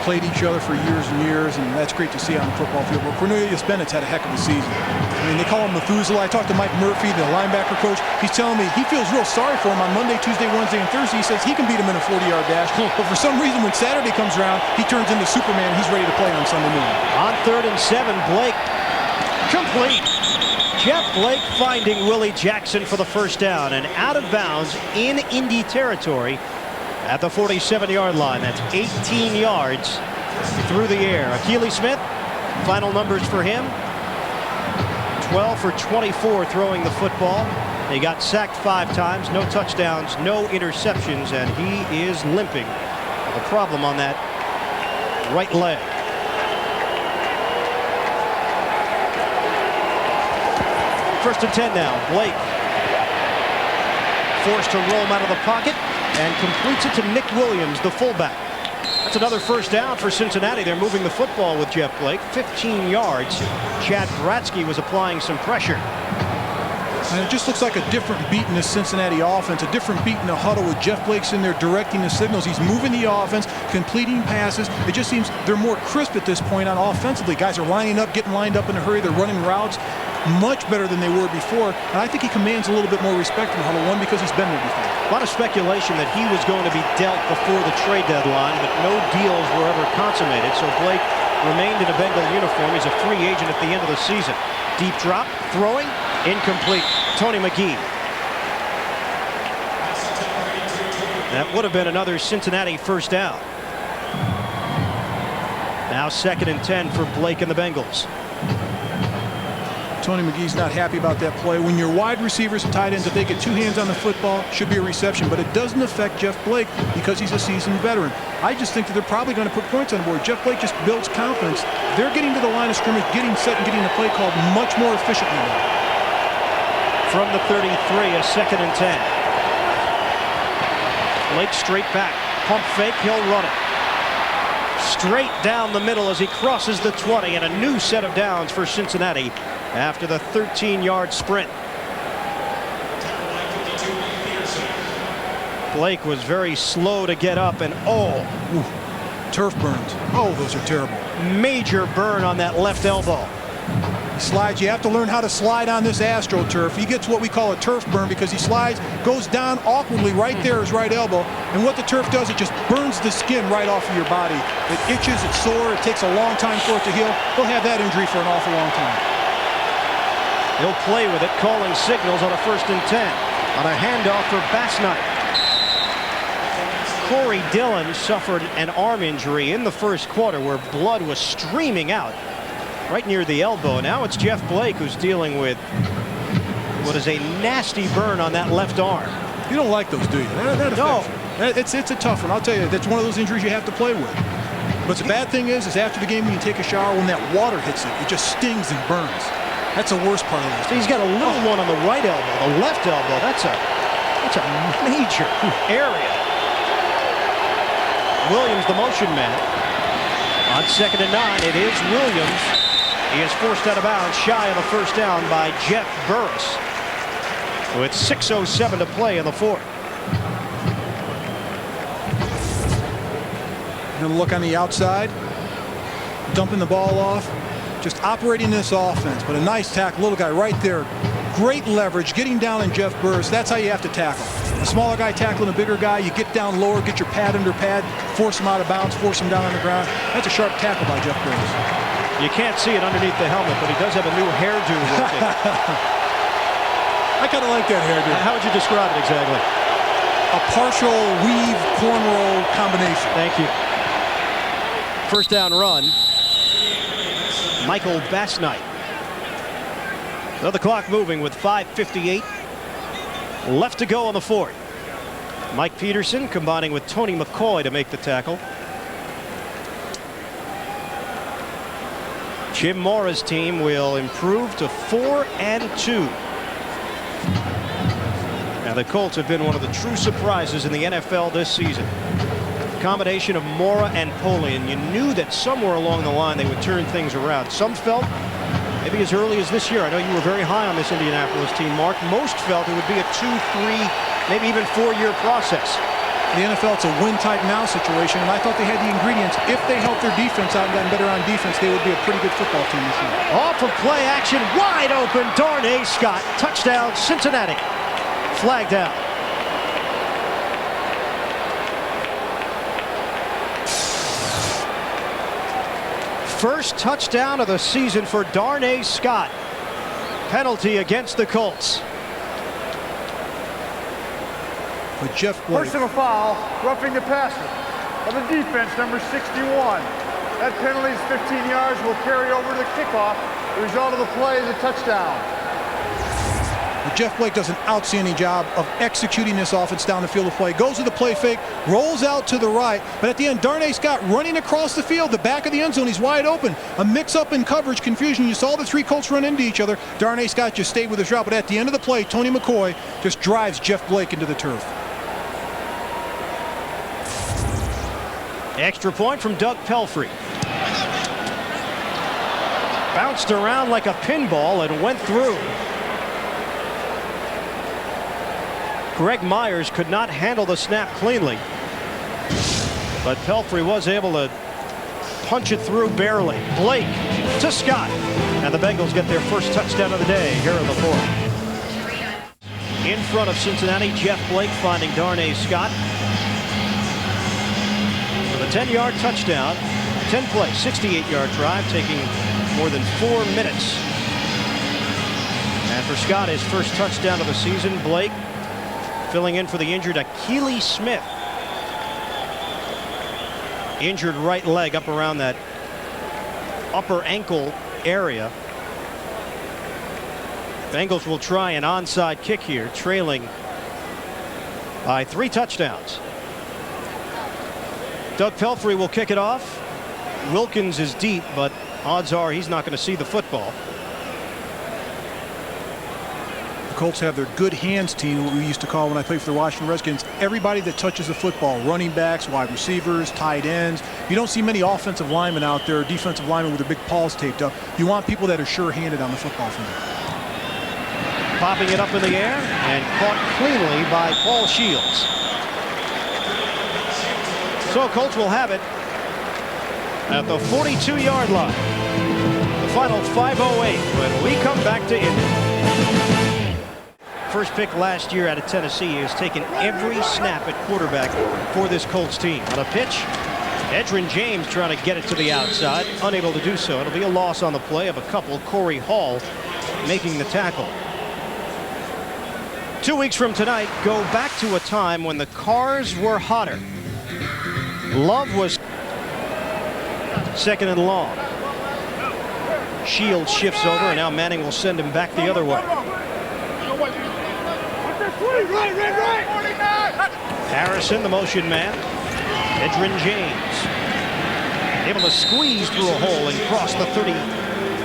played each other for years and years, and that's great to see on the football field. But Cornelius Bennett's had a heck of a season. I mean, they call him Methuselah. I talked to Mike Murphy, the linebacker coach. He's telling me he feels real sorry for him on Monday, Tuesday, Wednesday, and Thursday. He says he can beat him in a 40-yard dash. But for some reason, when Saturday comes around, he turns into Superman. He's ready to play on Sunday morning. On 3rd and 7, Blake complete. Jeff Blake finding Willie Jackson for the first down and out of bounds in Indy territory at the 47-yard line. That's 18 yards through the air. Akili Smith, final numbers for him. 12 for 24 throwing the football. He got sacked 5 times, no touchdowns, no interceptions, and he is limping. The problem on that right leg. First and 10 now. Blake forced to roll him out of the pocket and completes it to Nick Williams, the fullback. That's another first down for Cincinnati. They're moving the football with Jeff Blake. 15 yards. Chad Bratsky was applying some pressure. And it just looks like a different beat in this Cincinnati offense, a different beat in the huddle with Jeff Blake's in there directing the signals. He's moving the offense, completing passes. It just seems they're more crisp at this point on offensively. Guys are lining up, getting lined up in a hurry. They're running routes much better than they were before. And I think he commands a little bit more respect from huddle one because he's been there before. A lot of speculation that he was going to be dealt before the trade deadline, but no deals were ever consummated. So Blake remained in a Bengal uniform. He's a free agent at the end of the season. Deep drop, throwing, incomplete. Tony McGee. That would have been another Cincinnati first down. Now 2nd and 10 for Blake and the Bengals. Tony McGee's not happy about that play. When your wide receivers and tight ends, if they get 2 hands on the football, should be a reception. But it doesn't affect Jeff Blake because he's a seasoned veteran. I just think that they're probably going to put points on the board. Jeff Blake just builds confidence. They're getting to the line of scrimmage, getting set, and getting the play called much more efficiently now. From the 33, a 2nd and 10. Blake straight back. Pump fake, he'll run it. Straight down the middle as he crosses the 20, and a new set of downs for Cincinnati after the 13-yard sprint. Blake was very slow to get up, and turf burns. Oh, those are terrible. Major burn on that left elbow. Slides. You have to learn how to slide on this AstroTurf. He gets what we call a turf burn because he slides, goes down awkwardly right there, his right elbow, and what the turf does, it just burns the skin right off of your body. It itches, it's sore, it takes a long time for it to heal. He'll have that injury for an awful long time. He'll play with it, calling signals on a 1st and 10 on a handoff for Bassnight. Corey Dillon suffered an arm injury in the first quarter where blood was streaming out right near the elbow. Now it's Jeff Blake who's dealing with what is a nasty burn on that left arm. You don't like those, do you? No. It's a tough one. I'll tell you, that's one of those injuries you have to play with. But the bad thing is after the game when you take a shower, when that water hits it, it just stings and burns. That's the worst part of this. He's got a little one on the right elbow, the left elbow. That's a major area. Williams, the motion man. On 2nd and 9, it is Williams. He is forced out of bounds, shy of the first down by Jeff Burris. With 6:07 to play in the 4th. Going to look on the outside, dumping the ball off, just operating this offense. But a nice tackle, little guy right there. Great leverage, getting down in Jeff Burris. That's how you have to tackle. A smaller guy tackling a bigger guy, you get down lower, get your pad under pad, force him out of bounds, force him down on the ground. That's a sharp tackle by Jeff Graves. You can't see it underneath the helmet, but he does have a new hairdo working. I kind of like that hairdo. How would you describe it exactly? A partial weave cornrow combination. Thank you. First down run. Michael Basnight. So the clock moving with 5:58 left to go on the fourth. Mike Peterson combining with Tony McCoy to make the tackle. Jim Mora's team will improve to 4-2. Now the Colts have been one of the true surprises in the NFL this season. Combination of Mora and Polian. You knew that somewhere along the line they would turn things around. Some felt maybe as early as this year. I know you were very high on this Indianapolis team, Mark. Most felt it would be a 2, 3, maybe even 4-year process. The NFL, it's a win type now situation, and I thought they had the ingredients. If they helped their defense out and gotten better on defense, they would be a pretty good football team this year. Off of play action, wide open, Darnay Scott. Touchdown, Cincinnati. Flagged out. First touchdown of the season for Darnay Scott. Penalty against the Colts. But Jeff Blake. Personal foul, roughing the passer of the defense, number 61. That penalty is 15 yards, will carry over to the kickoff. The result of the play is a touchdown. But Jeff Blake does an outstanding job of executing this offense down the field of play. Goes to the play fake, rolls out to the right, but at the end, Darnay Scott running across the field, the back of the end zone, he's wide open. A mix-up in coverage, confusion. You saw the three Colts run into each other. Darnay Scott just stayed with his route, but at the end of the play, Tony McCoy just drives Jeff Blake into the turf. Extra point from Doug Pelfrey. Bounced around like a pinball and went through. Greg Myers could not handle the snap cleanly, but Pelfrey was able to punch it through barely. Blake to Scott, and the Bengals get their first touchdown of the day here in the fourth. In front of Cincinnati, Jeff Blake finding Darnay Scott. 10-yard touchdown, 10-play, 68-yard drive, taking more than 4 minutes. And for Scott, his first touchdown of the season. Blake filling in for the injured Akili Smith. Injured right leg up around that upper ankle area. Bengals will try an onside kick here, trailing by 3 touchdowns. Doug Pelfrey will kick it off. Wilkins is deep, but odds are he's not going to see the football. The Colts have their good hands team, what we used to call when I played for the Washington Redskins. Everybody that touches the football, running backs, wide receivers, tight ends. You don't see many offensive linemen out there, defensive linemen with their big paws taped up. You want people that are sure-handed on the football field. Popping it up in the air and caught cleanly by Paul Shields. So Colts will have it at the 42-yard line. The final 5:08 when we come back to Indy. First pick last year out of Tennessee. He has taken every snap at quarterback for this Colts team. On a pitch, Edgerrin James trying to get it to the outside. Unable to do so. It'll be a loss on the play of a couple. Corey Hall making the tackle. 2 weeks from tonight, go back to a time when the cars were hotter. Love was second and long. Shields shifts over, and now Manning will send him back the other way. Harrison, the motion man. Edgerrin James able to squeeze through a hole and cross the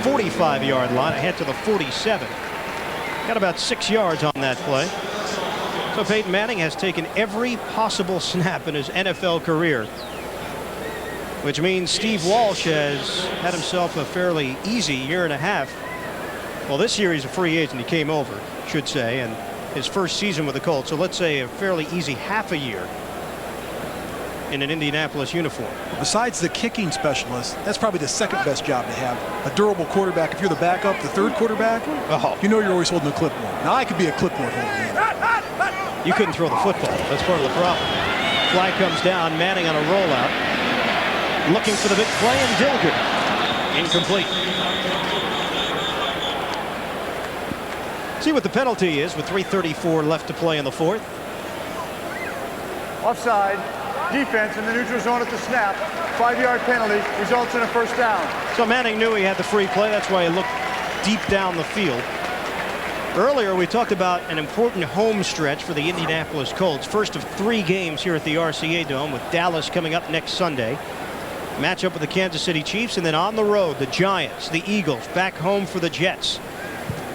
45-yard line ahead to the 47. Got about 6 yards on that play. So Peyton Manning has taken every possible snap in his NFL career, which means Steve Walsh has had himself a fairly easy year and a half. Well, this year he's a free agent. He came over, should say, and his first season with the Colts. So let's say a fairly easy half a year in an Indianapolis uniform. Besides the kicking specialist, that's probably the second best job to have. A durable quarterback. If you're the backup, the third quarterback, you know you're always holding a clipboard. Now I could be a clipboard holder. You couldn't throw the football. That's part of the problem. Flag comes down. Manning on a rollout. Looking for the big play, and Dilger. Incomplete. See what the penalty is with 3:34 left to play in the fourth. Offside. Defense in the neutral zone at the snap. 5-yard penalty results in a first down. So Manning knew he had the free play. That's why he looked deep down the field. Earlier we talked about an important home stretch for the Indianapolis Colts. First of 3 games here at the RCA Dome, with Dallas coming up next Sunday. Matchup with the Kansas City Chiefs, and then on the road the Giants, the Eagles, back home for the Jets.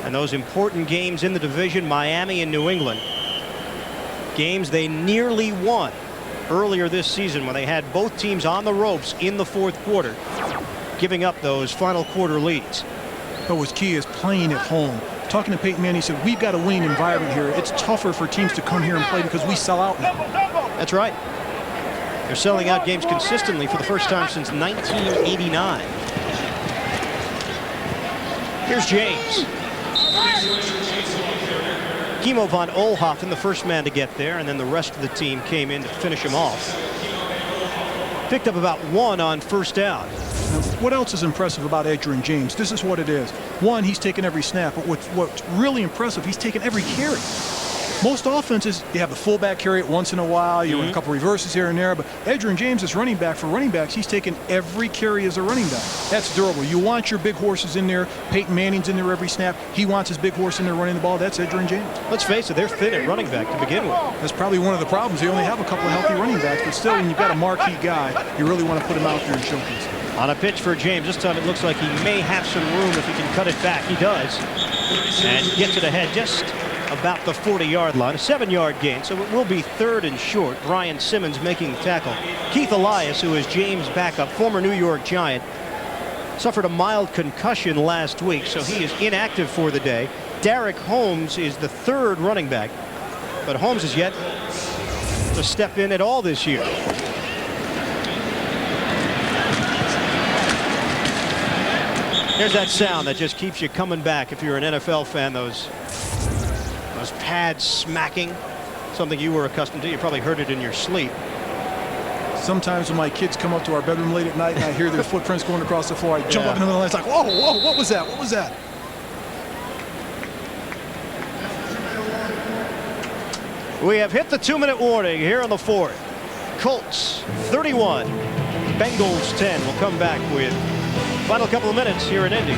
And those important games in the division, Miami and New England. Games they nearly won earlier this season when they had both teams on the ropes in the fourth quarter, giving up those final quarter leads. But what's key is playing at home. Talking to Peyton Manning, he said, we've got a winning environment here. It's tougher for teams to come here and play because we sell out now. That's right. They're selling out games consistently for the first time since 1989. Here's James. Kimo von Oelhoffen, the first man to get there, and then the rest of the team came in to finish him off. Picked up about 1 on first down. Now, what else is impressive about Edgerrin James? This is what it is. One, he's taken every snap, but what's really impressive, he's taken every carry. Most offenses, you have the fullback carry it once in a while, you run a couple reverses here and there, but Edgerrin James is running back. For running backs, he's taken every carry as a running back. That's durable. You want your big horses in there. Peyton Manning's in there every snap. He wants his big horse in there running the ball. That's Edgerrin James. Let's face it, they're thin at running back to begin with. That's probably one of the problems. They only have a couple of healthy running backs, but still, when you've got a marquee guy, you really want to put him out there and showcase him. On a pitch for James, this time it looks like he may have some room if he can cut it back. He does. And gets it ahead just about the 40-yard line. A 7-yard gain, so it will be 3rd and short. Brian Simmons making the tackle. Keith Elias, who is James' backup, former New York Giant, suffered a mild concussion last week, so he is inactive for the day. Derek Holmes is the 3rd running back, but Holmes is yet to step in at all this year. There's that sound that just keeps you coming back if you're an NFL fan. Those pads smacking, something you were accustomed to. You probably heard it in your sleep. Sometimes when my kids come up to our bedroom late at night and I hear their footprints going across the floor, I jump up in the middle and it's like, whoa, whoa, what was that? What was that? We have hit the 2-minute warning here on the fourth. Colts 31, Bengals 10. We'll come back with final couple of minutes here in Indy.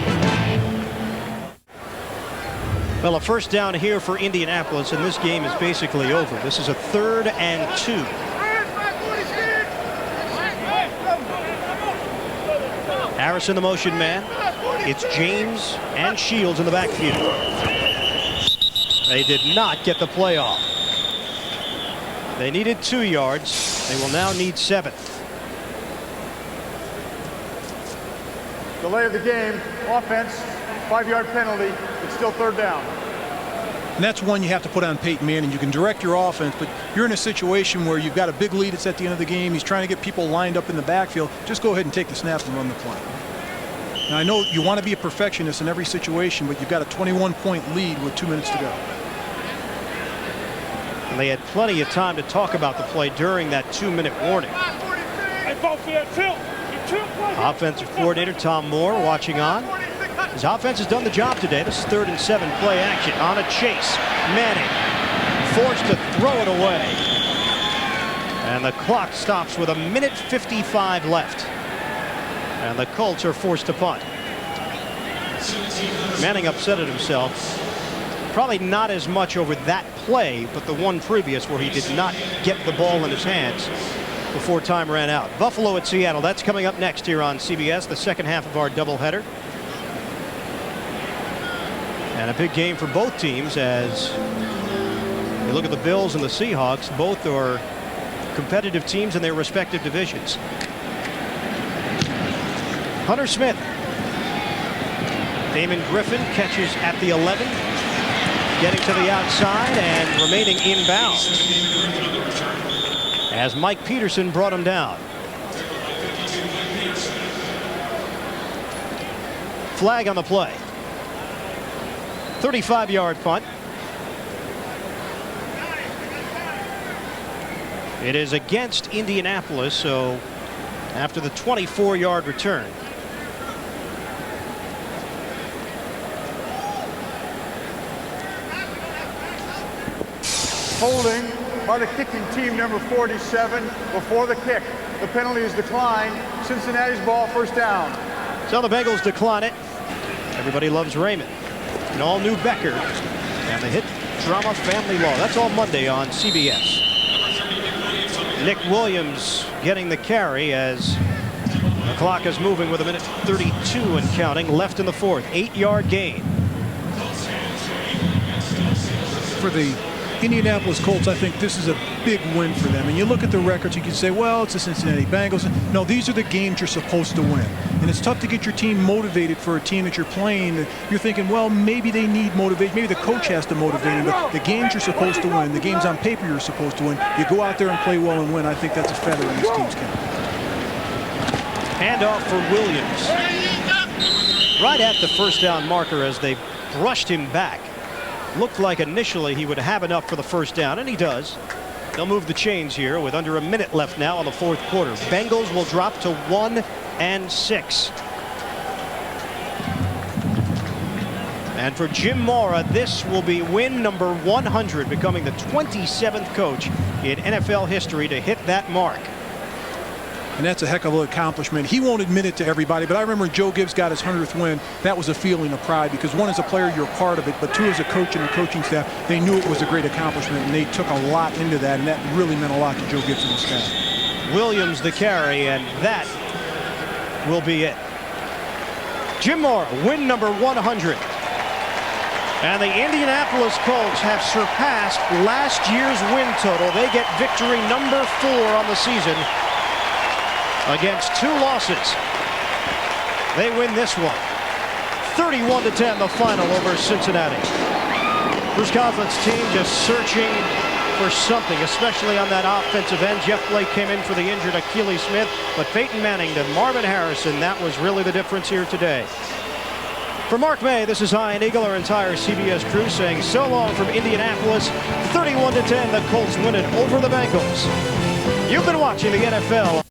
Well, a first down here for Indianapolis, and this game is basically over. This is a 3rd and 2. Harrison, the motion man. It's James and Shields in the backfield. They did not get the play off. They needed 2 yards. They will now need 7. Delay of the game. Offense. 5-yard penalty. It's still 3rd down. And that's one you have to put on Peyton Manning. You can direct your offense, but you're in a situation where you've got a big lead. It's at the end of the game. He's trying to get people lined up in the backfield. Just go ahead and take the snap and run the play. Now, I know you want to be a perfectionist in every situation, but you've got a 21-point lead with 2 minutes to go. And they had plenty of time to talk about the play during that 2-minute warning. Offensive coordinator Tom Moore watching on. His offense has done the job today. This is 3rd and 7, play action on a chase. Manning forced to throw it away. And the clock stops with 1:55 left. And the Colts are forced to punt. Manning upset at himself. Probably not as much over that play, but the one previous where he did not get the ball in his hands before time ran out. Buffalo at Seattle. That's coming up next here on CBS, the second half of our doubleheader. And a big game for both teams as you look at the Bills and the Seahawks. Both are competitive teams in their respective divisions. Hunter Smith. Damon Griffin catches at the 11. Getting to the outside and remaining inbound as Mike Peterson brought him down. Flag on the play. 35-yard punt. It is against Indianapolis, so after the 24-yard return. Holding by the kicking team, number 47, before the kick. The penalty is declined. Cincinnati's ball, first down. So the Bengals decline it. Everybody loves Raymond. An all-new Becker. And the hit drama Family Law. That's all Monday on CBS. Nick Williams getting the carry as the clock is moving with 1:32 and counting left in the fourth. 8-yard gain. For the Indianapolis Colts, I think this is a big win for them. And you look at the records, you can say, well, it's the Cincinnati Bengals. No, these are the games you're supposed to win. And it's tough to get your team motivated for a team that you're playing. You're thinking, well, maybe they need motivation. Maybe the coach has to motivate them. But the games you're supposed to win, the games on paper you're supposed to win, you go out there and play well and win. I think that's a feather in this team's cap. Handoff for Williams. Right at the first down marker as they brushed him back. Looked like initially he would have enough for the first down, and he does. They'll move the chains here with under a minute left now in the fourth quarter. Bengals will drop to 1-6. And for Jim Mora, this will be win number 100, becoming the 27th coach in NFL history to hit that mark. And that's a heck of an accomplishment. He won't admit it to everybody, but I remember Joe Gibbs got his 100th win. That was a feeling of pride because one, as a player, you're a part of it, but two, as a coach and the coaching staff, they knew it was a great accomplishment, and they took a lot into that, and that really meant a lot to Joe Gibbs and his staff. Williams the carry, and that will be it. Jim Mora, win number 100. And the Indianapolis Colts have surpassed last year's win total. They get victory number 4 on the season against 2 losses. They win this one. 31-10 the final over Cincinnati. Bruce Coughlin's team just searching for something, especially on that offensive end. Jeff Blake came in for the injured Achilles Smith, but Peyton Manning to Marvin Harrison, that was really the difference here today. For Mark May, this is Ian Eagle, our entire CBS crew saying so long from Indianapolis. 31-10, the Colts win it over the Bengals. You've been watching the NFL.